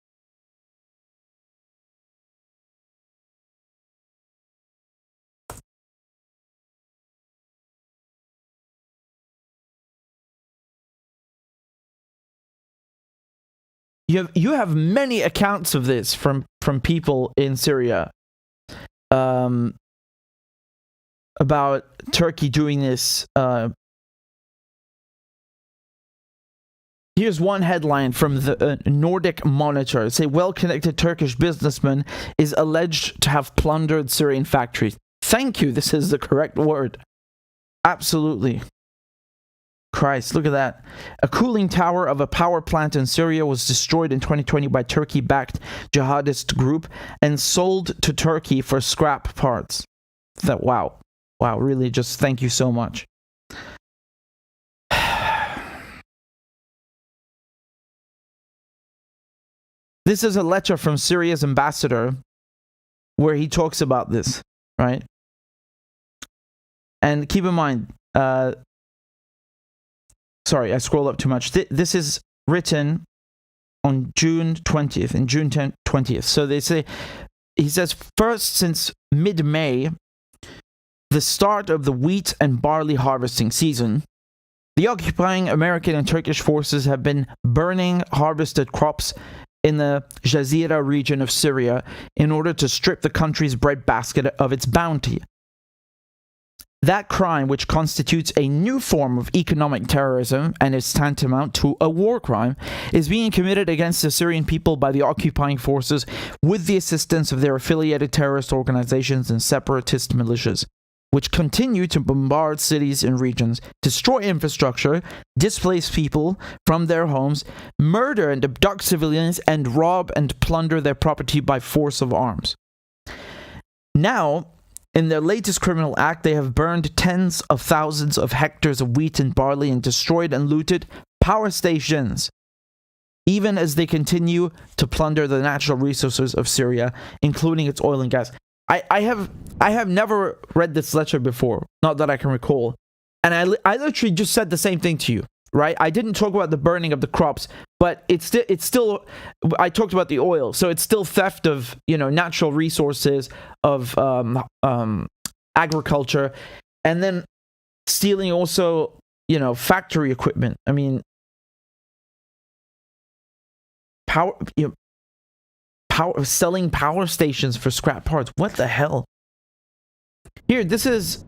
You have many accounts of this from people in Syria, about Turkey doing this. Here's one headline from the Nordic Monitor. Say, well-connected Turkish businessman is alleged to have plundered Syrian factories. Thank you. This is the correct word. Absolutely. Christ, look at that. A cooling tower of a power plant in Syria was destroyed in 2020 by Turkey-backed jihadist group and sold to Turkey for scrap parts. Wow, really, just thank you so much. This is a letter from Syria's ambassador where he talks about this, right? And keep in mind, sorry, I scroll up too much. This is written on June 20th. So he says, first, since mid-May, the start of the wheat and barley harvesting season, the occupying American and Turkish forces have been burning harvested crops in the Jazira region of Syria in order to strip the country's breadbasket of its bounty. That crime, which constitutes a new form of economic terrorism and is tantamount to a war crime, is being committed against the Syrian people by the occupying forces with the assistance of their affiliated terrorist organizations and separatist militias, which continue to bombard cities and regions, destroy infrastructure, displace people from their homes, murder and abduct civilians, and rob and plunder their property by force of arms. Now, in their latest criminal act, they have burned tens of thousands of hectares of wheat and barley and destroyed and looted power stations, even as they continue to plunder the natural resources of Syria, including its oil and gas. I have never read this letter before, not that I can recall, and I literally just said the same thing to you, right? I didn't talk about the burning of the crops, but it's still I talked about the oil, so it's still theft of natural resources, of agriculture, and then stealing also factory equipment. I mean, selling power stations for scrap parts. What the hell? Here, this is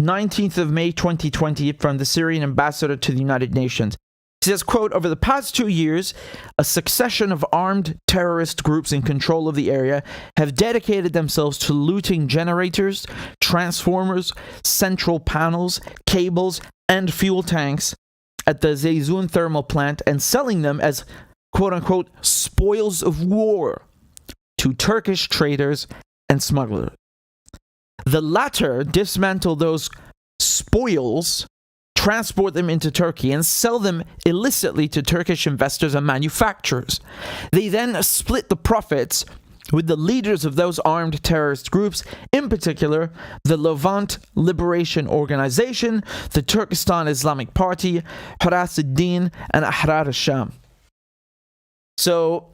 19th of May 2020 from the Syrian ambassador to the United Nations. He says, quote, over the past 2 years, a succession of armed terrorist groups in control of the area have dedicated themselves to looting generators, transformers, central panels, cables, and fuel tanks at the Zayzoun thermal plant and selling them as quote-unquote spoils of war to Turkish traders and smugglers. The latter dismantle those spoils, transport them into Turkey, and sell them illicitly to Turkish investors and manufacturers. They then split the profits with the leaders of those armed terrorist groups, in particular the Levant Liberation Organization, the Turkestan Islamic Party, Haras ad-Din, and Ahrar al-Sham. So,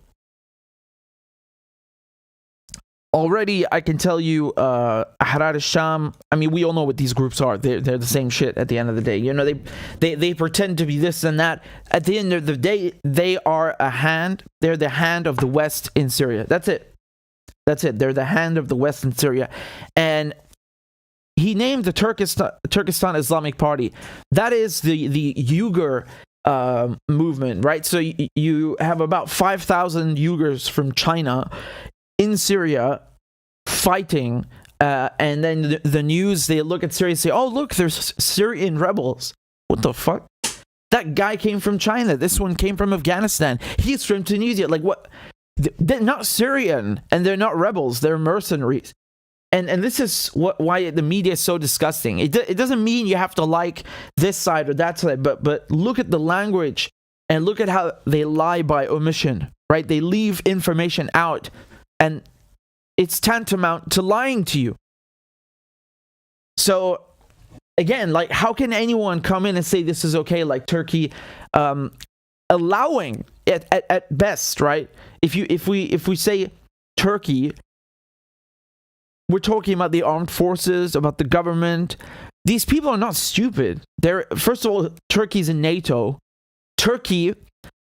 already I can tell you, Ahrar al-Sham, I mean, we all know what these groups are. They're the same shit at the end of the day. They pretend to be this and that. At the end of the day, they are they're the hand of the West in Syria. That's it. They're the hand of the West in Syria. And he named the Turkestan Islamic Party. That is the Uyghur movement, right? So you have about 5,000 Uyghurs from China in Syria fighting, and then the news, they look at Syria and say, oh, look, there's Syrian rebels. What the fuck? That guy came from China. This one came from Afghanistan. He's from Tunisia. Like, what? They're not Syrian, and they're not rebels. They're mercenaries. And this is why the media is so disgusting. It doesn't mean you have to like this side or that side, but look at the language and look at how they lie by omission, right? They leave information out, and it's tantamount to lying to you. So, again, like, how can anyone come in and say this is okay, like Turkey allowing it at best, right? If we say Turkey, we're talking about the armed forces, about the government. These people are not stupid. First of all, Turkey's in NATO. Turkey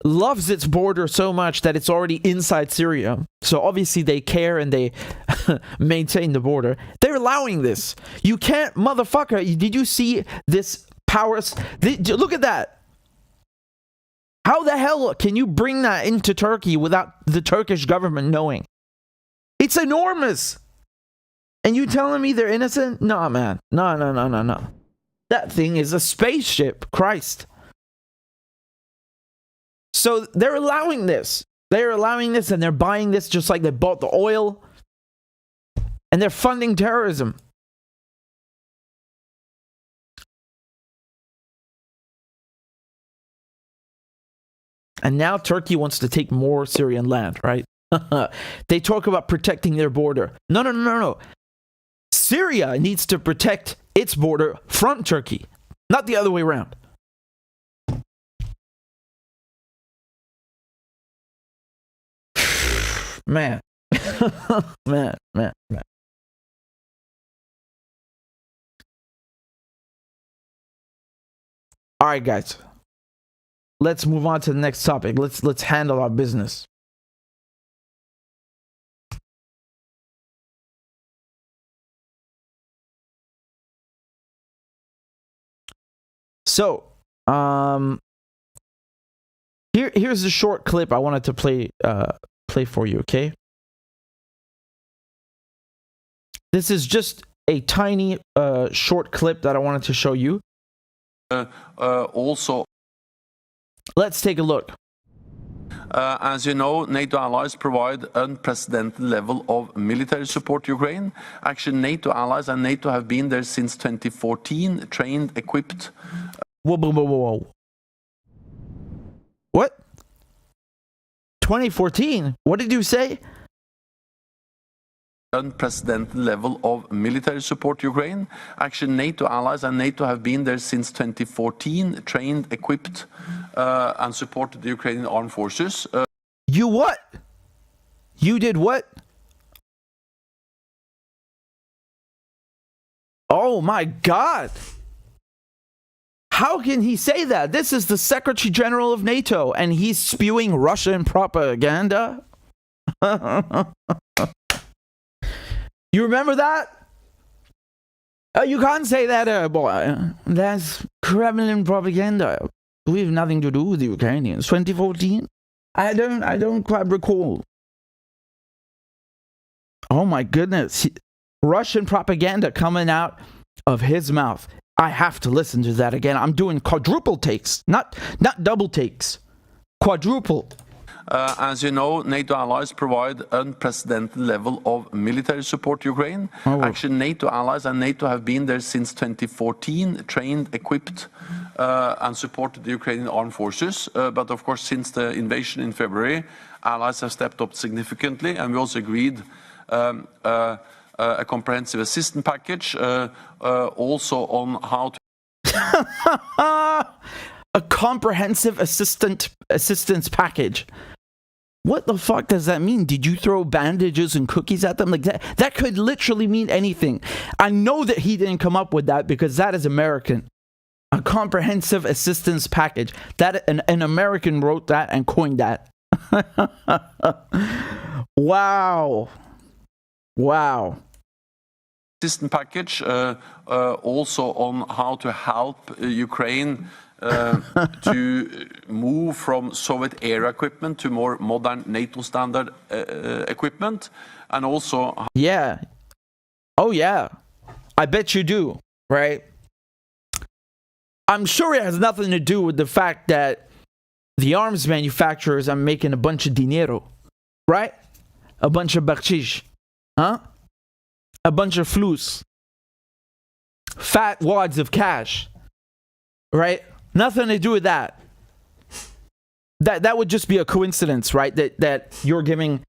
loves its border so much that it's already inside Syria. So obviously they care and they maintain the border. They're allowing this. You can't, motherfucker. Did you see this powers? Look at that. How the hell can you bring that into Turkey without the Turkish government knowing? It's enormous. And you telling me they're innocent? Nah, man. No. That thing is a spaceship. Christ. So they're allowing this. They're allowing this, and they're buying this just like they bought the oil. And they're funding terrorism. And now Turkey wants to take more Syrian land, right? They talk about protecting their border. No. Syria needs to protect its border from Turkey, not the other way around. Man. man. All right, guys. Let's move on to the next topic. Let's handle our business. So, here's a short clip I wanted to play for you, okay? This is just a tiny short clip that I wanted to show you. Also, let's take a look. as you know, NATO allies provide unprecedented level of military support to Ukraine. Actually, NATO allies and NATO have been there since 2014, trained, equipped. Whoa. What? 2014? What did you say? Unprecedented level of military support to Ukraine. Actually, NATO allies and NATO have been there since 2014, trained, equipped, and supported the Ukrainian armed forces. You what? You did what? Oh my God. How can he say that? This is the Secretary General of NATO and he's spewing Russian propaganda? You remember that? You can't say that, boy. That's Kremlin propaganda. We have nothing to do with the Ukrainians. 2014? I don't quite recall. Oh my goodness. Russian propaganda coming out of his mouth. I have to listen to that again. I'm doing quadruple takes, not double takes. Quadruple. As you know, NATO allies provide unprecedented level of military support to Ukraine. Actually, NATO allies and NATO have been there since 2014, trained, equipped, and supported the Ukrainian armed forces. But of course, since the invasion in February, allies have stepped up significantly, and we also agreed a comprehensive assistance package, also on how to... A comprehensive assistance package. What the fuck does that mean? Did you throw bandages and cookies at them like that? That could literally mean anything. I know that he didn't come up with that because that is American. A comprehensive assistance package. That an American wrote that and coined that. Wow. assistance package, also on how to help Ukraine to move from Soviet-era equipment to more modern NATO standard equipment, and also... Yeah. Oh, yeah. I bet you do, right? I'm sure it has nothing to do with the fact that the arms manufacturers are making a bunch of dinero, right? A bunch of bakshish, huh? A bunch of flus. Fat wads of cash, right? Nothing to do with that. That would just be a coincidence, right? That you're giving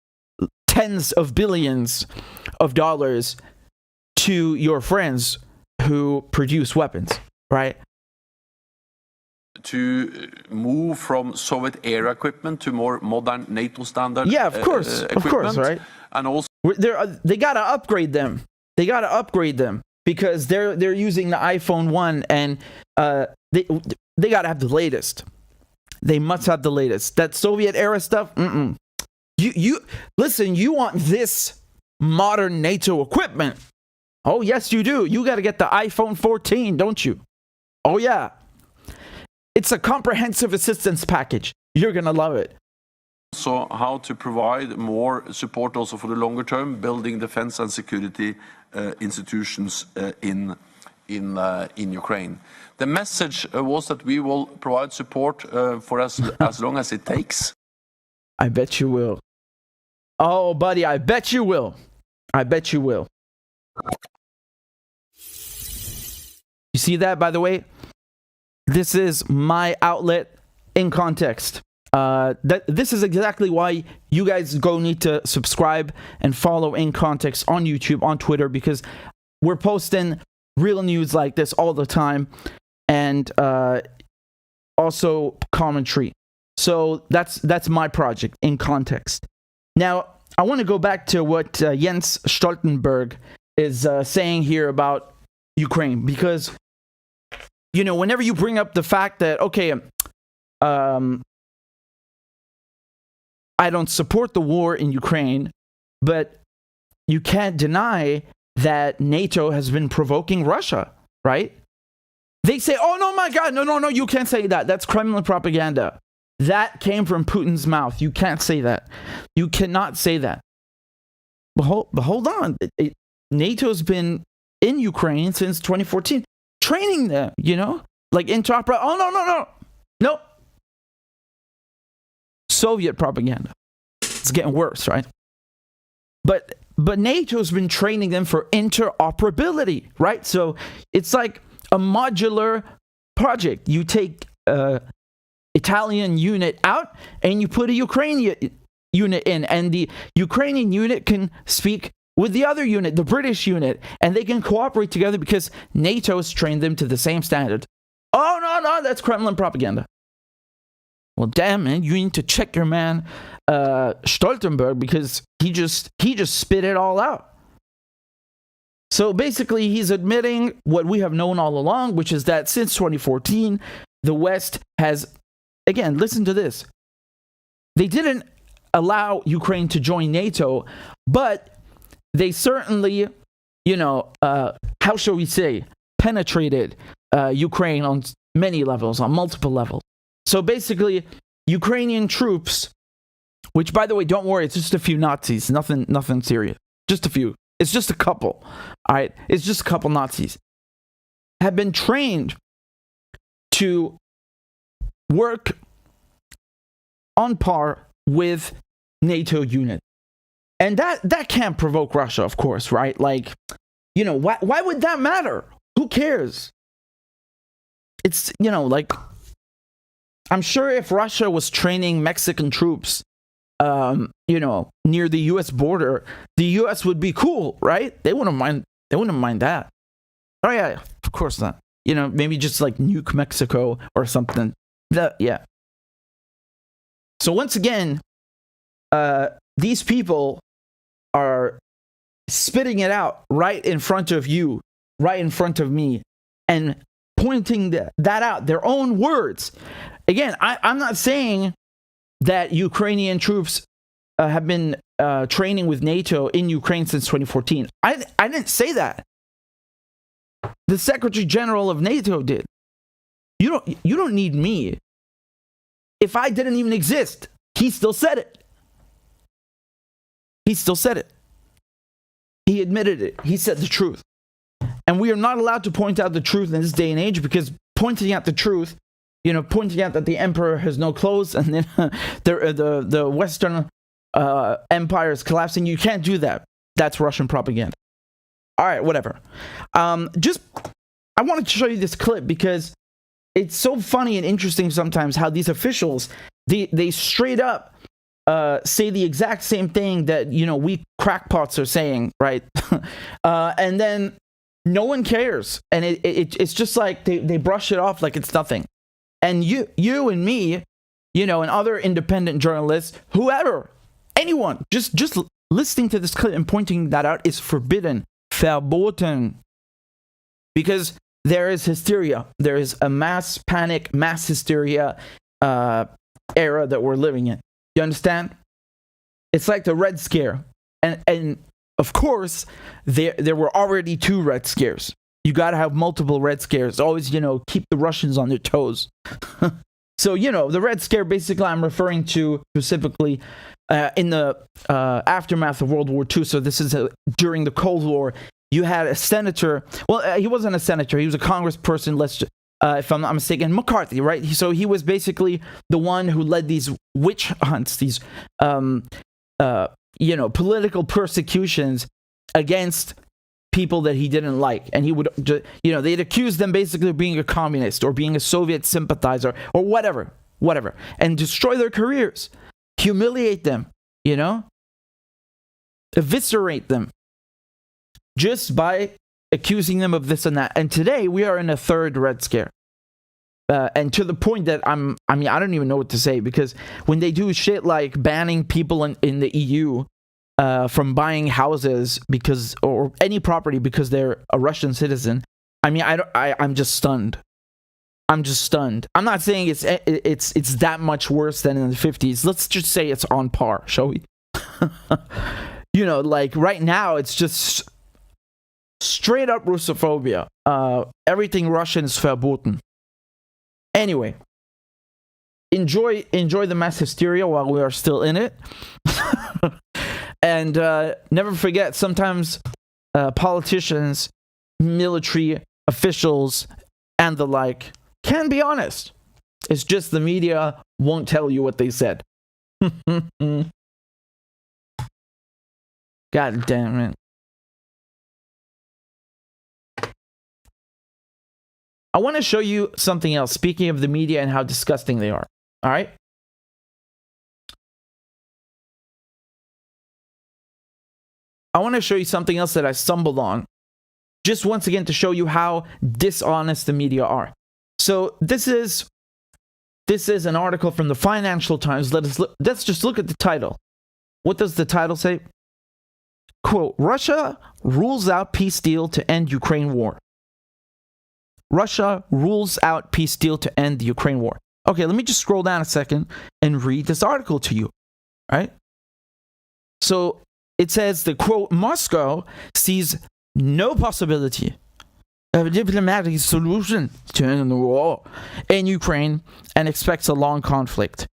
tens of billions of dollars to your friends who produce weapons, right? To move from Soviet-era equipment to more modern NATO standard. Yeah, of course, right? And also, they gotta upgrade them. They gotta upgrade them because they're using the iPhone 1, and they gotta have the latest. They must have the latest. That Soviet-era stuff. You listen. You want this modern NATO equipment? Oh yes, you do. You gotta get the iPhone 14, don't you? Oh yeah. It's a comprehensive assistance package. You're going to love it. So how to provide more support also for the longer term, building defense and security institutions in Ukraine. The message was that we will provide support for as long as it takes. I bet you will. Oh, buddy, I bet you will. I bet you will. You see that, by the way? This is my outlet in context. This is exactly why you guys need to subscribe and follow In Context on YouTube, on Twitter, because we're posting real news like this all the time, and also commentary. So that's my project, In Context. Now, I want to go back to what Jens Stoltenberg is saying here about Ukraine, because you know, whenever you bring up the fact that, okay, I don't support the war in Ukraine, but you can't deny that NATO has been provoking Russia, right? They say, oh, no, my God, no, you can't say that. That's Kremlin propaganda. That came from Putin's mouth. You can't say that. You cannot say that. But hold on. NATO's been in Ukraine since 2014. Training them, you know, like interoperable. Oh, no. Soviet propaganda. It's getting worse, right? But NATO's been training them for interoperability, right? So it's like a modular project. You take Italian unit out and you put a Ukrainian unit in, and the Ukrainian unit can speak with the other unit, the British unit, and they can cooperate together because NATO's trained them to the same standard. Oh, no, that's Kremlin propaganda. Well, damn, man, you need to check your man Stoltenberg, because he just spit it all out. So basically, he's admitting what we have known all along, which is that since 2014, the West has, again, listen to this. They didn't allow Ukraine to join NATO, but they certainly, you know, how shall we say, penetrated Ukraine on many levels, on multiple levels. So basically, Ukrainian troops, which, by the way, don't worry, it's just a few Nazis, nothing serious, just a few. It's just a couple, all right? It's just a couple Nazis, have been trained to work on par with NATO units. And that can't provoke Russia, of course, right? Like, you know, why would that matter? Who cares? It's, you know, like, I'm sure if Russia was training Mexican troops, you know, near the U.S. border, the U.S. would be cool, right? They wouldn't mind that. Oh yeah, of course not. You know, maybe just like nuke Mexico or something. Yeah. So once again, these people are spitting it out right in front of you, right in front of me, and pointing that out, their own words. Again, I'm not saying that Ukrainian troops have been training with NATO in Ukraine since 2014. I didn't say that. the Secretary General of NATO did. You don't need me. If I didn't even exist, he still said it. He still said it. He admitted it. He said the truth. And we are not allowed to point out the truth in this day and age, because pointing out the truth, pointing out that the emperor has no clothes and then the Western empire is collapsing, you can't do that. That's Russian propaganda. All right, whatever. I wanted to show you this clip because it's so funny and interesting sometimes how these officials, they straight up say the exact same thing that, we crackpots are saying, right? And then no one cares. And it's just like they brush it off like it's nothing. And you and me, and other independent journalists, whoever, anyone, just listening to this clip and pointing that out is forbidden. Verboten. Because there is hysteria. There is a mass panic, mass hysteria era that we're living in. You understand? It's like the Red Scare. And of course, there were already 2 Red Scares. You got to have multiple Red Scares. Always, keep the Russians on their toes. So, the Red Scare, basically, I'm referring to specifically in the aftermath of World War II. So this is during the Cold War. You had a senator. Well, he wasn't a senator. He was a congressperson. If I'm not mistaken, McCarthy, right? So he was basically the one who led these witch hunts, these, political persecutions against people that he didn't like. And he would, they'd accuse them basically of being a communist or being a Soviet sympathizer or whatever, and destroy their careers, humiliate them, eviscerate them just by accusing them of this and that. And today we are in a 3rd Red Scare. And to the point that I don't even know what to say, because when they do shit like banning people in the EU from buying houses or any property because they're a Russian citizen, I'm just stunned. I'm just stunned. I'm not saying it's that much worse than in the 50s. Let's just say it's on par, shall we? Like right now, it's just straight up Russophobia. Everything Russian is verboten. Anyway, enjoy the mass hysteria while we are still in it. And never forget, sometimes politicians, military officials, and the like can be honest. It's just the media won't tell you what they said. God damn it. I want to show you something else, speaking of the media and how disgusting they are. All right? I want to show you something else that I stumbled on, just once again to show you how dishonest the media are. So this is an article from the Financial Times. Let's just look at the title. What does the title say? Quote, Russia rules out peace deal to end Ukraine war. Russia rules out peace deal to end the Ukraine war. Okay, let me just scroll down a second and read this article to you. Right? So it says that, quote, Moscow sees no possibility of a diplomatic solution to end the war in Ukraine and expects a long conflict,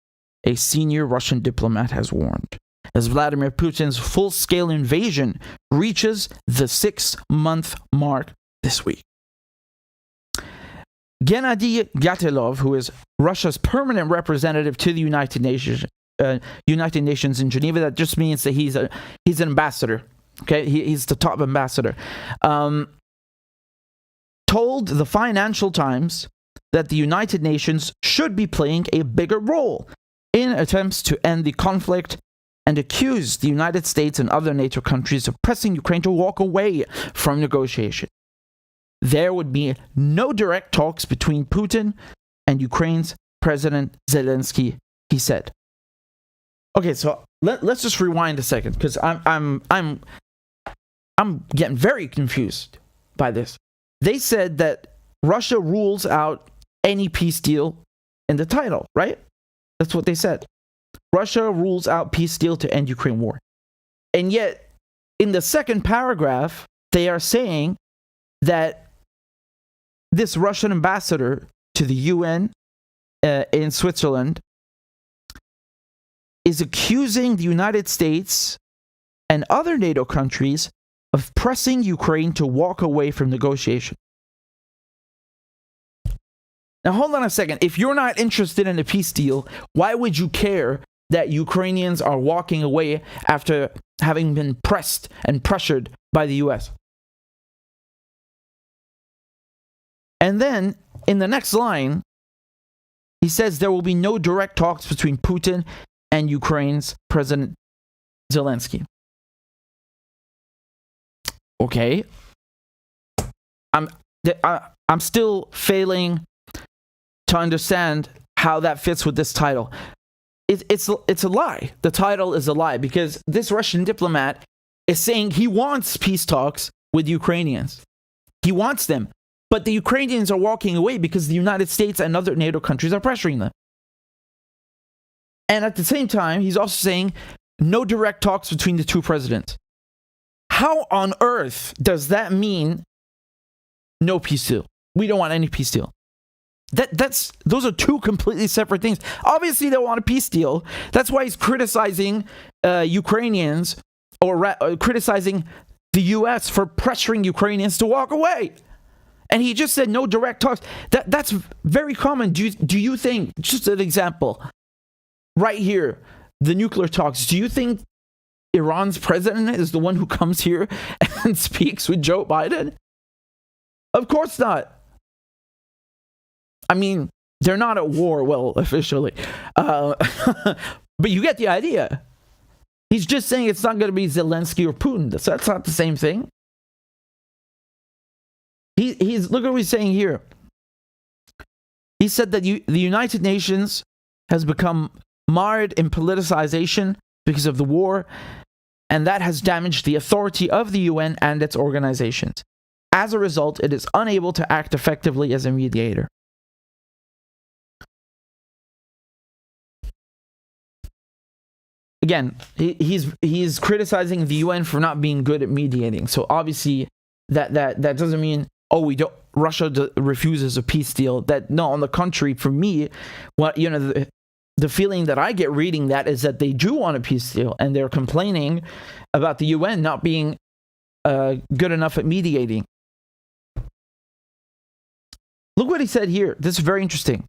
a senior Russian diplomat has warned, as Vladimir Putin's full-scale invasion reaches the 6-month mark this week. Gennady Gatilov, who is Russia's permanent representative to the United Nations in Geneva, that just means that he's an ambassador. Okay, he's the top ambassador. Told the Financial Times that the United Nations should be playing a bigger role in attempts to end the conflict, and accused the United States and other NATO countries of pressing Ukraine to walk away from negotiation. There would be no direct talks between Putin and Ukraine's President Zelensky, he said. Okay, so let's just rewind a second, because I'm getting very confused by this. They said that Russia rules out any peace deal in the title, right? That's what they said. Russia rules out peace deal to end Ukraine war. And yet, in the second paragraph, they are saying that this Russian ambassador to the UN in Switzerland is accusing the United States and other NATO countries of pressing Ukraine to walk away from negotiations. Now, hold on a second. If you're not interested in a peace deal, why would you care that Ukrainians are walking away after having been pressed and pressured by the US? And then, in the next line, he says there will be no direct talks between Putin and Ukraine's President Zelensky. Okay. I'm still failing to understand how that fits with this title. It's a lie. The title is a lie because this Russian diplomat is saying he wants peace talks with Ukrainians. He wants them. But the Ukrainians are walking away because the United States and other NATO countries are pressuring them. And at the same time, he's also saying no direct talks between the two presidents. How on earth does that mean no peace deal? We don't want any peace deal. Those are two completely separate things. Obviously, they want a peace deal. That's why he's criticizing Ukrainians or criticizing the U.S. for pressuring Ukrainians to walk away. And he just said no direct talks. That's very common. Do you think, just an example, right here, the nuclear talks, do you think Iran's president is the one who comes here and speaks with Joe Biden? Of course not. I mean, they're not at war, well, officially. But you get the idea. He's just saying it's not going to be Zelensky or Putin. That's not the same thing. He's look at what he's saying here. He said that the United Nations has become marred in politicization because of the war, and that has damaged the authority of the UN and its organizations. As a result, it is unable to act effectively as a mediator. Again, he's criticizing the UN for not being good at mediating. So obviously, that doesn't mean Russia refuses a peace deal. No, on the contrary, for me, the feeling that I get reading that is that they do want a peace deal, and they're complaining about the UN not being good enough at mediating. Look what he said here. This is very interesting.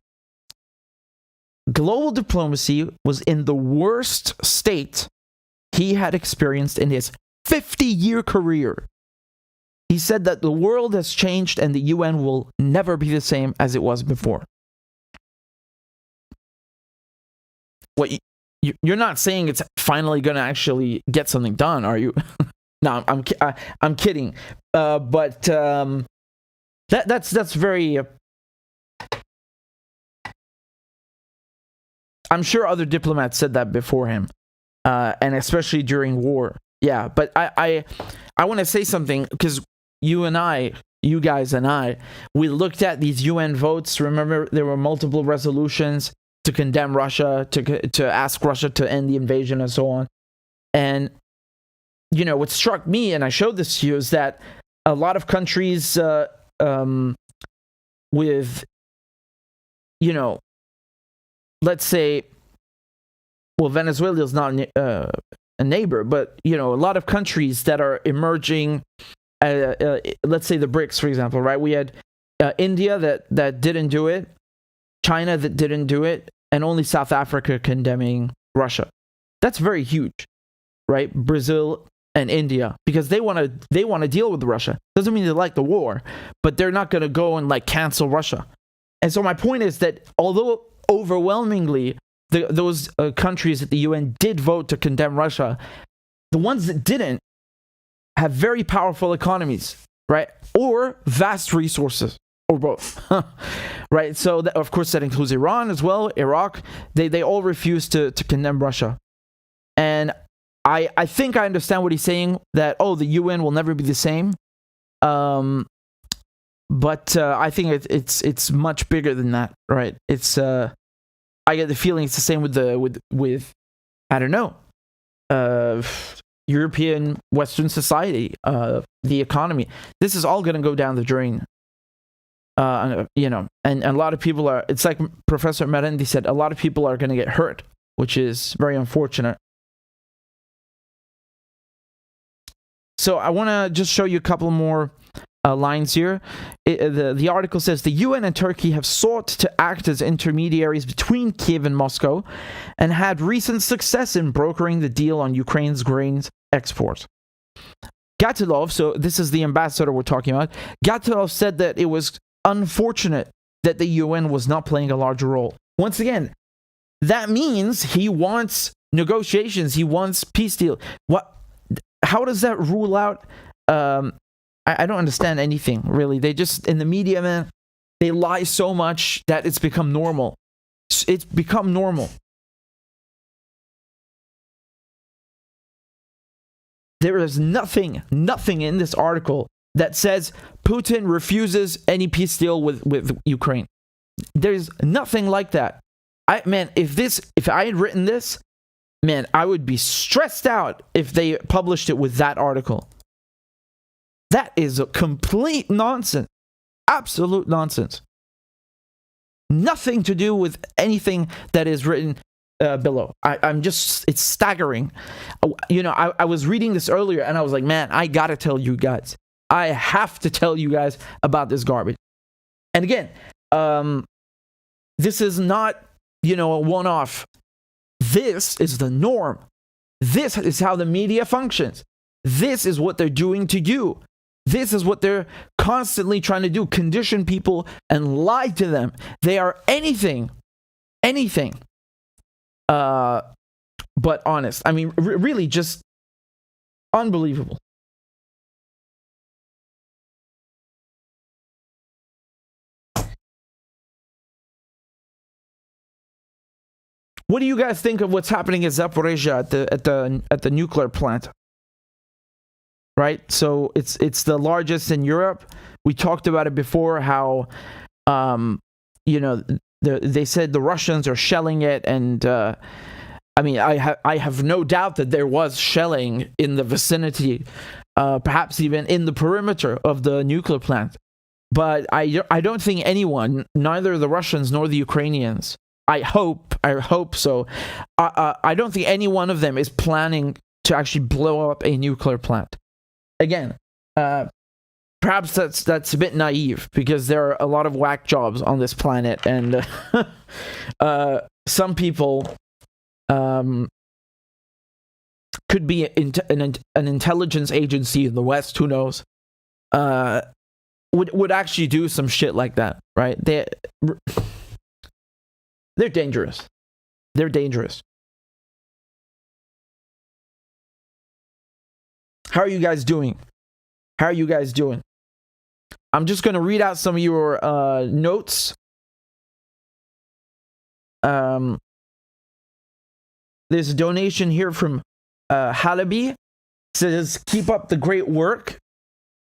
Global diplomacy was in the worst state he had experienced in his 50-year career. He said that the world has changed and the UN will never be the same as it was before. What, you're not saying it's finally going to actually get something done, are you? No, I'm kidding. But that's very... I'm sure other diplomats said that before him, and especially during war. Yeah, but I want to say something, because you guys and I, we looked at these UN votes. Remember, there were multiple resolutions to condemn Russia, to ask Russia to end the invasion and so on. And, what struck me, and I showed this to you, is that a lot of countries with, let's say, well, Venezuela is not a neighbor, but, a lot of countries that are emerging, let's say the BRICS, for example, right? We had India that didn't do it, China that didn't do it, and only South Africa condemning Russia. That's very huge, right? Brazil and India, because they want to deal with Russia. Doesn't mean they like the war, but they're not going to go and cancel Russia. And so my point is that although overwhelmingly those countries at the UN did vote to condemn Russia, the ones that didn't have very powerful economies, right? Or vast resources, or both, right? So of course that includes Iran as well, Iraq. They all refused to condemn Russia. And I think I understand what he's saying, that, the UN will never be the same. But I think it's much bigger than that, right? It's I get the feeling it's the same with I don't know, European Western society, the economy. This is all going to go down the drain. You know, and a lot of people are, it's like Professor Marandi said, a lot of people are going to get hurt, which is very unfortunate. So I want to just show you a couple more lines here. The article says the UN and Turkey have sought to act as intermediaries between Kiev and Moscow and had recent success in brokering the deal on Ukraine's grains export. Gatilov, so this is the ambassador we're talking about, Gatilov said that it was unfortunate that the UN was not playing a larger role. Once again, that means he wants negotiations, he wants peace deal. What? How does that rule out? I don't understand anything, really. They just, in the media, man, they lie so much that it's become normal. It's become normal. There is nothing in this article that says Putin refuses any peace deal with Ukraine. There's nothing like that. Man, if I had written this, man, I would be stressed out if they published it with that article. That is a complete nonsense. Absolute nonsense. Nothing to do with anything that is written below. I'm just, it's staggering. You know, I was reading this earlier and I was like, man, I gotta tell you guys. I have to tell you guys about this garbage. And again, this is not, you know, a one-off. This is the norm. This is how the media functions. This is what they're doing to you. This is what they're constantly trying to do, condition people and lie to them. They are anything but honest. I mean, really just unbelievable. What do you guys think of what's happening in Zaporizhzhia at the nuclear plant? Right, so it's the largest in Europe. We talked about it before. How, you know, they said the Russians are shelling it, and I mean, I have no doubt that there was shelling in the vicinity, perhaps even in the perimeter of the nuclear plant. But I don't think anyone, neither the Russians nor the Ukrainians, I hope so. I don't think any one of them is planning to actually blow up a nuclear plant. Again, perhaps that's a bit naive because there are a lot of whack jobs on this planet, and some people could be an intelligence agency in the West, who knows, would actually do some shit like that, right? They're dangerous. They're dangerous. How are you guys doing? How are you guys doing? I'm just going to read out some of your notes. There's a donation here from Halabi. It says, keep up the great work.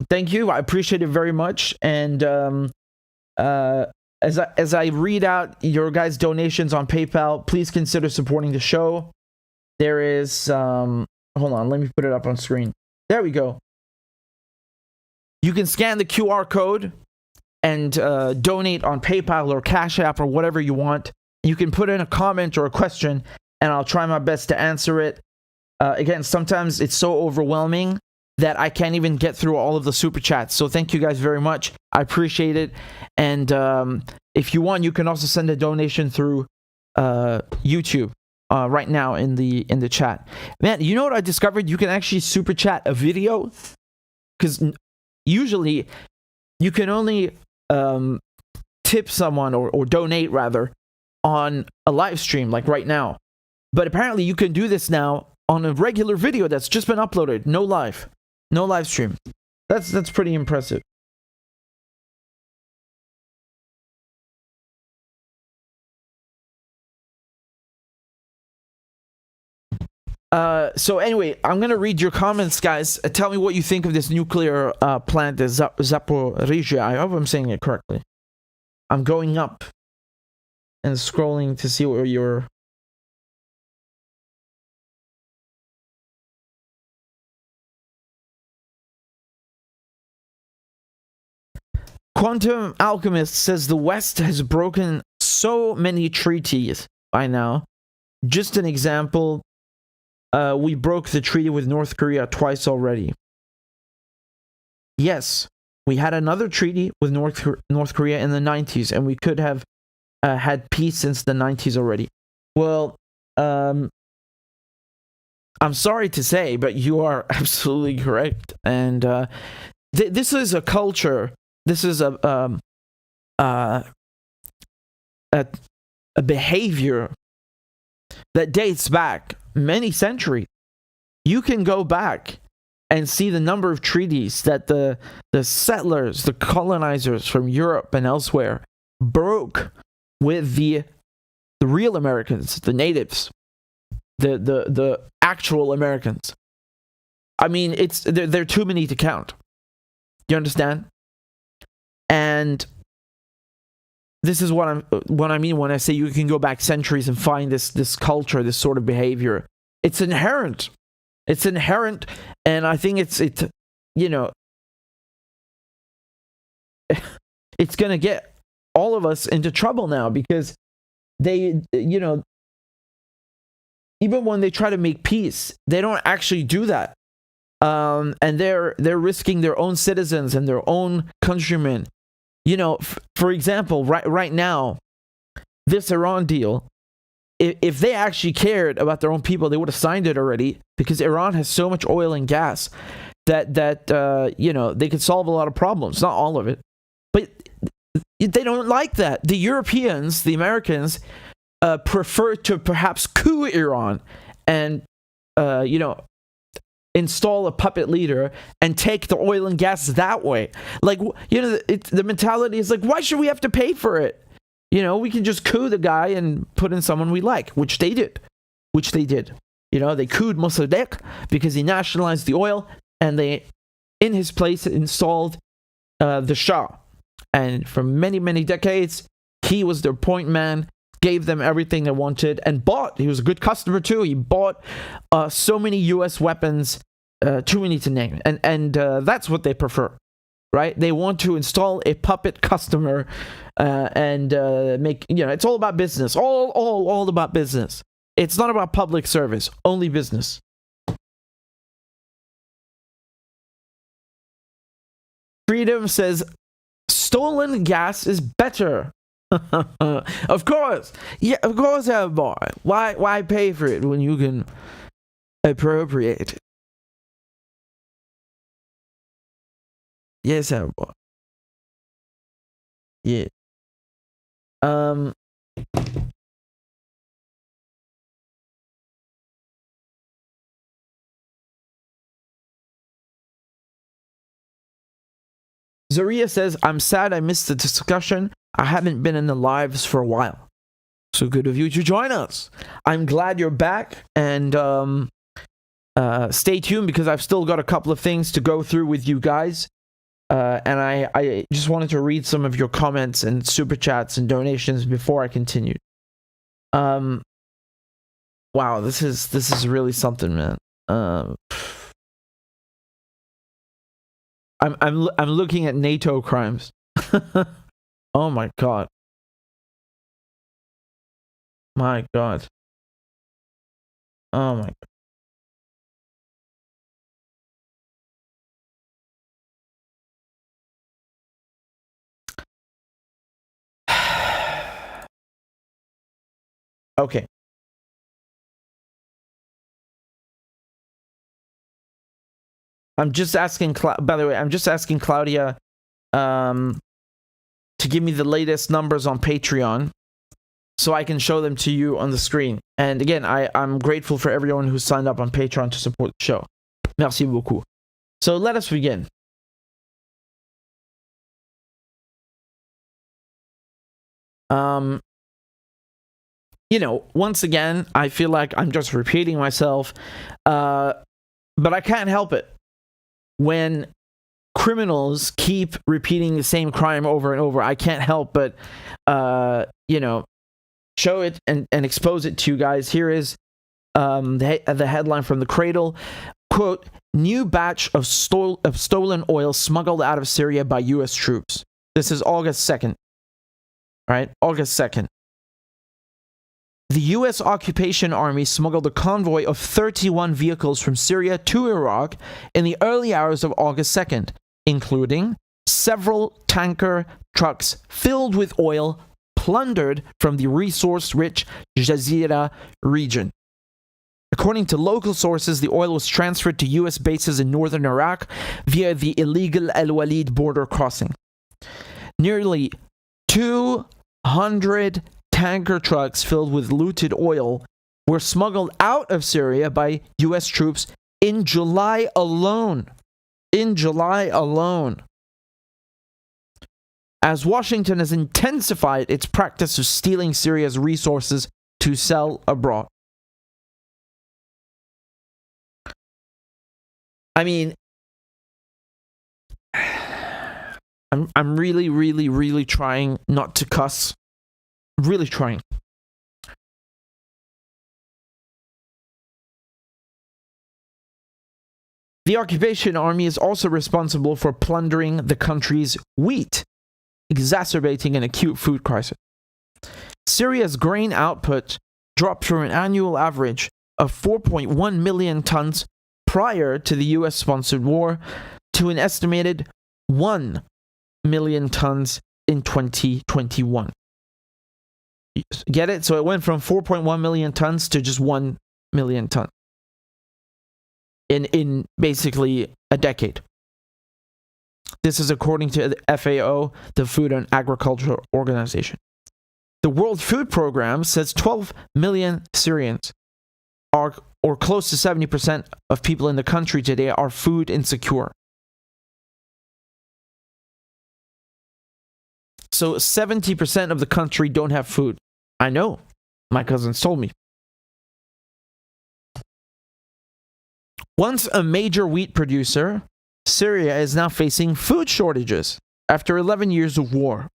Thank you. I appreciate it very much. And as I read out your guys' donations on PayPal, please consider supporting the show. There is... hold on, let me put it up on screen. There we go. You can scan the QR code and donate on PayPal or CashApp or whatever you want. You can put in a comment or a question, and I'll try my best to answer it. Again, sometimes it's so overwhelming that I can't even get through all of the super chats. So thank you guys very much. I appreciate it. And if you want, you can also send a donation through YouTube. Right now in the chat. Man, you know what I discovered? You can actually super chat a video, because usually you can only tip someone or donate rather on a live stream like right now. But apparently you can do this now on a regular video that's just been uploaded. No live stream. That's pretty impressive. So anyway, I'm gonna read your comments, guys. Tell me what you think of this nuclear plant, the Zaporizhzhia. I hope I'm saying it correctly. I'm going up and scrolling to see where you're... Quantum Alchemist says the West has broken so many treaties by now. Just an example, we broke the treaty with North Korea twice already. Yes, we had another treaty with North Korea in the 90s, and we could have had peace since the 90s already. Well, I'm sorry to say, but you are absolutely correct. And this is a culture. This is a behavior that dates back many centuries. You can go back and see the number of treaties that the settlers, the colonizers from Europe and elsewhere broke with the real Americans, the natives, the actual Americans. I mean, they're too many to count. You understand? And this is what I mean when I say you can go back centuries and find this culture, this sort of behavior. It's inherent. It's inherent, and I think it's you know, it's gonna get all of us into trouble now, because they, you know, even when they try to make peace, they don't actually do that. And they're risking their own citizens and their own countrymen. You know, for example, right now, this Iran deal, if they actually cared about their own people, they would have signed it already, because Iran has so much oil and gas that you know, they could solve a lot of problems, not all of it. But they don't like that. The Europeans, the Americans, prefer to perhaps coup Iran and, you know, install a puppet leader and take the oil and gas that way. Like, you know, the mentality is like, why should we have to pay for it? You know, we can just coup the guy and put in someone we like, which they did. You know, they couped Mossadegh because he nationalized the oil, and they, in his place, installed the Shah. And for many, many decades, he was their point man, gave them everything they wanted, and bought. He was a good customer too. He bought so many U.S. weapons, too many to name. And that's what they prefer, right? They want to install a puppet customer and make, you know, it's all about business. All about business. It's not about public service, only business. Freedom says, stolen gas is better. Of course. Yeah, of course, boy. Why pay for it when you can appropriate it? Yes, boy. Yeah. Zaria says, I'm sad I missed the discussion. I haven't been in the lives for a while. So good of you to join us. I'm glad you're back, and stay tuned, because I've still got a couple of things to go through with you guys. And I just wanted to read some of your comments and super chats and donations before I continue. Wow, this is really something, man. I'm looking at NATO crimes. Oh my god. My god. Oh my god. Okay. I'm just asking, by the way, I'm just asking Claudia to give me the latest numbers on Patreon so I can show them to you on the screen. And again, I'm grateful for everyone who signed up on Patreon to support the show. Merci beaucoup. So let us begin. You know, once again, I feel like I'm just repeating myself, but I can't help it. When criminals keep repeating the same crime over and over, I can't help but, you know, show it and expose it to you guys. Here is the headline from the Cradle. Quote, new batch of stolen oil smuggled out of Syria by U.S. troops. This is August 2nd. Right? August 2nd. The U.S. occupation army smuggled a convoy of 31 vehicles from Syria to Iraq in the early hours of August 2nd, including several tanker trucks filled with oil plundered from the resource-rich Jazeera region. According to local sources, the oil was transferred to U.S. bases in northern Iraq via the illegal Al Walid border crossing. Nearly 200 tanker trucks filled with looted oil were smuggled out of Syria by U.S. troops in July alone. In July alone. As Washington has intensified its practice of stealing Syria's resources to sell abroad. I mean, I'm really trying not to cuss. Really trying. The occupation army is also responsible for plundering the country's wheat, exacerbating an acute food crisis. Syria's grain output dropped from an annual average of 4.1 million tons prior to the US-sponsored war to an estimated 1 million tons in 2021. Get it? So it went from 4.1 million tons to just 1 million tons in basically a decade. This is according to the FAO, the Food and Agriculture Organization. The World Food Program says 12 million Syrians are, or close to 70% of people in the country today, are food insecure. So 70% of the country don't have food. I know. My cousins told me. Once a major wheat producer, Syria is now facing food shortages after 11 years of war.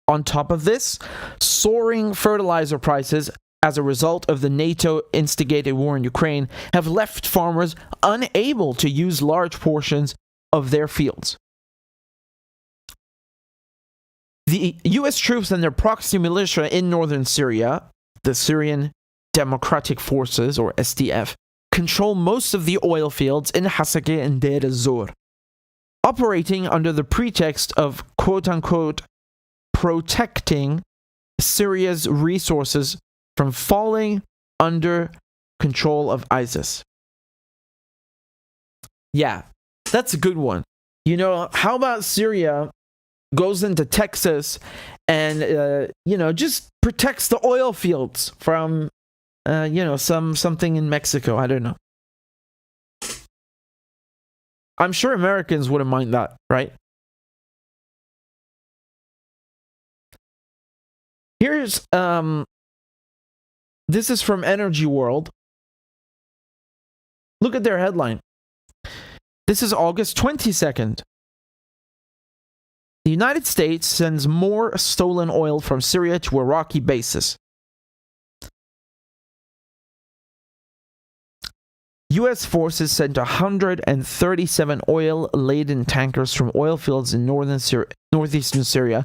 On top of this, soaring fertilizer prices as a result of the NATO-instigated war in Ukraine have left farmers unable to use large portions of their fields. The U.S. troops and their proxy militia in northern Syria, the Syrian Democratic Forces, or SDF, control most of the oil fields in Hasakeh and Deir ez-Zor, operating under the pretext of quote-unquote protecting Syria's resources from falling under control of ISIS. Yeah, that's a good one. You know, how about Syria goes into Texas and, just protects the oil fields from, something in Mexico. I don't know. I'm sure Americans wouldn't mind that, right? Here's, this is from Energy World. Look at their headline. This is August 22nd. The United States sends more stolen oil from Syria to Iraqi bases. U.S. forces sent 137 oil-laden tankers from oil fields in northeastern Syria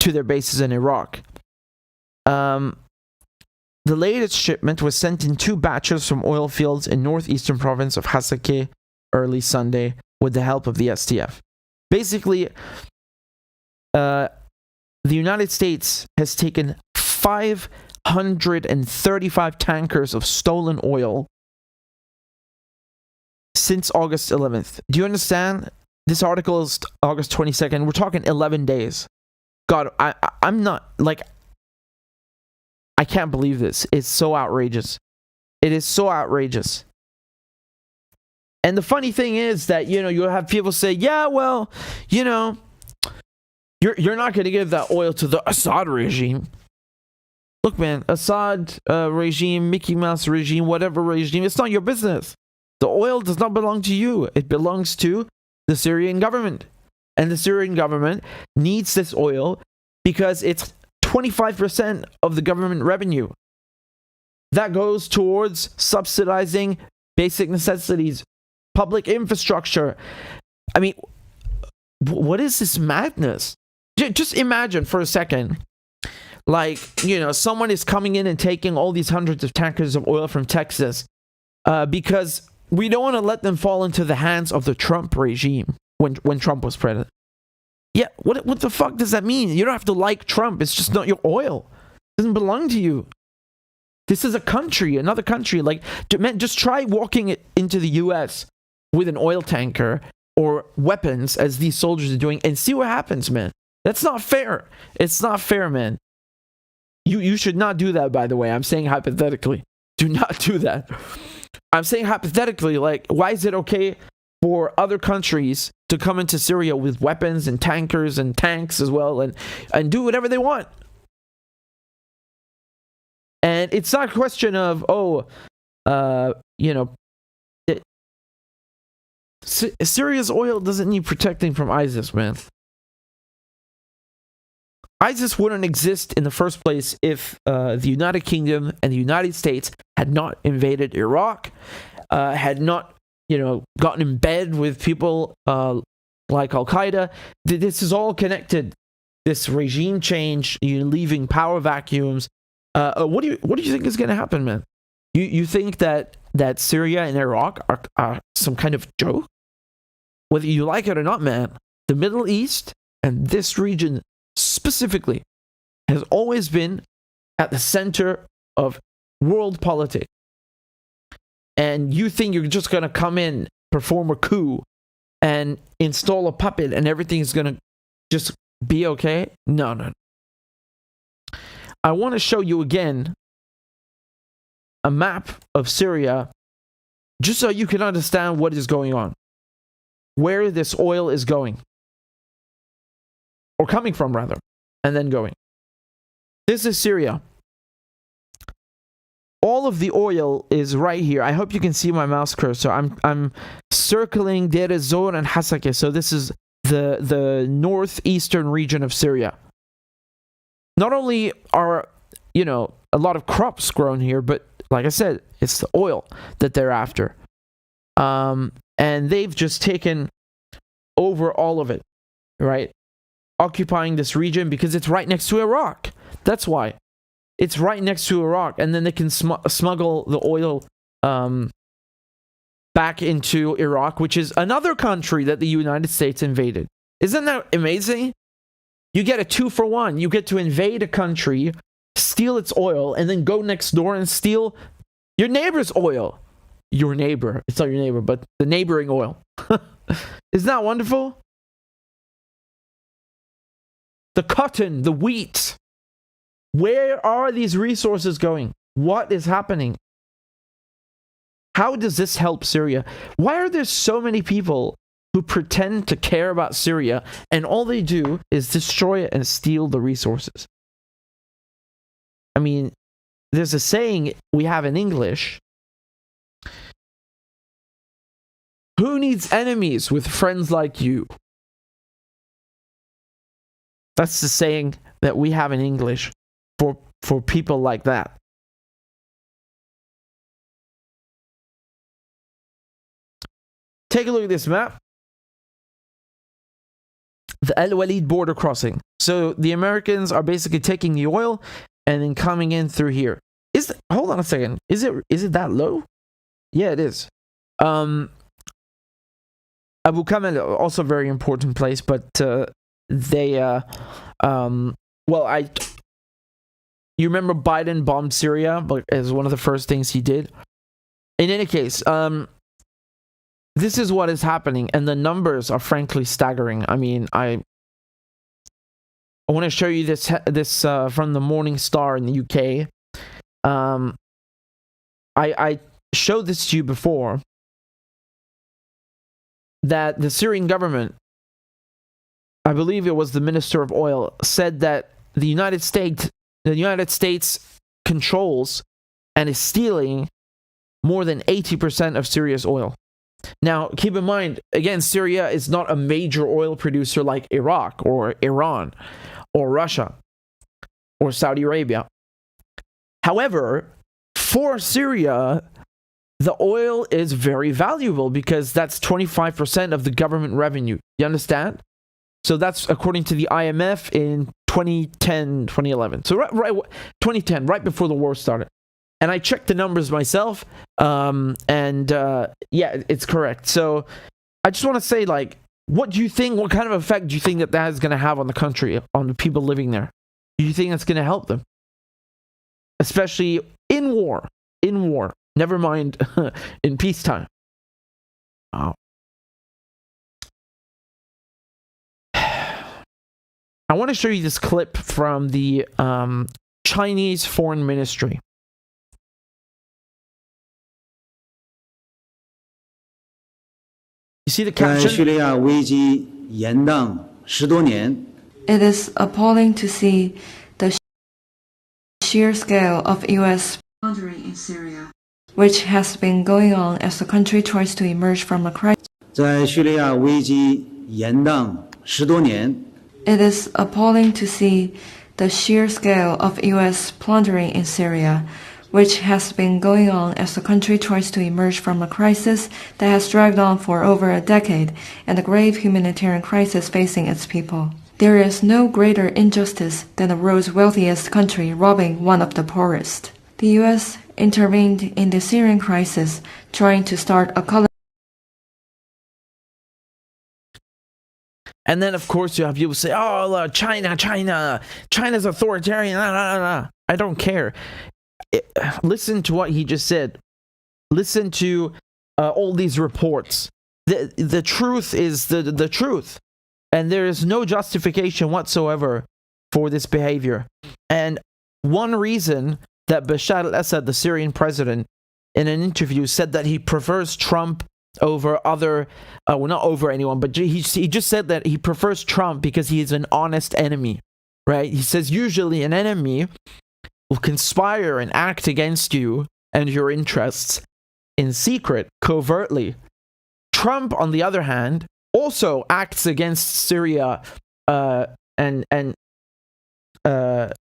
to their bases in Iraq. The latest shipment was sent in 2 batches from oil fields in northeastern province of Hasakeh early Sunday with the help of the SDF. Basically, the United States has taken 535 tankers of stolen oil since August 11th. Do you understand? This article is August 22nd. We're talking 11 days. God, I'm not, I can't believe this. It's so outrageous. It is so outrageous. And the funny thing is that, you'll have people say, yeah, well, you're not going to give that oil to the Assad regime. Look, man, Assad regime, Mickey Mouse regime, whatever regime, it's not your business. The oil does not belong to you. It belongs to the Syrian government. And the Syrian government needs this oil because it's 25% of the government revenue. That goes towards subsidizing basic necessities, public infrastructure. I mean, what is this madness? Just imagine for a second, like, someone is coming in and taking all these hundreds of tankers of oil from Texas because we don't want to let them fall into the hands of the Trump regime when Trump was president. Yeah, what the fuck does that mean? You don't have to like Trump. It's just not your oil. It doesn't belong to you. This is a country, another country. Like, man, just try walking into the U.S. with an oil tanker or weapons, as these soldiers are doing, and see what happens, man. That's not fair. It's not fair, man. You should not do that, by the way. I'm saying hypothetically. Do not do that. I'm saying hypothetically, like, why is it okay for other countries to come into Syria with weapons and tankers and tanks as well and do whatever they want? And it's not a question of, Syria's oil doesn't need protecting from ISIS, man. ISIS wouldn't exist in the first place if the United Kingdom and the United States had not invaded Iraq, had not, gotten in bed with people like Al-Qaeda. This is all connected. This regime change, leaving power vacuums. What do you think is going to happen, man? You think that Syria and Iraq are some kind of joke? Whether you like it or not, man, the Middle East and this region specifically has always been at the center of world politics. And you think you're just going to come in, perform a coup, and install a puppet and everything's going to just be okay? No. I want to show you again a map of Syria just so you can understand what is going on, where this oil is going, or coming from rather, and then going. This is Syria. All of the oil is right here. I hope you can see my mouse cursor. I'm circling Deir ez-Zor and Hasakeh. So this is the northeastern region of Syria. Not only are, a lot of crops grown here, but like I said, it's the oil that they're after. And they've just taken over all of it, right? Occupying this region because it's right next to Iraq. That's why. It's right next to Iraq, and then they can smuggle the oil back into Iraq, which is another country that the United States invaded. Isn't that amazing? You get a 2-for-1. You get to invade a country, steal its oil, and then go next door and steal your neighbor's oil. Your neighbor. It's not your neighbor, but the neighboring oil. Isn't that wonderful? The cotton, the wheat. Where are these resources going? What is happening? How does this help Syria? Why are there so many people who pretend to care about Syria and all they do is destroy it and steal the resources? I mean, there's a saying we have in English. Who needs enemies with friends like you? That's the saying that we have in English for people like that. Take a look at this map. The Al Walid border crossing. So the Americans are basically taking the oil and then coming in through here. Hold on a second. Is it that low? Yeah, it is. Abu Kamal, also a very important place, but you remember Biden bombed Syria as one of the first things he did. In any case, this is what is happening, and the numbers are frankly staggering. I mean, I want to show you this from the Morning Star in the UK. I showed this to you before, that the Syrian government, I believe it was the Minister of Oil, said that the United States controls and is stealing more than 80% of Syria's oil. Now, keep in mind, again, Syria is not a major oil producer like Iraq or Iran or Russia or Saudi Arabia. However, for Syria, the oil is very valuable because that's 25% of the government revenue. You understand? So that's according to the IMF in 2010, 2011. So right 2010, right before the war started. And I checked the numbers myself, yeah, it's correct. So I just want to say, like, what do you think, what kind of effect do you think that is going to have on the country, on the people living there? Do you think that's going to help them? Especially in war. Never mind in peacetime. Wow. I want to show you this clip from the Chinese Foreign Ministry. You see the caption? 叙利亚危机延宕10多年。 It is appalling to see the sheer scale of U.S. plundering in Syria, which has been going on as the country tries to emerge from a crisis. 在叙利亚危机延宕10多年。 It is appalling to see the sheer scale of U.S. plundering in Syria, which has been going on as the country tries to emerge from a crisis that has dragged on for over a decade and the grave humanitarian crisis facing its people. There is no greater injustice than the world's wealthiest country robbing one of the poorest. The U.S. intervened in the Syrian crisis, trying to start a colony. And then, of course, you have people say, oh, China's authoritarian. I don't care. Listen to what he just said. Listen to all these reports. The truth is the truth. And there is no justification whatsoever for this behavior. And one reason that Bashar al-Assad, the Syrian president, in an interview said that he prefers Trump over other, well, not over anyone, but he just said that he prefers Trump because he is an honest enemy, right? He says usually an enemy will conspire and act against you and your interests in secret, covertly. Trump, on the other hand, also acts against Syria and the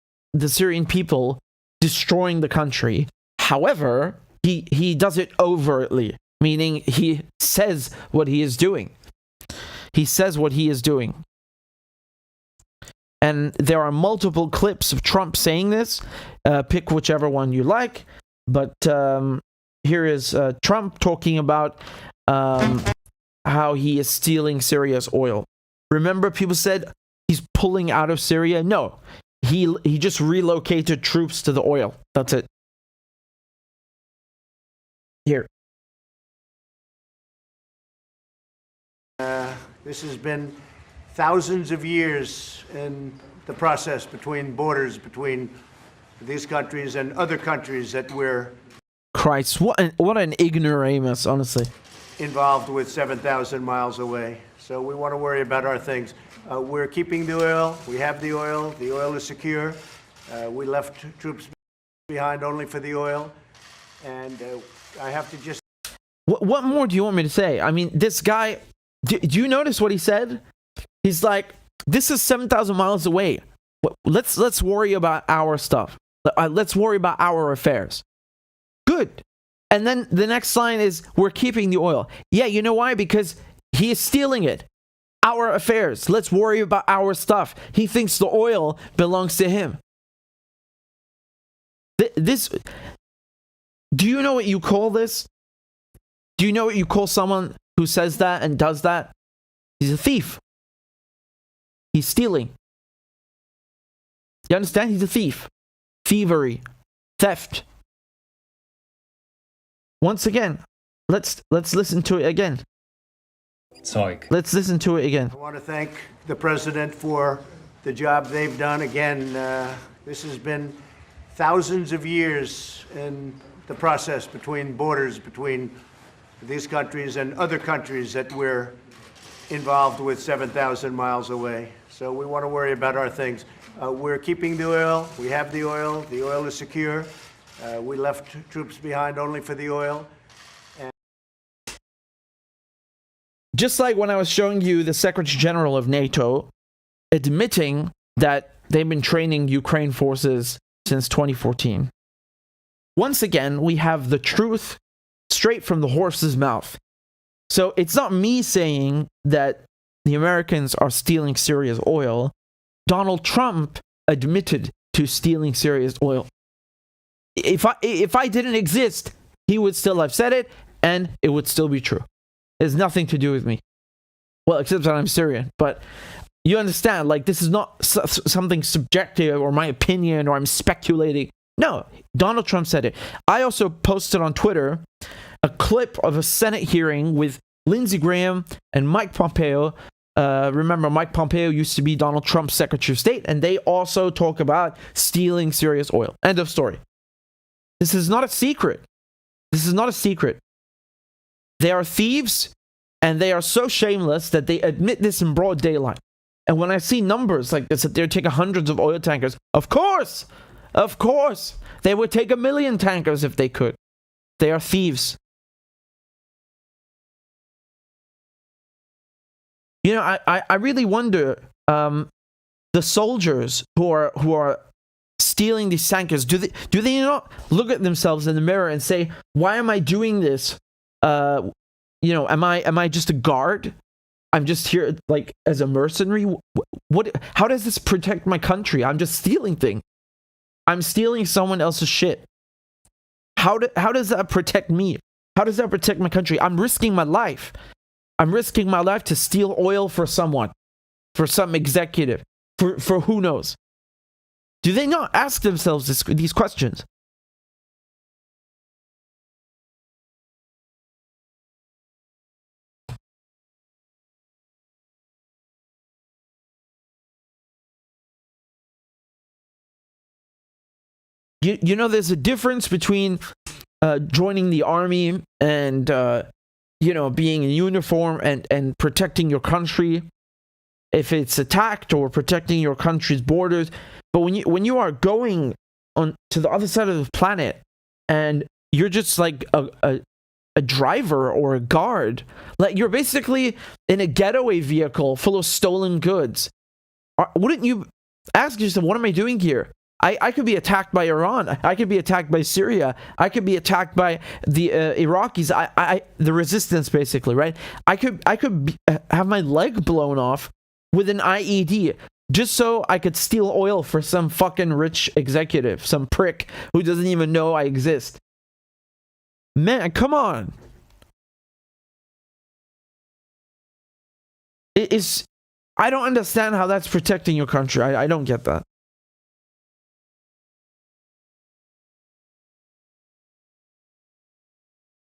Syrian people, destroying the country. However, he does it overtly, meaning he says what he is doing. He says what he is doing. And there are multiple clips of Trump saying this. Pick whichever one you like. But here is Trump talking about how he is stealing Syria's oil. Remember, people said he's pulling out of Syria? No. He just relocated troops to the oil. That's it. Here. This has been thousands of years in the process between borders between these countries and other countries that we're Christ, what an ignoramus, honestly. Involved with 7,000 miles away. So we want to worry about our things. We're keeping the oil. We have the oil. The oil is secure. We left troops behind only for the oil. And I have to just... What more do you want me to say? I mean, this guy... Do you notice what he said? He's like, this is 7,000 miles away. Let's worry about our stuff. Let's worry about our affairs. Good. And then the next line is, we're keeping the oil. Yeah, you know why? Because he is stealing it. Our affairs. Let's worry about our stuff. He thinks the oil belongs to him. This... Do you know what you call this? Do you know what you call someone who says that and does that? He's a thief. He's stealing. You understand? He's a thief. Thievery. Theft. Once again, let's listen to it again. Let's listen to it again. I want to thank the president for the job they've done. Again, this has been thousands of years in the process between borders between these countries and other countries that we're involved with 7,000 miles away. So we want to worry about our things. We're keeping the oil. We have the oil. The oil is secure. We left troops behind only for the oil. And just like when I was showing you the Secretary General of NATO admitting that they've been training Ukraine forces since 2014. Once again, we have the truth straight from the horse's mouth. So it's not me saying that the Americans are stealing Syria's oil, Donald Trump admitted to stealing Syria's oil. If I didn't exist, he would still have said it, and it would still be true. It has nothing to do with me. Well, except that I'm Syrian. But you understand, like, this is not something subjective or my opinion or I'm speculating. No, Donald Trump said it. I also posted on Twitter a clip of a Senate hearing with Lindsey Graham and Mike Pompeo. Remember, Mike Pompeo used to be Donald Trump's Secretary of State, and they also talk about stealing Syria's oil. End of story. This is not a secret. This is not a secret. They are thieves, and they are so shameless that they admit this in broad daylight. And when I see numbers like this, that they're taking hundreds of oil tankers, of course, they would take 1 million tankers if they could. They are thieves. You know, I really wonder, the soldiers who are stealing these tankers, do they not look at themselves in the mirror and say, why am I doing this? You know, am I just a guard? I'm just here like as a mercenary. How does this protect my country? I'm just stealing things. I'm stealing someone else's shit. How does that protect me? How does that protect my country? I'm risking my life. I'm risking my life to steal oil for someone, for some executive, for who knows. Do they not ask themselves these questions? You know, there's a difference between joining the army and, you know, being in uniform and protecting your country if it's attacked, or protecting your country's borders. But when you are going on to the other side of the planet and you're just like a driver or a guard, like you're basically in a getaway vehicle full of stolen goods, wouldn't you ask yourself, what am I doing here? I could be attacked by Iran. I could be attacked by Syria. I could be attacked by the Iraqis. The resistance, basically, right? I could have my leg blown off with an IED just so I could steal oil for some fucking rich executive, some prick who doesn't even know I exist. Man, come on. I don't understand how that's protecting your country. I don't get that.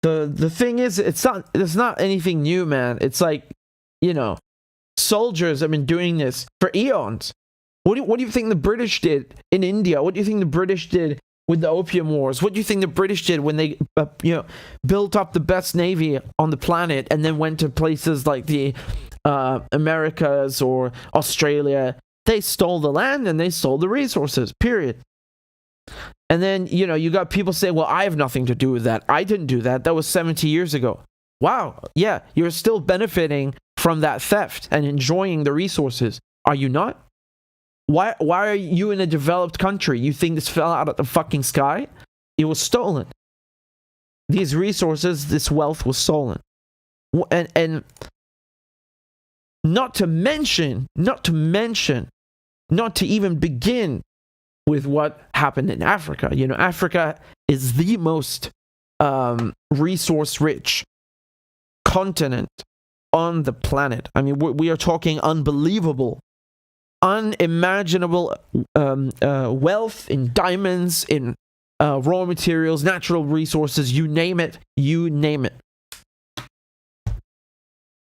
The thing is, it's not anything new, man. It's like, you know, soldiers have been doing this for eons. What do you think the British did in India? What do you think the British did with the Opium Wars? What do you think the British did when they, you know, built up the best navy on the planet and then went to places like the Americas or Australia? They stole the land and they stole the resources, period. And then, you know, you got people saying, well, I have nothing to do with that. I didn't do that. That was 70 years ago. Wow. Yeah, you're still benefiting from that theft and enjoying the resources. Are you not? Why are you in a developed country? You think this fell out of the fucking sky? It was stolen. These resources, this wealth was stolen. And not to even begin with what happened in Africa. You know, Africa is the most resource-rich continent on the planet. I mean, we are talking unbelievable, unimaginable wealth in diamonds, in raw materials, natural resources, you name it.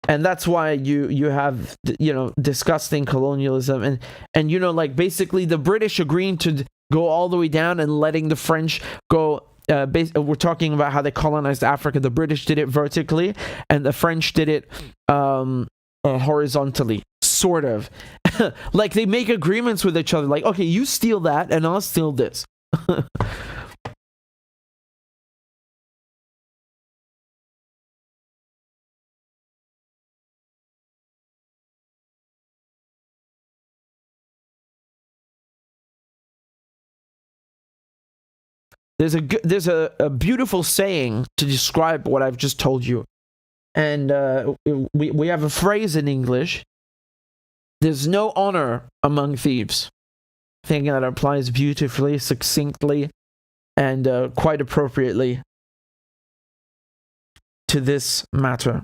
And that's why you have, you know, disgusting colonialism and you know, like basically the British agreeing to go all the way down and letting the French go. We're talking about how they colonized Africa. The British did it vertically and the French did it horizontally, sort of. Like they make agreements with each other. Like, okay, you steal that and I'll steal this. There's a beautiful saying to describe what I've just told you, and we have a phrase in English There's no honor among thieves. I think that applies beautifully, succinctly, and quite appropriately to this matter.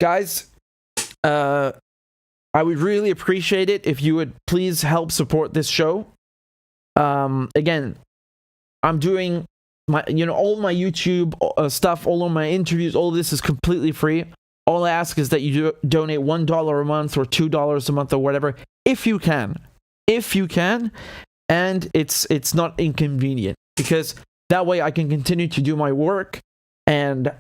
Guys, I would really appreciate it if you would please help support this show. Again, I'm doing my, all my YouTube stuff, all of my interviews, all of this is completely free. All I ask is that you donate $1 a month or $2 a month or whatever, if you can, and it's not inconvenient, because that way I can continue to do my work, and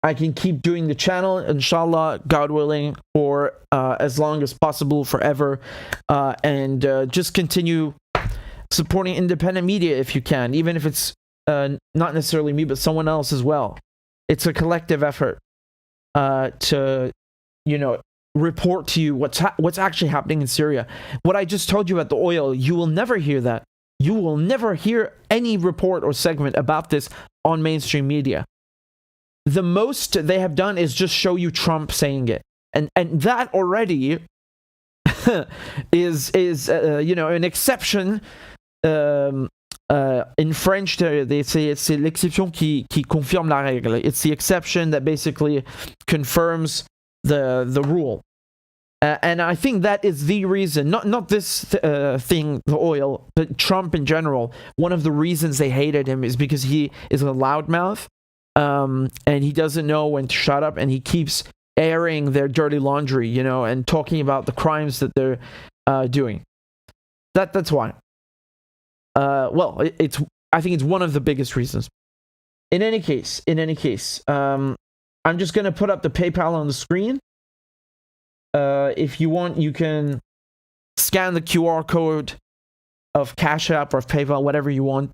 I can keep doing the channel, inshallah, God willing, for as long as possible, forever, and just continue supporting independent media if you can, even if it's not necessarily me, but someone else as well. It's a collective effort to, report to you what's actually happening in Syria. What I just told you about the oil, you will never hear that. You will never hear any report or segment about this on mainstream media. The most they have done is just show you Trump saying it, and that already is an exception. In French, they say c'est l'exception qui confirme la règle. It's the exception that basically confirms the rule. And I think that is the reason, not this thing, the oil, but Trump in general. One of the reasons they hated him is because he is a loudmouth, and he doesn't know when to shut up, and he keeps airing their dirty laundry, and talking about the crimes that they're doing. That's why. I think it's one of the biggest reasons. In any case, I'm just going to put up the PayPal on the screen. If you want, you can scan the QR code of CashApp or of PayPal, whatever you want,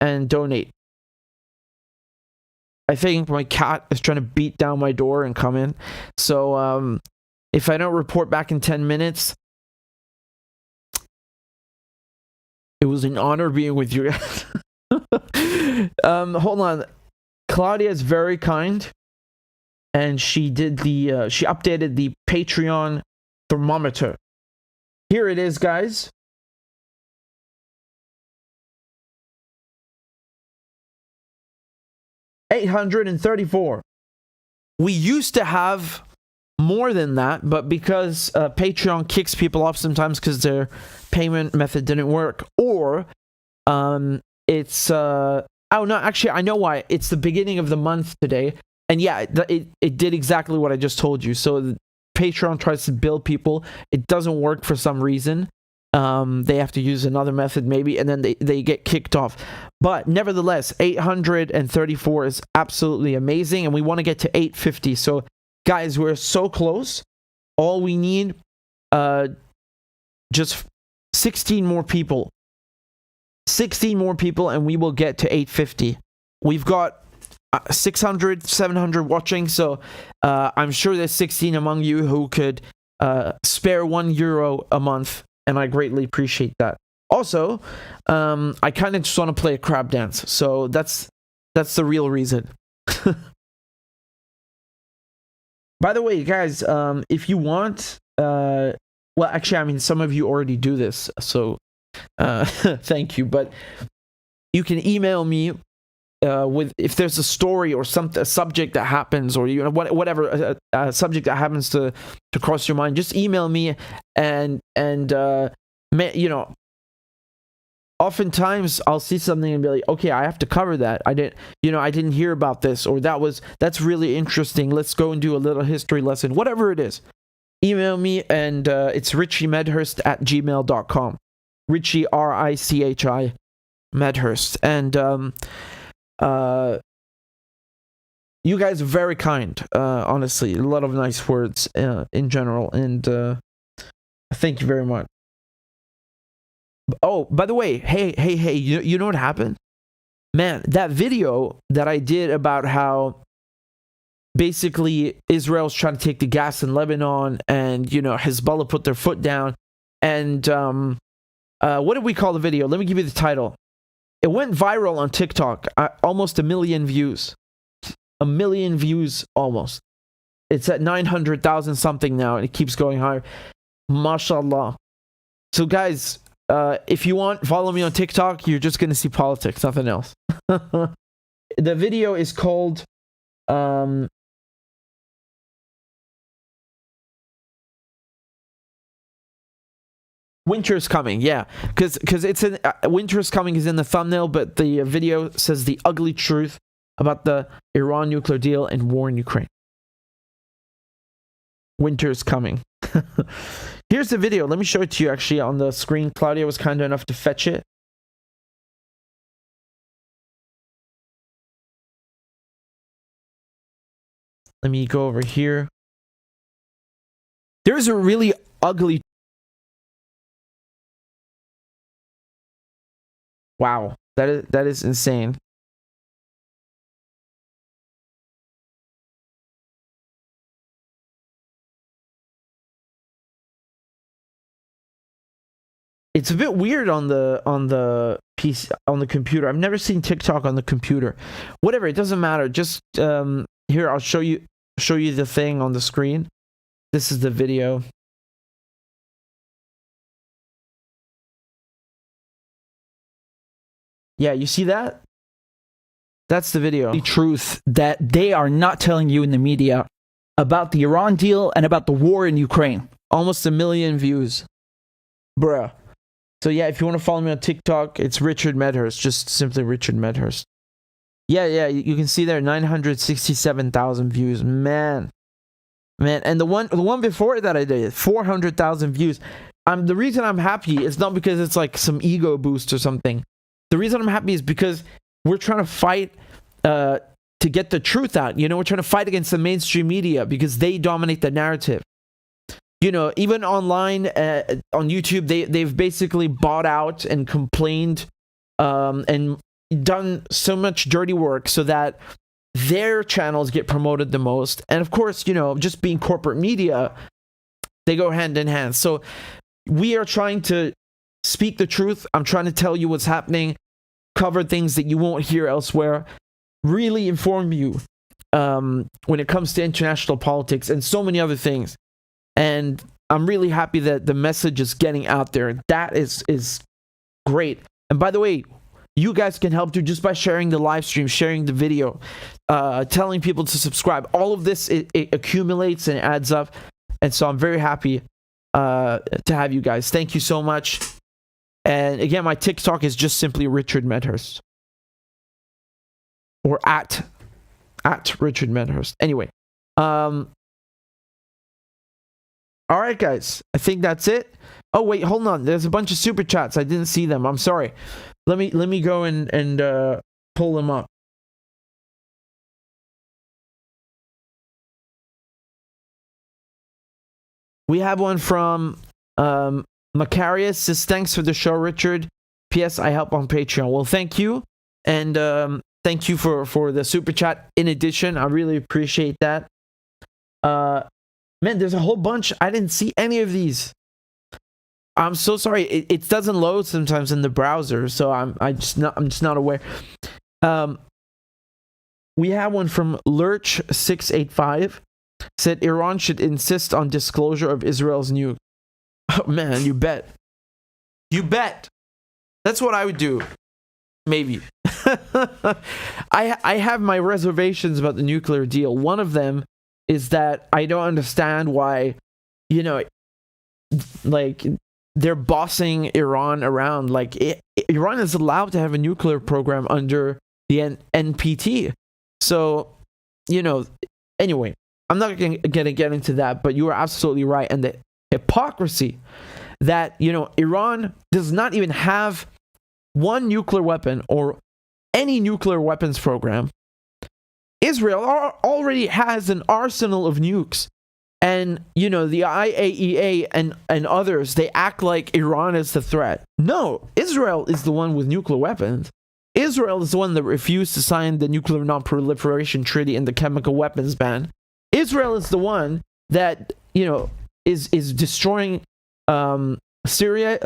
and donate. I think my cat is trying to beat down my door and come in. So if I don't report back in 10 minutes, it was an honor being with you guys. Hold on. Claudia is very kind, and she did she updated the Patreon thermometer. Here it is, guys. $834. We used to have more than that, but because Patreon kicks people off sometimes because their payment method didn't work, or it's oh no, actually I know why. It's the beginning of the month today, and yeah, it did exactly what I just told you. So Patreon tries to bill people, it doesn't work for some reason. They have to use another method maybe, and then they get kicked off. But nevertheless, 834 is absolutely amazing, and we want to get to 850. So guys, we're so close. All we need, just 16 more people. 16 more people, and we will get to 850. We've got 600, 700 watching, so I'm sure there's 16 among you who could spare €1 a month, and I greatly appreciate that. Also, I kind of just want to play a crab dance, so that's the real reason. By the way, guys, if you want, well, actually, I mean, some of you already do this, so thank you. But you can email me with if there's a story or a subject that happens, or whatever subject that happens to cross your mind. Just email me, and oftentimes I'll see something and be like, okay, I have to cover that. I didn't hear about this, or that's really interesting. Let's go and do a little history lesson. Whatever it is, email me, and it's RichieMedhurst@gmail.com. Richie, RICHI Medhurst. And you guys are very kind, honestly. A lot of nice words in general, and thank you very much. Oh, by the way, hey, you know what happened? Man, that video that I did about how basically Israel's trying to take the gas in Lebanon, and Hezbollah put their foot down, and What did we call the video? Let me give you the title. It went viral on TikTok. Almost 1 million views. 1 million views almost. It's at 900,000 something now, and it keeps going higher. MashaAllah. So guys, if you want, follow me on TikTok. You're just going to see politics, nothing else. The video is called... Winter's Coming, yeah. Because it's in... Winter's Coming is in the thumbnail, but the video says the ugly truth about the Iran nuclear deal and war in Ukraine. Winter's coming. Here's the video. Let me show it to you actually on the screen. Claudia was kind enough to fetch it. Let me go over here. There's a really ugly... Wow, that is insane. It's a bit weird on the PC, on the computer. I've never seen TikTok on the computer. Whatever, it doesn't matter. Just here, I'll show you the thing on the screen. This is the video. Yeah, you see that? That's the video. The truth that they are not telling you in the media about the Iran deal and about the war in Ukraine. Almost 1 million views. Bruh. So yeah, if you want to follow me on TikTok, it's Richard Medhurst. Just simply Richard Medhurst. Yeah, you can see there 967,000 views. Man. And the one before that I did 400,000 views. The reason I'm happy is not because it's like some ego boost or something. The reason I'm happy is because we're trying to fight to get the truth out. You know, we're trying to fight against the mainstream media because they dominate the narrative. You know, even online on YouTube, they've basically bought out and complained and done so much dirty work so that their channels get promoted the most. And of course, you know, just being corporate media, they go hand in hand. So we are trying to speak the truth. I'm trying to tell you what's happening, cover things that you won't hear elsewhere, really inform you when it comes to international politics and so many other things. And I'm really happy that the message is getting out there. That is great. And by the way, you guys can help too just by sharing the live stream, sharing the video, telling people to subscribe. All of this, it accumulates and adds up. And so I'm very happy to have you guys. Thank you so much. And again, my TikTok is just simply Richard Medhurst. Or at Richard Medhurst. Anyway. All right, guys. I think that's it. Oh, wait, hold on. There's a bunch of super chats. I didn't see them. I'm sorry. Let me go and pull them up. We have one from Macarius. Says, thanks for the show, Richard. P.S. I help on Patreon. Well, thank you. And thank you for the super chat. In addition, I really appreciate that. Man, there's a whole bunch. I didn't see any of these. I'm so sorry. It doesn't load sometimes in the browser, so I'm just not aware. We have one from Lurch685. Said Iran should insist on disclosure of Israel's nuke. Oh man, you bet. You bet. That's what I would do. Maybe. I have my reservations about the nuclear deal. One of them is that I don't understand why, you know, like, they're bossing Iran around. Like, Iran is allowed to have a nuclear program under the NPT. So, you know, anyway, I'm not going to get into that, but you are absolutely right. And the hypocrisy that, you know, Iran does not even have one nuclear weapon or any nuclear weapons program. Israel already has an arsenal of nukes. And, you know, the IAEA and others, they act like Iran is the threat. No, Israel is the one with nuclear weapons. Israel is the one that refused to sign the Nuclear Non-Proliferation Treaty and the chemical weapons ban. Israel is the one that, you know, is destroying Syria,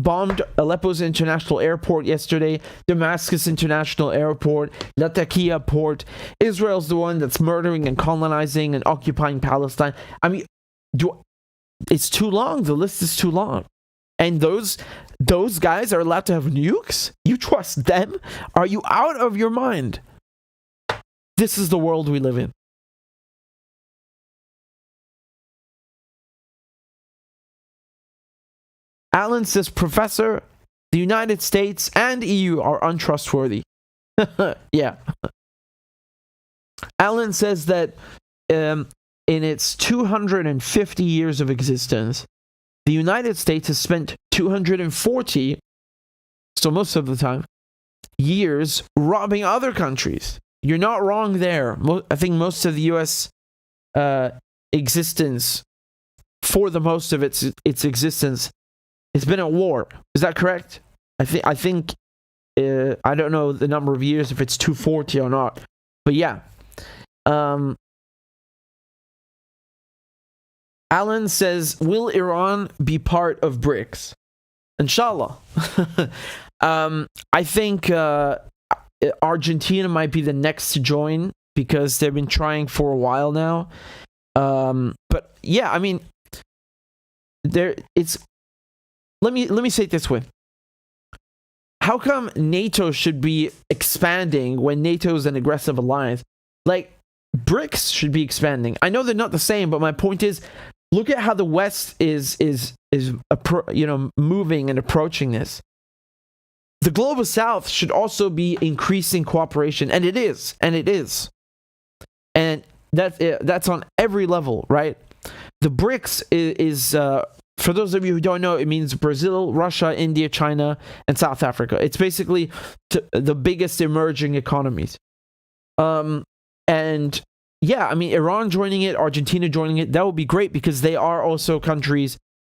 bombed Aleppo's international airport yesterday, Damascus international airport, Latakia port. Israel's the one that's murdering and colonizing and occupying Palestine. I mean, it's too long. The list is too long. And those guys are allowed to have nukes? You trust them? Are you out of your mind? This is the world we live in. Alan says, Professor, the United States and EU are untrustworthy. Yeah. Alan says that in its 250 years of existence, the United States has spent 240, so most of the time, years robbing other countries. You're not wrong there. I think most of the U.S. Existence, for the most of its existence, it's been at war. Is that correct? I think I don't know the number of years, if it's 240 or not. But yeah. Alan says, will Iran be part of BRICS? Inshallah. I think Argentina might be the next to join because they've been trying for a while now. But yeah, I mean, let me say it this way. How come NATO should be expanding when NATO is an aggressive alliance? Like, BRICS should be expanding. I know they're not the same, but my point is, look at how the West is moving and approaching this. The global South should also be increasing cooperation, and it is, and that's on every level, right? The BRICS is for those of you who don't know, it means Brazil, Russia, India, China, and South Africa. It's basically the biggest emerging economies. And yeah, I mean, Iran joining it, Argentina joining it, that would be great because they are also countries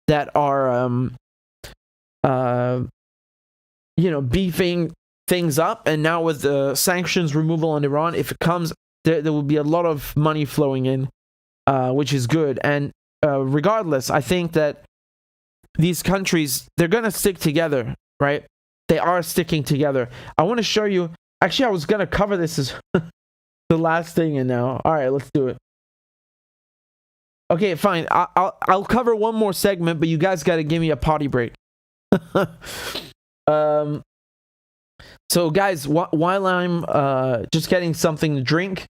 that are, beefing things up. And now with the sanctions removal on Iran, if it comes, there will be a lot of money flowing in, which is good. And regardless, I think that these countries, they're going to stick together, right? They are sticking together. I want to show you. Actually, I was going to cover this as the last thing, and now, all right, let's do it. Okay, fine. I'll cover one more segment, but you guys got to give me a potty break. So, guys, while I'm just getting something to drink,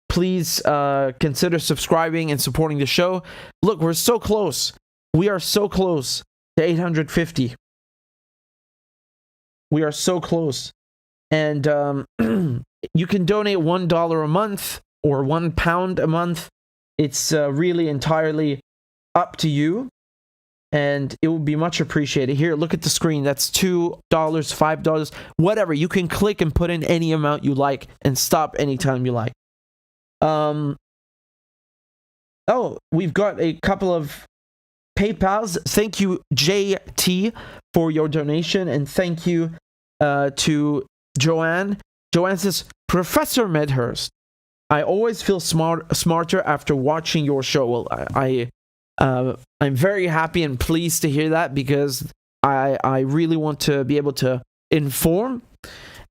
please consider subscribing and supporting the show. Look, we're so close. We are so close to 850. We are so close. And you can donate $1 a month or £1 a month. It's really entirely up to you. And it will be much appreciated. Here, look at the screen. That's $2, $5, whatever. You can click and put in any amount you like and stop anytime you like. Oh, we've got a couple of PayPals. Thank you, JT, for your donation, and thank you to Joanne. Joanne says, Professor Medhurst, I always feel smarter after watching your show. Well, I'm very happy and pleased to hear that because I really want to be able to inform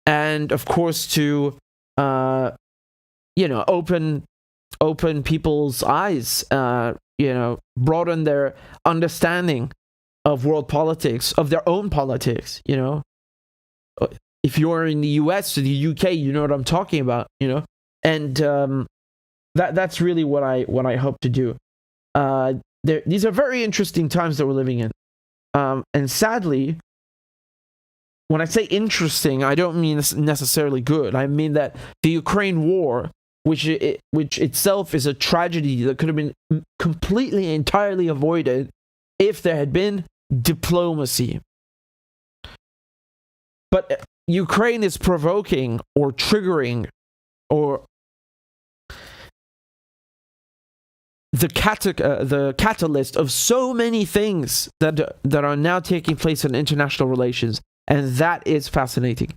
and, of course, to open people's eyes, broaden their understanding of world politics, of their own politics, If you're in the US or the UK, you know what I'm talking about, And that's really what I hope to do. These are very interesting times that we're living in. And sadly, when I say interesting, I don't mean necessarily good. I mean that the Ukraine war, which itself is a tragedy that could have been completely, entirely avoided if there had been diplomacy. But Ukraine is provoking or triggering or the catalyst of so many things that are now taking place in international relations, and that is fascinating.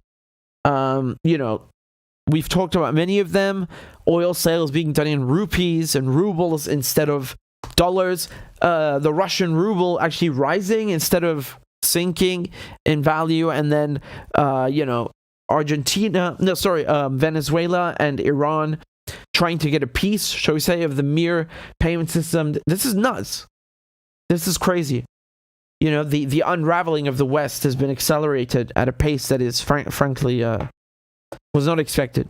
We've talked about many of them. Oil sales being done in rupees and rubles instead of dollars. The Russian ruble actually rising instead of sinking in value, and then Venezuela and Iran trying to get a piece, shall we say, of the mir payment system. This is nuts. This is crazy. The unraveling of the West has been accelerated at a pace that is frankly was not expected.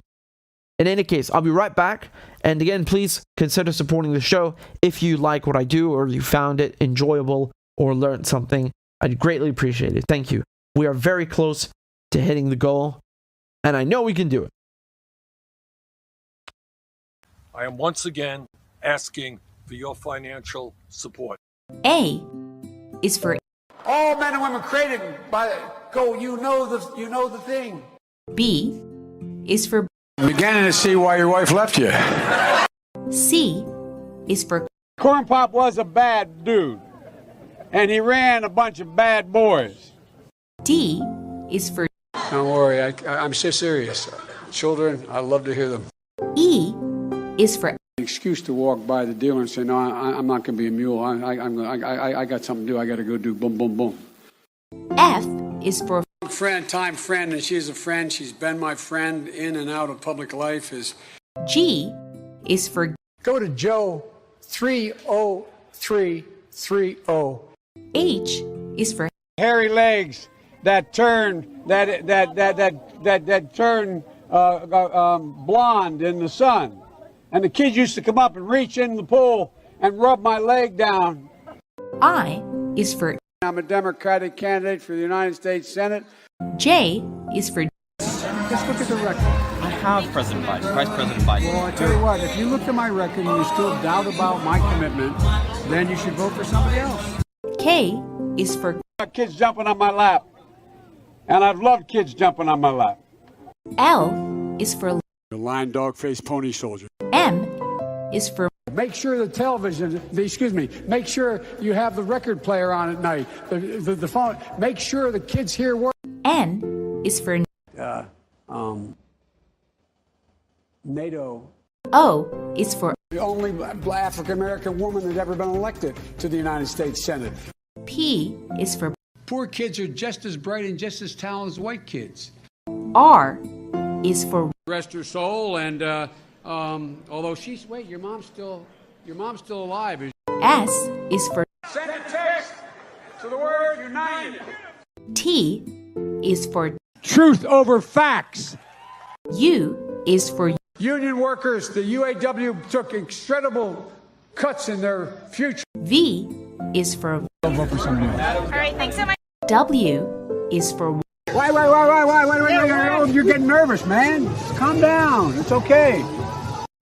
In any case, I'll be right back. And again, please consider supporting the show if you like what I do or you found it enjoyable or learned something. I'd greatly appreciate it. Thank you. We are very close to hitting the goal, and I know we can do it. I am once again asking for your financial support. A is for All men and women created by you know the thing. B is for I'm beginning to see why your wife left you. C is for Corn Pop was a bad dude, and he ran a bunch of bad boys. D is for Don't worry, I'm so serious. Children, I love to hear them. E is for An excuse to walk by the dealer and say, no, I'm not going to be a mule. I got something to do. I got to go do boom, boom, boom. F is for Time friend, and she's a friend. She's been my friend in and out of public life. G is for Go to Joe 30330. H is for Hairy legs that turn blonde in the sun, and the kids used to come up and reach in the pool and rub my leg down. I is for I'm a Democratic candidate for the United States Senate. J is for Just look at the record. I have President Biden, Vice President Biden. Well, I tell you what, if you look at my record and you still doubt about my commitment, then you should vote for somebody else. K is for Kids jumping on my lap, and I've loved kids jumping on my lap. L is for The lion, dog, face, pony soldier. M is for Make sure make sure you have the record player on at night, the phone. Make sure the kids hear work. N is for NATO. O is for The only African-American woman that's ever been elected to the United States Senate. P is for Poor kids are just as bright and just as talented as white kids. R is for Rest her soul, and although your mom's still alive. S is for Send a text to the word united. T is for Truth over facts. U is for Union workers, the UAW took incredible cuts in their future. V is for I'll vote for somebody else. All right, thanks so much. W is for Wait, you're getting nervous, man. Calm down. It's okay.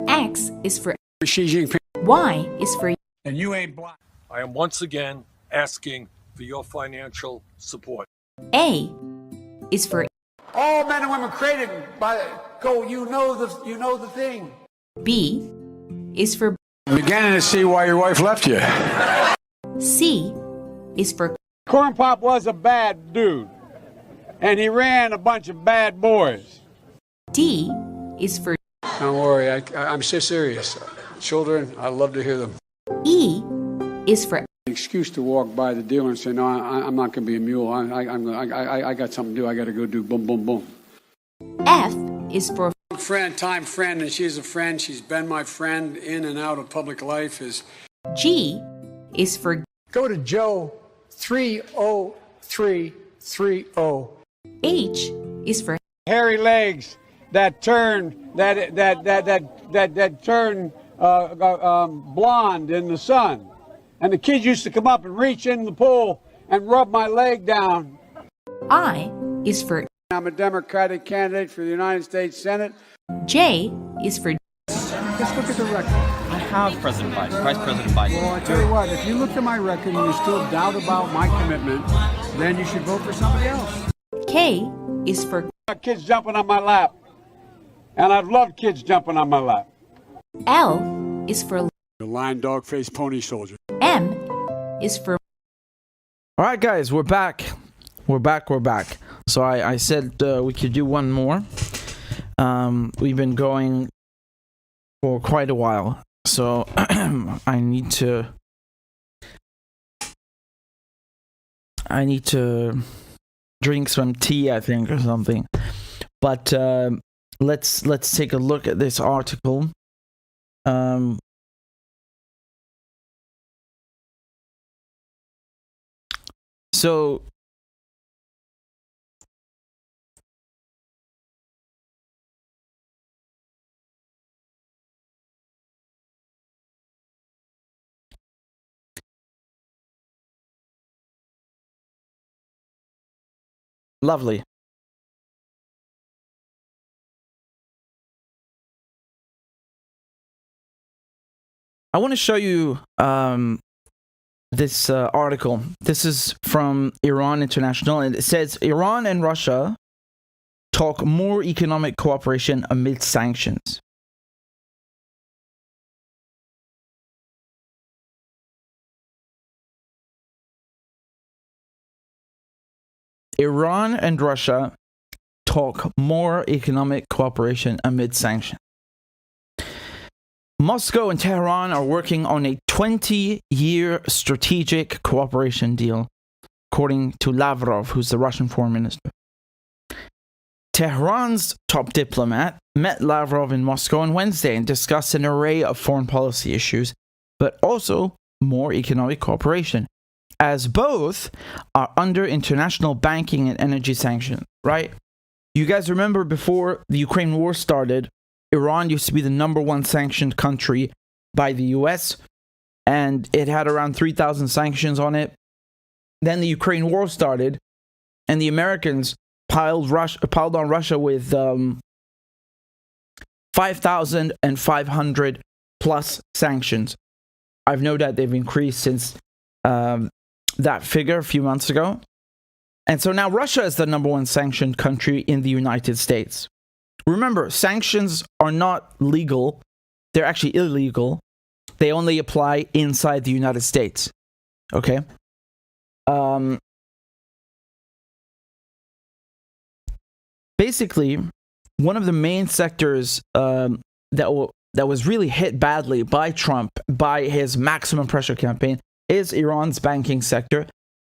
X is for Xi Jinping. Y is for And you ain't black. I am once again asking for your financial support. A is for All men and women created by you know the thing. B is for I'm beginning to see why your wife left you. C is for Corn Pop was a bad dude, and he ran a bunch of bad boys. D is for Don't worry, I'm so serious. Children, I love to hear them. E is for An excuse to walk by the dealer and say, no, I'm not going to be a mule. I got something to do. I got to go do boom, boom, boom. F is for Time friend, and she's a friend. She's been my friend in and out of public life. G is for Go to Joe 30330. H is for Hairy legs that turn blonde in the sun, and the kids used to come up and reach in the pool and rub my leg down. I is for I'm a Democratic candidate for the United States Senate. J is for Just look at the record. I have President Biden, Vice President Biden. Well, I tell you what, if you look at my record and you still doubt about my commitment, then you should vote for somebody else. K is for Kids jumping on my lap, and I've loved kids jumping on my lap. L is for The lion, dog, face, pony soldier. M is for All right, guys, we're back. We're back. So I said we could do one more. We've been going for quite a while, so I need to I need to drink some tea, I think, or something. But let's take a look at this article. So lovely. I want to show you this article. This is from Iran International, and it says Iran and Russia talk more economic cooperation amid sanctions. Iran and Russia talk more economic cooperation amid sanctions. Moscow and Tehran are working on a 20-year strategic cooperation deal, according to Lavrov, who's the Russian foreign minister. Tehran's top diplomat met Lavrov in Moscow on Wednesday and discussed an array of foreign policy issues, but also more economic cooperation, as both are under international banking and energy sanctions, right? You guys remember before the Ukraine war started, Iran used to be the #1 sanctioned country by the US, and it had around 3,000 sanctions on it. Then the Ukraine war started, and the Americans piled on Russia with 5,500 plus sanctions. I've no doubt they've increased since that figure a few months ago. And so now Russia is the #1 sanctioned country in the United States. Remember, sanctions are not legal. They're actually illegal. They only apply inside the United States. Okay? Basically, one of the main sectors that was really hit badly by Trump, by his maximum pressure campaign, is Iran's banking sector.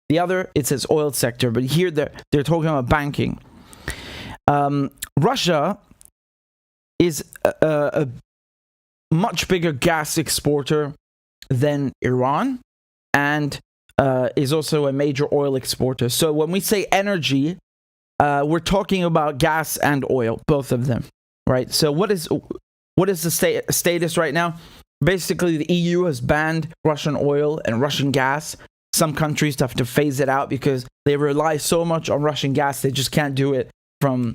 The other, it's its oil sector, but here they're talking about banking. Russia is a much bigger gas exporter than Iran, and is also a major oil exporter. So when we say energy, we're talking about gas and oil, both of them, right? So what is the status right now? Basically, the EU has banned Russian oil and Russian gas. Some countries have to phase it out because they rely so much on Russian gas, they just can't do it from,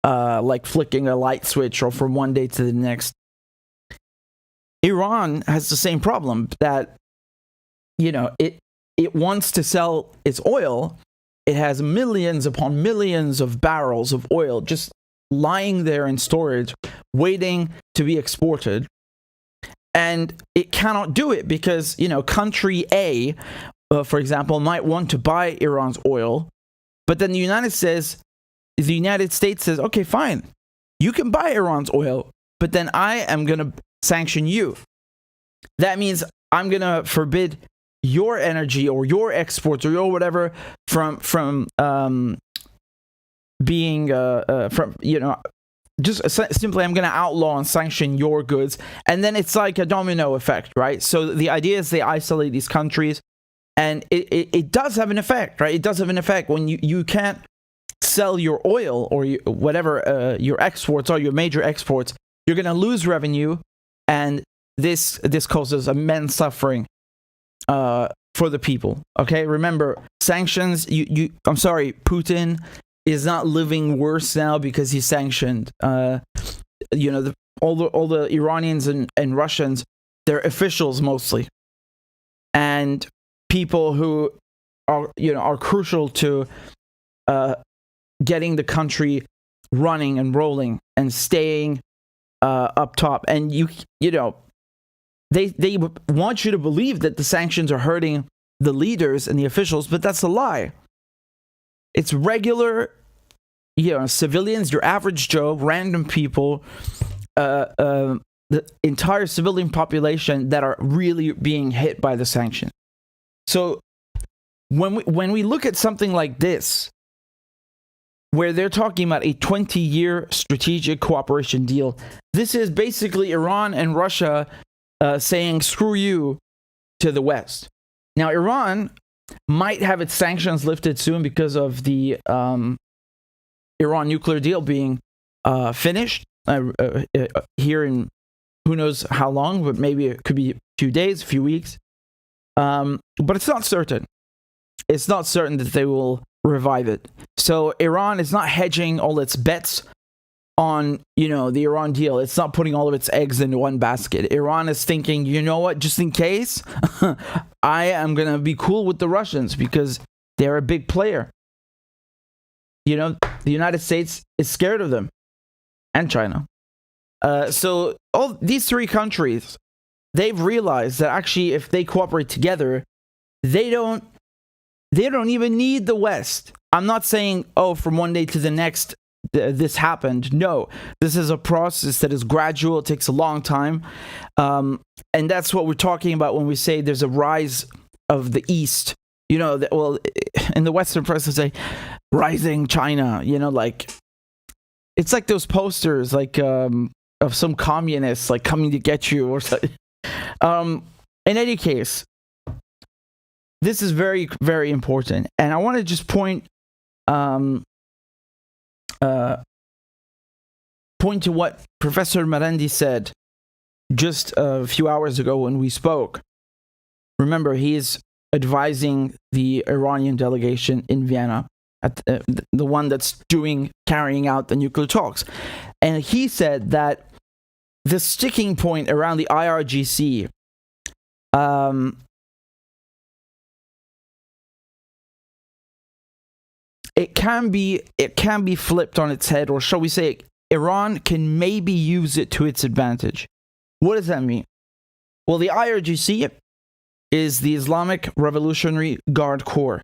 like flicking a light switch or from one day to the next. Iran has the same problem that, it wants to sell its oil. It has millions upon millions of barrels of oil just lying there in storage, waiting to be exported. And it cannot do it because, country A, for example, might want to buy Iran's oil, but then the United States says, okay, fine, you can buy Iran's oil, but then I am going to sanction you. That means I'm going to forbid your energy or your exports or your whatever from being just simply I'm going to outlaw and sanction your goods. And then it's like a domino effect, right? So the idea is they isolate these countries, and it does have an effect, right? It does have an effect when you can't sell your oil or whatever your exports are, your major exports. You're going to lose revenue, and this causes immense suffering for the people. Okay, remember, sanctions. I'm sorry, Putin is not living worse now because he's sanctioned. All the Iranians and Russians, they're officials mostly, and people who are crucial to getting the country running and rolling and staying up top. And they want you to believe that the sanctions are hurting the leaders and the officials, but that's a lie. It's regular, civilians, your average Joe, random people, the entire civilian population that are really being hit by the sanctions. So when we look at something like this, where they're talking about a 20-year strategic cooperation deal, this is basically Iran and Russia saying screw you to the West. Now, Iran might have its sanctions lifted soon because of the Iran nuclear deal being finished here in who knows how long, but maybe it could be a few days, a few weeks. But it's not certain. It's not certain that they will revive it. So Iran is not hedging all its bets on, the Iran deal. It's not putting all of its eggs in one basket. Iran is thinking, you know what, just in case, I am going to be cool with the Russians because they're a big player. The United States is scared of them, and China. So all these three countries, they've realized that actually if they cooperate together, they don't even need the West. I'm not saying, from one day to the next, this happened. No, this is a process that is gradual. It takes a long time. And that's what we're talking about when we say there's a rise of the East. In the Western press, they say, rising China, it's like those posters, of some communists, coming to get you or something. In any case, this is very, very important. And I want to just point to what Professor Marandi said just a few hours ago when we spoke. Remember, he is advising the Iranian delegation in Vienna, at the one that's carrying out the nuclear talks. And he said that the sticking point around the IRGC it can be flipped on its head, or shall we say Iran can maybe use it to its advantage. What does that mean? Well, the IRGC is the Islamic Revolutionary Guard Corps.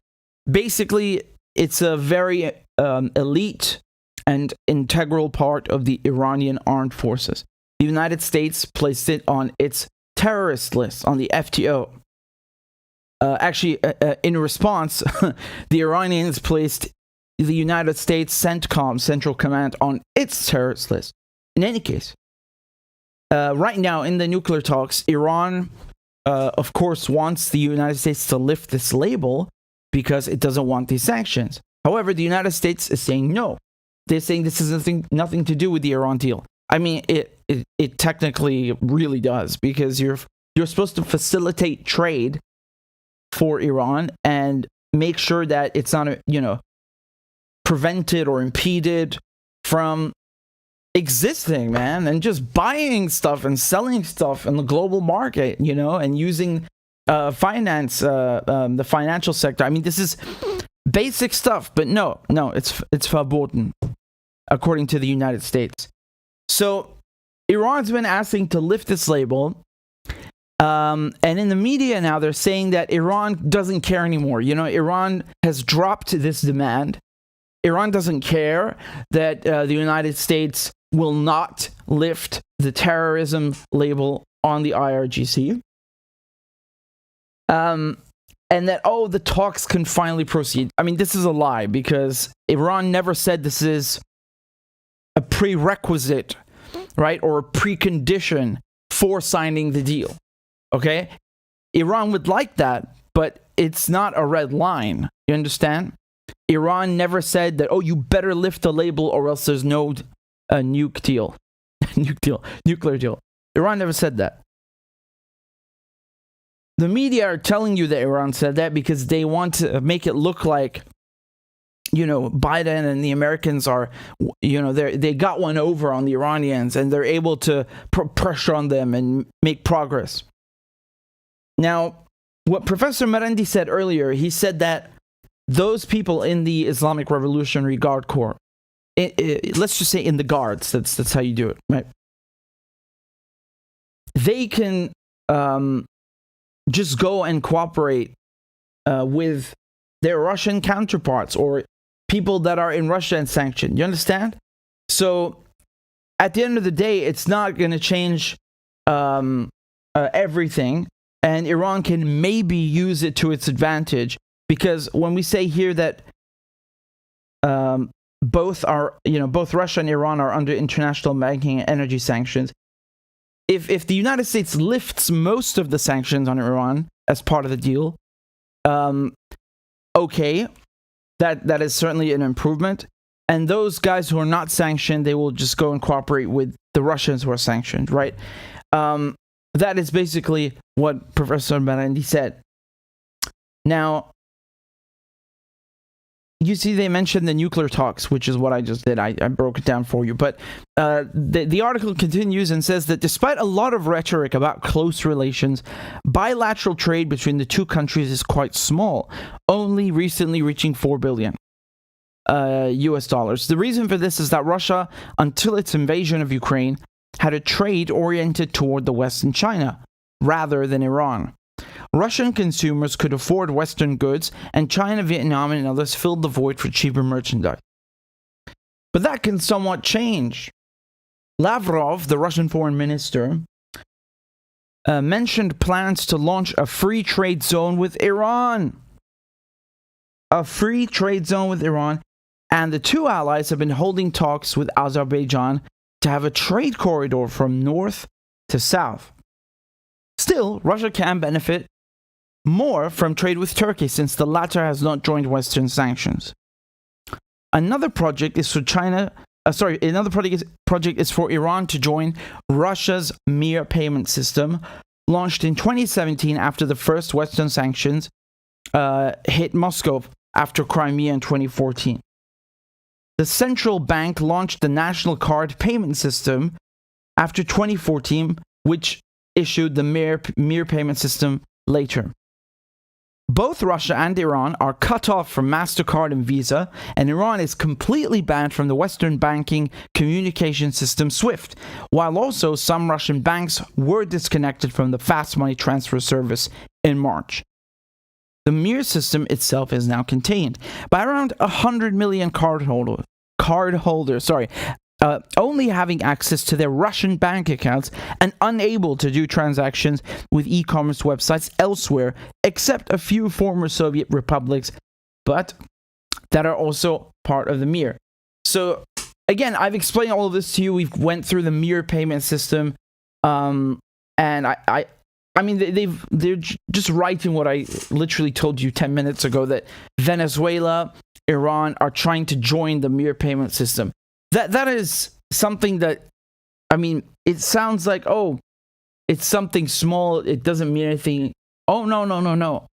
Basically, it's a very elite and integral part of the Iranian armed forces. The United States placed it on its terrorist list, on the FTO. In response, the Iranians placed the United States CENTCOM, Central Command, on its terrorist list. In any case, right now in the nuclear talks, Iran, of course, wants the United States to lift this label because it doesn't want these sanctions. However, the United States is saying no. They're saying this has nothing to do with the Iran deal. I mean, it technically really does, because you're supposed to facilitate trade for Iran and make sure that it's not, prevented or impeded from existing, man, and just buying stuff and selling stuff in the global market, and using finance, the financial sector. I mean, this is basic stuff, but no, it's verboten, according to the United States. So Iran's been asking to lift this label. And in the media now, they're saying that Iran doesn't care anymore. Iran has dropped this demand. Iran doesn't care that the United States will not lift the terrorism label on the IRGC. And that, the talks can finally proceed. I mean, this is a lie, because Iran never said this is a prerequisite, right, or a precondition for signing the deal. Okay? Iran would like that, but it's not a red line. You understand? Iran never said that, you better lift the label or else there's no nuclear deal. Iran never said that. The media are telling you that Iran said that because they want to make it look like, Biden and the Americans are, they got one over on the Iranians and they're able to put pressure on them and make progress. Now, what Professor Marandi said earlier, he said that those people in the Islamic Revolutionary Guard Corps, let's just say in the guards, that's how you do it, right? They can just go and cooperate with their Russian counterparts or people that are in Russia and sanctioned. You understand? So at the end of the day, it's not going to change everything, and Iran can maybe use it to its advantage Because when we say here that both Russia and Iran are under international banking and energy sanctions, if the United States lifts most of the sanctions on Iran as part of the deal, okay, that is certainly an improvement. And those guys who are not sanctioned, they will just go and cooperate with the Russians who are sanctioned, right? That is basically what Professor Marandi said. Now, you see, they mentioned the nuclear talks, which is what I just did. I broke it down for you. But the article continues and says that despite a lot of rhetoric about close relations, bilateral trade between the two countries is quite small, only recently reaching $4 billion US dollars. The reason for this is that Russia, until its invasion of Ukraine, had a trade oriented toward the West and China, rather than Iran. Russian consumers could afford Western goods, and China, Vietnam, and others filled the void for cheaper merchandise. But that can somewhat change. Lavrov, the Russian foreign minister, mentioned plans to launch a free trade zone with Iran. A free trade zone with Iran, and the two allies have been holding talks with Azerbaijan to have a trade corridor from north to south. Still, Russia can benefit more from trade with Turkey, since the latter has not joined Western sanctions. Another project is for project is for Iran to join Russia's Mir payment system, launched in 2017 after the first Western sanctions hit Moscow after Crimea in 2014. The central bank launched the national card payment system after 2014, which issued the Mir payment system later. Both Russia and Iran are cut off from MasterCard and Visa, and Iran is completely banned from the Western banking communication system SWIFT, while also some Russian banks were disconnected from the fast money transfer service in March. The Mir system itself is now contained by around 100 million cardholders, only having access to their Russian bank accounts and unable to do transactions with e-commerce websites elsewhere, except a few former Soviet republics, but that are also part of the Mir. So, again, I've explained all of this to you. We've went through the Mir payment system, and I mean, they're just writing what I literally told you 10 minutes ago, that Venezuela, Iran are trying to join the Mir payment system. That is something that, I mean, it sounds like, oh, it's something small, it doesn't mean anything. Oh, no.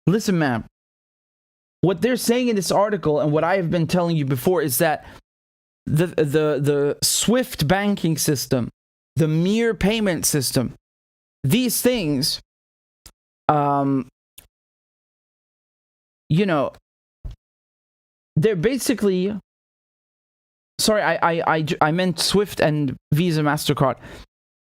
Listen, man. What they're saying in this article, and what I have been telling you before, is that the SWIFT banking system, the Mir payment system, these things, they're basically... Sorry, I meant SWIFT and Visa, MasterCard.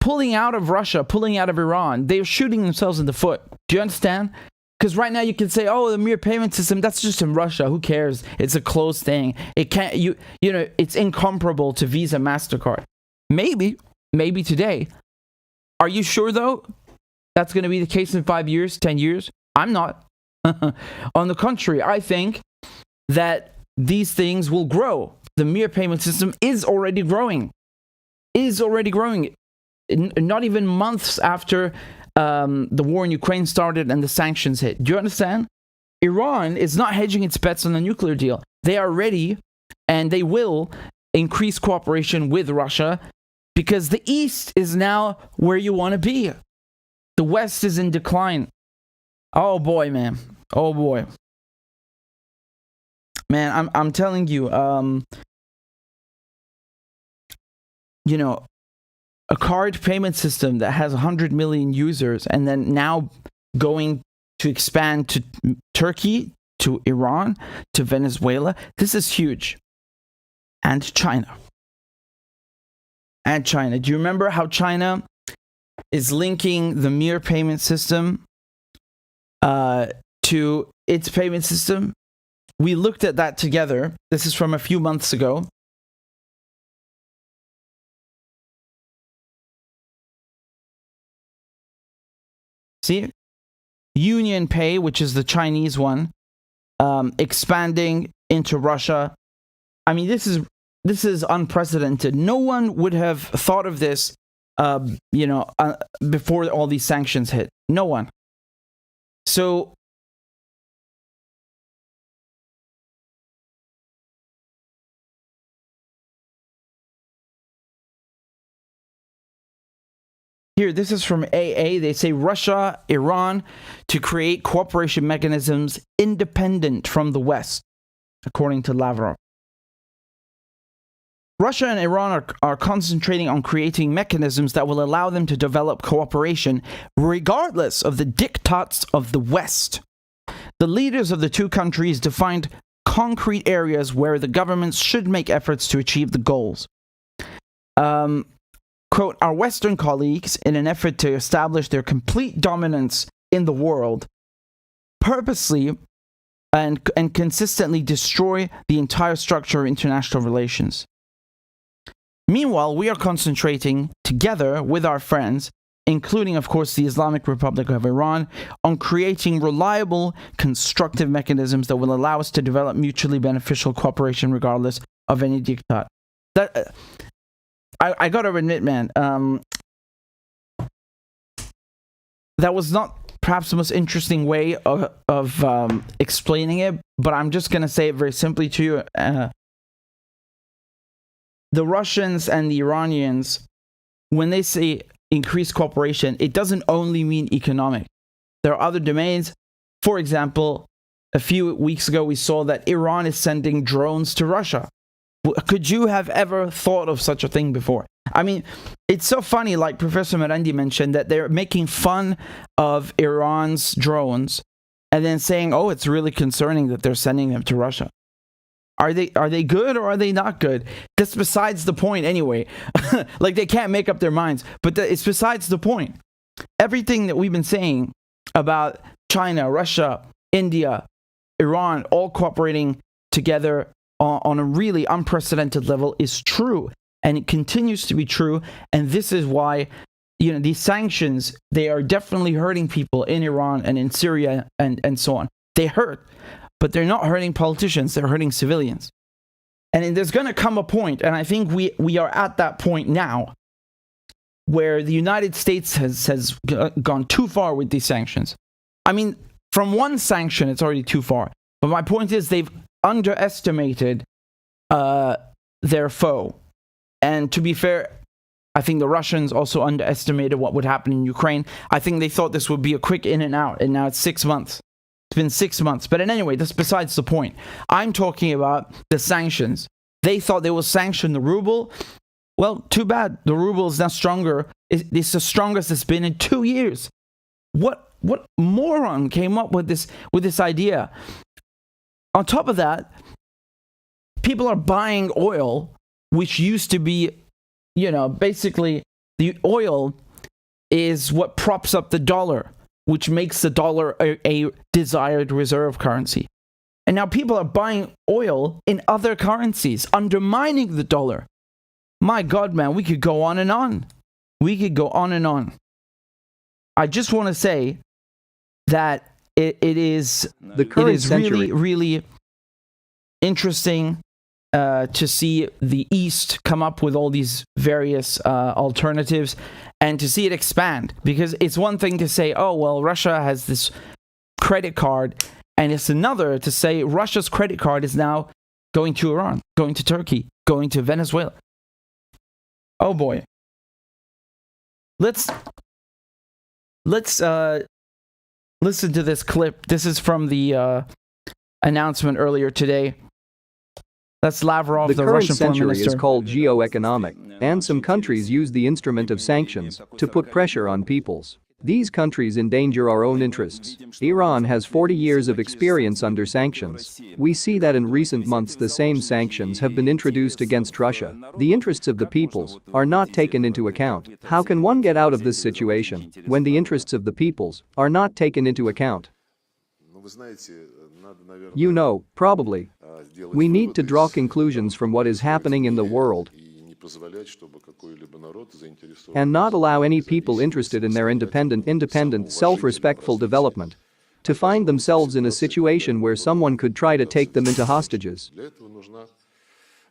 Pulling out of Russia, pulling out of Iran, they're shooting themselves in the foot. Do you understand? Because right now you can say, oh, the Mir payment system, that's just in Russia. Who cares? It's a closed thing. It can't, it's incomparable to Visa, MasterCard. Maybe today. Are you sure, though, that's going to be the case in 5 years, 10 years? I'm not. On the contrary, I think that these things will grow. The Mir payment system is already growing. Not even months after the war in Ukraine started and the sanctions hit. Do you understand? Iran is not hedging its bets on the nuclear deal. They are ready, and they will increase cooperation with Russia, because the East is now where you want to be. The West is in decline. Oh boy, man. Oh boy. Man, I'm telling you, a card payment system that has 100 million users, and then now going to expand to Turkey, to Iran, to Venezuela. This is huge. And China. Do you remember how China is linking the Mir payment system to its payment system? We looked at that together. This is from a few months ago. See? Union Pay, which is the Chinese one, expanding into Russia. I mean, this is unprecedented. No one would have thought of this, before all these sanctions hit. No one. So here, this is from AA. They say Russia, Iran to create cooperation mechanisms independent from the West, according to Lavrov. Russia and Iran are concentrating on creating mechanisms that will allow them to develop cooperation regardless of the diktats of the West. The leaders of the two countries defined concrete areas where the governments should make efforts to achieve the goals. Quote, our Western colleagues, in an effort to establish their complete dominance in the world, purposely and consistently destroy the entire structure of international relations. Meanwhile, we are concentrating together with our friends, including, of course, the Islamic Republic of Iran, on creating reliable, constructive mechanisms that will allow us to develop mutually beneficial cooperation regardless of any diktat. I gotta admit, man, that was not perhaps the most interesting way of explaining it, but I'm just gonna say it very simply to you. The Russians and the Iranians, when they say increased cooperation, it doesn't only mean economic. There are other domains. For example, a few weeks ago, we saw that Iran is sending drones to Russia. Could you have ever thought of such a thing before? I mean, it's so funny, like Professor Marandi mentioned, that they're making fun of Iran's drones and then saying, oh, it's really concerning that they're sending them to Russia. Are they good or are they not good? That's besides the point anyway. Like, they can't make up their minds. But it's besides the point. Everything that we've been saying about China, Russia, India, Iran, all cooperating together on a really unprecedented level is true. And it continues to be true. And this is why, these sanctions, they are definitely hurting people in Iran and in Syria and so on. They hurt. But they're not hurting politicians, they're hurting civilians. And there's going to come a point, and I think we are at that point now, where the United States has gone too far with these sanctions. I mean, from one sanction, it's already too far. But my point is they've underestimated their foe. And to be fair, I think the Russians also underestimated what would happen in Ukraine. I think they thought this would be a quick in and out, and now it's 6 months. It's been 6 months. But anyway, that's besides the point. I'm talking about the sanctions. They thought they will sanction the ruble. Well, too bad. The ruble is now stronger. It's the strongest it's been in 2 years. What moron came up with this idea? On top of that, people are buying oil, which used to be, basically the oil is what props up the dollar, which makes the dollar a desired reserve currency. And now people are buying oil in other currencies, undermining the dollar. My God, man, we could go on and on. We could go on and on. I just want to say that it is really, really interesting to see the East come up with all these various alternatives and to see it expand. Because it's one thing to say, oh, well, Russia has this credit card, and it's another to say Russia's credit card is now going to Iran, going to Turkey, going to Venezuela. Oh boy. Let's listen to this clip. This is from the announcement earlier today. That's Lavrov, the Russian Foreign Minister. The current century is called geoeconomic, and some countries use the instrument of sanctions to put pressure on peoples. These countries endanger our own interests. Iran has 40 years of experience under sanctions. We see that in recent months the same sanctions have been introduced against Russia. The interests of the peoples are not taken into account. How can one get out of this situation when the interests of the peoples are not taken into account? Probably. We need to draw conclusions from what is happening in the world and not allow any people interested in their independent, self-respectful development to find themselves in a situation where someone could try to take them into hostages.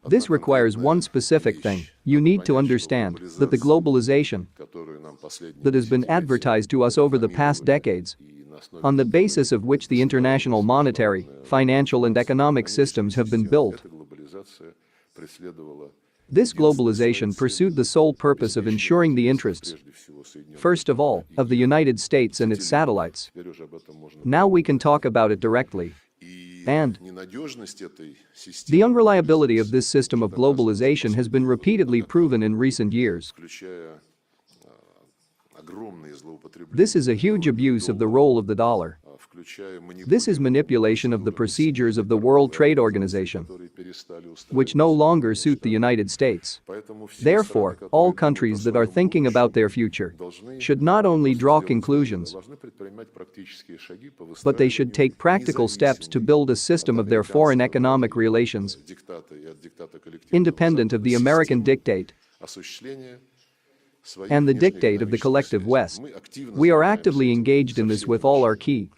This requires one specific thing. You need to understand that the globalization that has been advertised to us over the past decades, on the basis of which the international monetary, financial and economic systems have been built, this globalization pursued the sole purpose of ensuring the interests, first of all, of the United States and its satellites. Now we can talk about it directly. And the unreliability of this system of globalization has been repeatedly proven in recent years. This is a huge abuse of the role of the dollar. This is manipulation of the procedures of the World Trade Organization, which no longer suit the United States. Therefore, all countries that are thinking about their future should not only draw conclusions, but they should take practical steps to build a system of their foreign economic relations independent of the American dictate and the dictate of the collective West. We are actively engaged in this with all our key,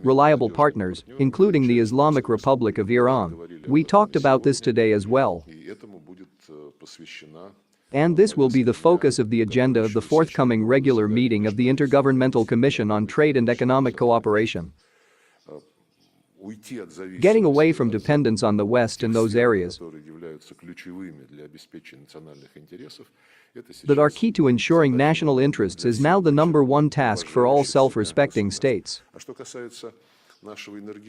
reliable partners, including the Islamic Republic of Iran. We talked about this today as well. And this will be the focus of the agenda of the forthcoming regular meeting of the Intergovernmental Commission on Trade and Economic Cooperation. Getting away from dependence on the West in those areas that are key to ensuring national interests is now the #1 task for all self-respecting states.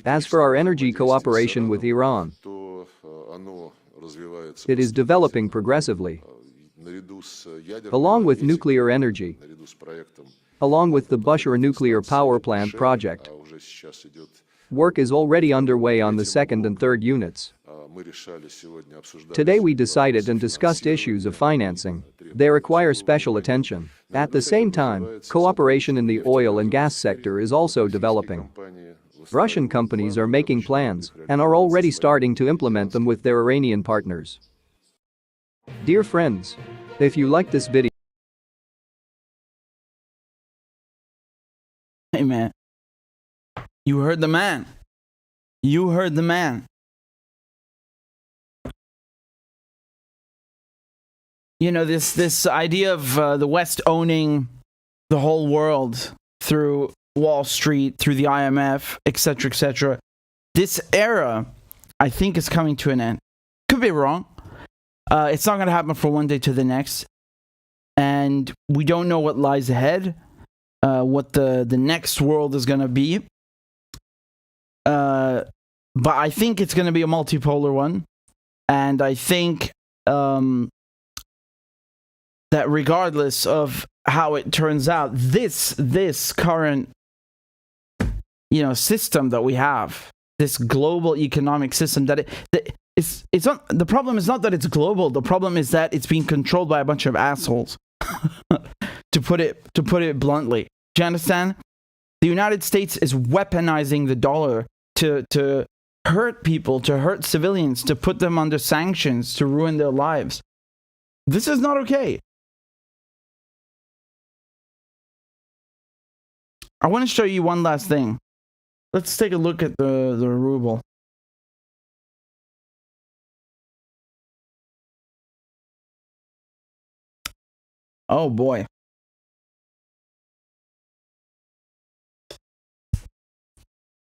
As for our energy cooperation with Iran, it is developing progressively. Along with nuclear energy, along with the Bushehr nuclear power plant project, work is already underway on the second and third units. Today we decided and discussed issues of financing. They require special attention. At the same time, cooperation in the oil and gas sector is also developing. Russian companies are making plans and are already starting to implement them with their Iranian partners. Dear friends, if you like this video, hey man, you heard the man. You heard the man. You know, this idea of the West owning the whole world through Wall Street, through the IMF, etc., etc. This era, I think, is coming to an end. Could be wrong. It's not going to happen from one day to the next. And we don't know what lies ahead, what the next world is going to be. But I think it's going to be a multipolar one. And I think that regardless of how it turns out, this current, system that we have, this global economic system, it's not, the problem is not that it's global. The problem is that it's being controlled by a bunch of assholes. to put it bluntly. Do you understand? The United States is weaponizing the dollar to hurt people, to hurt civilians, to put them under sanctions, to ruin their lives. This is not okay. I want to show you one last thing. Let's take a look at the ruble. Oh boy.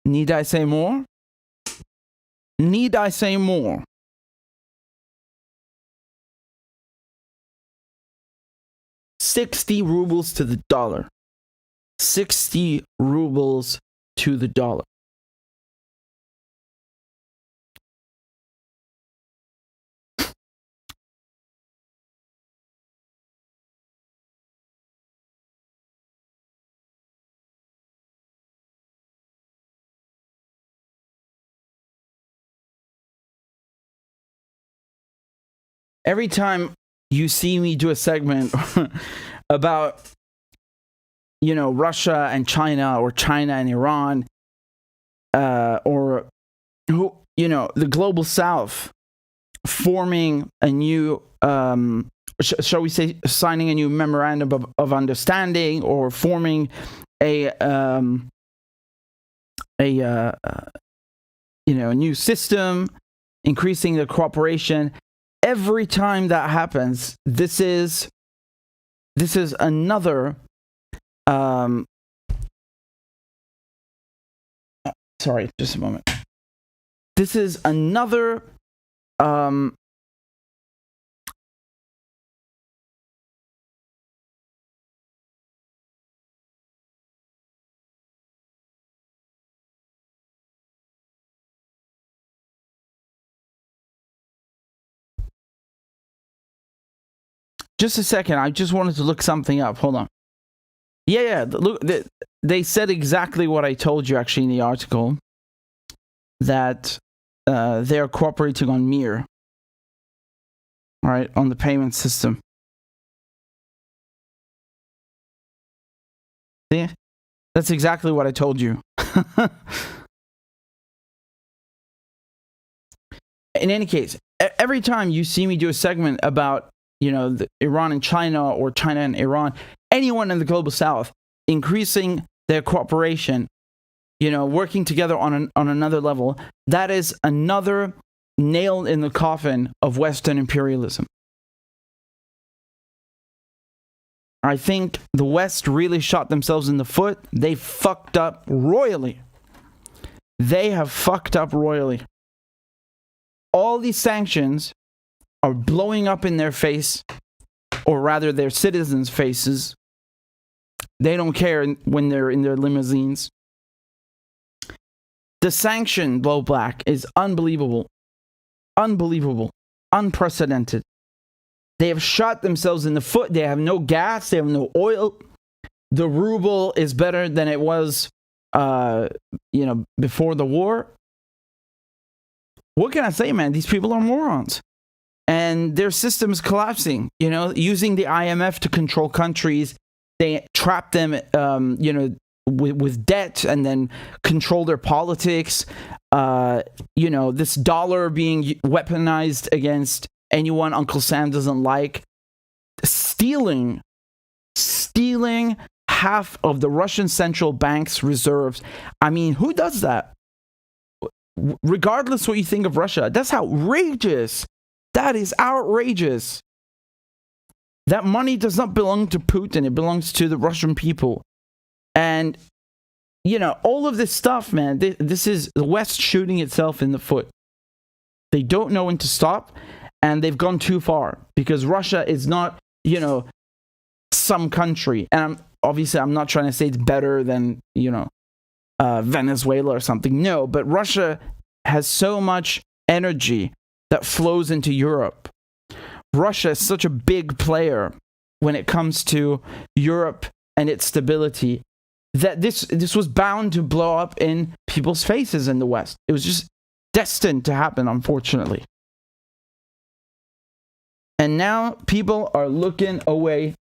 Need I say more? Need I say more? $60 rubles to the dollar. 60 rubles to the dollar. Every time you see me do a segment about Russia and China, or China and Iran, or the global South forming a new shall we say, signing a new memorandum of understanding or forming a new system, increasing the cooperation. Every time that happens, this is another sorry, just a moment. This is another just a second. I just wanted to look something up. Hold on. Yeah. Look, they said exactly what I told you actually in the article, that they're cooperating on Mir, right, on the payment system. See? That's exactly what I told you. In any case, every time you see me do a segment about Iran and China, or China and Iran, anyone in the global south increasing their cooperation, working together on another level, that is another nail in the coffin of Western imperialism. I think the West really shot themselves in the foot. They fucked up royally. They have fucked up royally. All these sanctions are blowing up in their face, or rather their citizens' faces. They don't care when they're in their limousines. The sanction blowback is unbelievable. Unbelievable. Unprecedented. They have shot themselves in the foot. They have no gas. They have no oil. The ruble is better than it was, before the war. What can I say, man? These people are morons. And their system is collapsing, using the IMF to control countries. They trap them, with debt, and then control their politics. This dollar being weaponized against anyone Uncle Sam doesn't like. Stealing half of the Russian central bank's reserves. I mean, who does that? Regardless what you think of Russia, that's outrageous. That is outrageous. That money does not belong to Putin. It belongs to the Russian people. And, all of this stuff, man, this is the West shooting itself in the foot. They don't know when to stop, and they've gone too far, because Russia is not, some country. And I'm not trying to say it's better than, Venezuela or something. No, but Russia has so much energy that flows into Europe. Russia is such a big player when it comes to Europe and its stability, that this was bound to blow up in people's faces in the West. It was just destined to happen, unfortunately. And now people are looking away.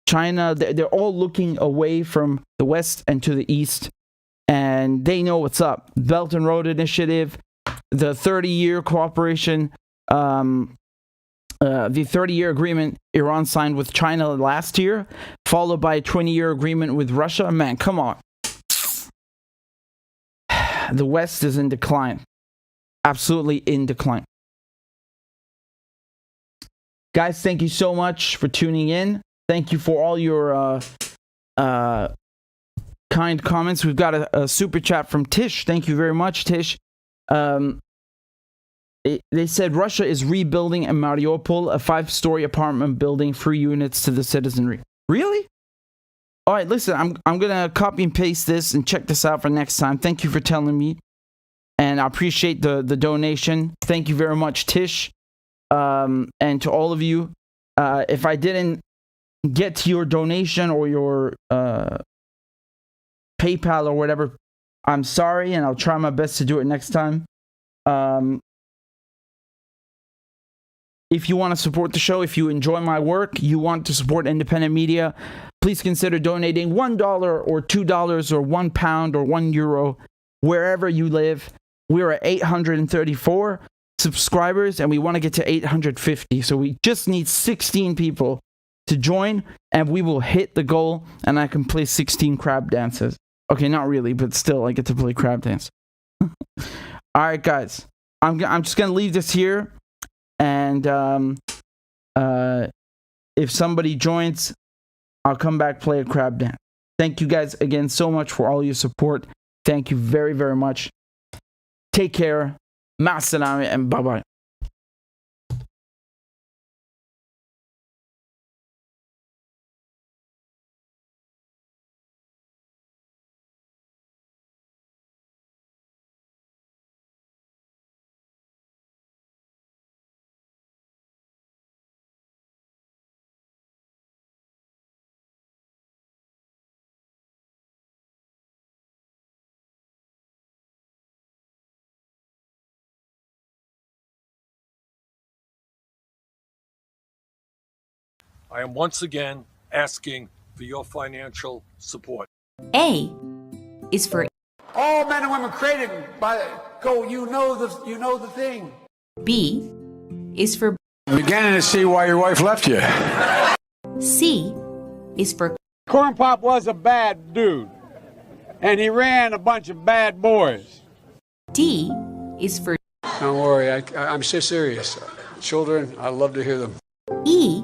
China, they're all looking away from the West and to the East, and they know what's up. Belt and Road Initiative, the 30-year cooperation, the 30-year agreement Iran signed with China last year, followed by a 20-year agreement with Russia. Man, come on. The West is in decline. Absolutely in decline. Guys, thank you so much for tuning in. Thank you for all your kind comments. We've got a super chat from Tish. Thank you very much, Tish. They said Russia is rebuilding in Mariupol, a 5-story apartment building, free units to the citizenry. Really? All right, listen, I'm going to copy and paste this and check this out for next time. Thank you for telling me. And I appreciate the donation. Thank you very much, Tish. And to all of you, if I didn't get to your donation or your PayPal or whatever, I'm sorry, and I'll try my best to do it next time. If you want to support the show, if you enjoy my work, you want to support independent media, please consider donating $1 or $2 or £1 or €1 wherever you live. We're at 834. subscribers, and we want to get to 850. So we just need 16 people to join, and we will hit the goal, and I can play 16 crab dances. Okay, not really, but still, I get to play crab dance. All right, guys. I'm just going to leave this here, and if somebody joins, I'll come back, play a crab dance. Thank you guys again so much for all your support. Thank you very, very much. Take care. Ma'asalama, and bye-bye. I am once again asking for your financial support. A is for All men and women created by go. You know the thing. B is for I'm beginning to see why your wife left you. C is for Corn Pop was a bad dude, and he ran a bunch of bad boys. D is for Don't worry, I'm so serious. Children, I love to hear them. E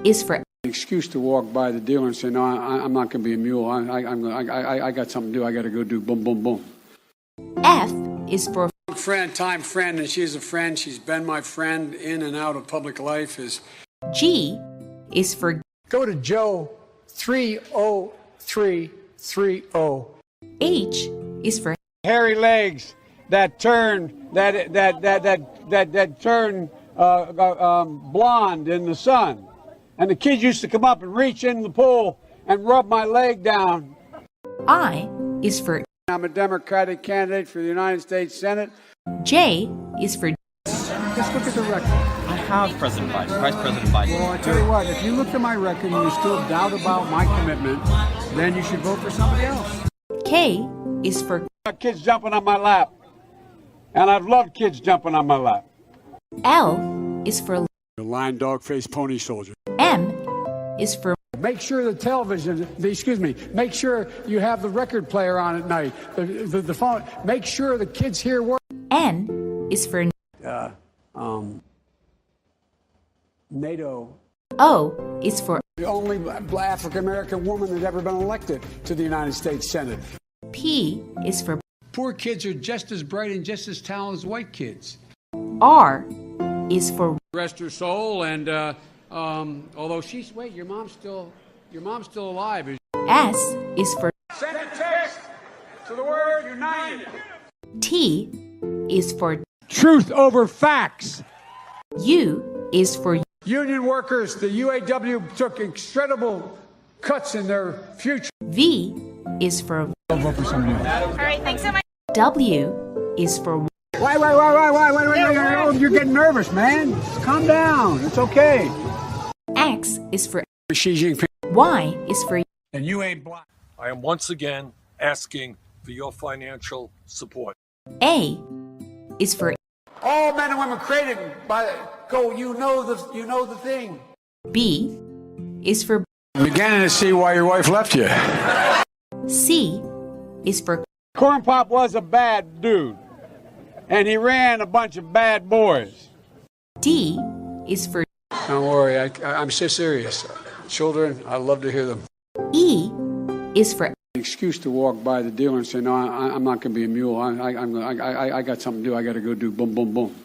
is for An excuse to walk by the dealer and say, no, I'm not going to be a mule. I got something to do. I got to go do boom, boom, boom. F is for Friend, and she's a friend. She's been my friend in and out of public life. G is for Go to Joe 30330. H is for Hairy legs that turn blonde in the sun. And the kids used to come up and reach in the pool and rub my leg down. I is for I'm a Democratic candidate for the United States Senate. J is for Just look at the record. I have President Biden, Vice President Biden. Well, I tell you what, if you look at my record and you still doubt about my commitment, then you should vote for somebody else. K is for Kids jumping on my lap. And I've loved kids jumping on my lap. L is for The lion, dog, face, pony soldier. M is for Make sure the television, make sure you have the record player on at night. The phone, make sure the kids hear words. N is for NATO. O is for The only African American woman that's ever been elected to the United States Senate. P is for Poor kids are just as bright and just as talented as white kids. R is for Rest her soul, and although she's your mom's still alive. S is for Send a text to the word united. T is for Truth over facts. U is for Union workers, the UAW took incredible cuts in their future. V is for Don't vote for somebody else. All right, thanks so much. W is for Wait, you're getting nervous, man. Calm down. It's okay. X is for Xi Jinping. Y is for And you ain't black. I am once again asking for your financial support. A is for All men and women created by go. You know the thing. B is for I'm beginning to see why your wife left you. C is for Corn Pop was a bad dude, and he ran a bunch of bad boys. D is for Don't worry, I'm so serious. Children, I love to hear them. E is for An excuse to walk by the dealer and say, no, I'm not going to be a mule. I got something to do. I got to go do boom, boom, boom.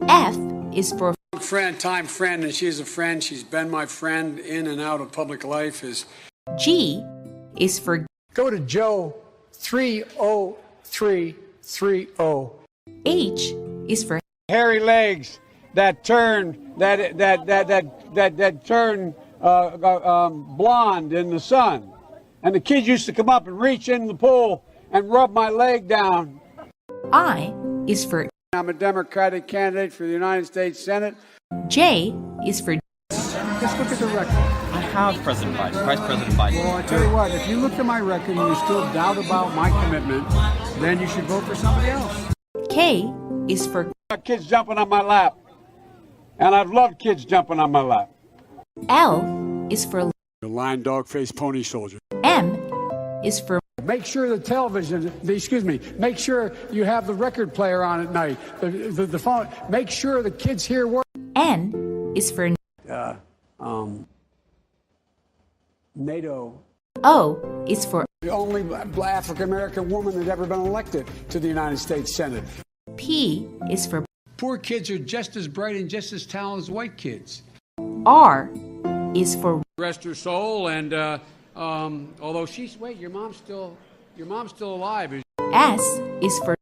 F is for Friend, and she's a friend. She's been my friend in and out of public life. G is for Go to Joe 30330. H is for Hairy legs that turn blonde in the sun. And the kids used to come up and reach in the pool and rub my leg down. I is for I'm a Democratic candidate for the United States Senate. J is for Just look at the record. I have President Biden, Vice President Biden. Well, I tell you what, if you look at my record and you still doubt about my commitment, then you should vote for somebody else. K is for Kids jumping on my lap. And I've loved kids jumping on my lap. L is for The lion, dog, face, pony soldier. M is for Make sure the television, make sure you have the record player on at night. The phone, make sure the kids hear words. N is for NATO. O is for The only African American woman that ever been elected to the United States Senate. P is for Poor kids are just as bright and just as talented as white kids. R is for Rest her soul, and although your mom's still alive. S is for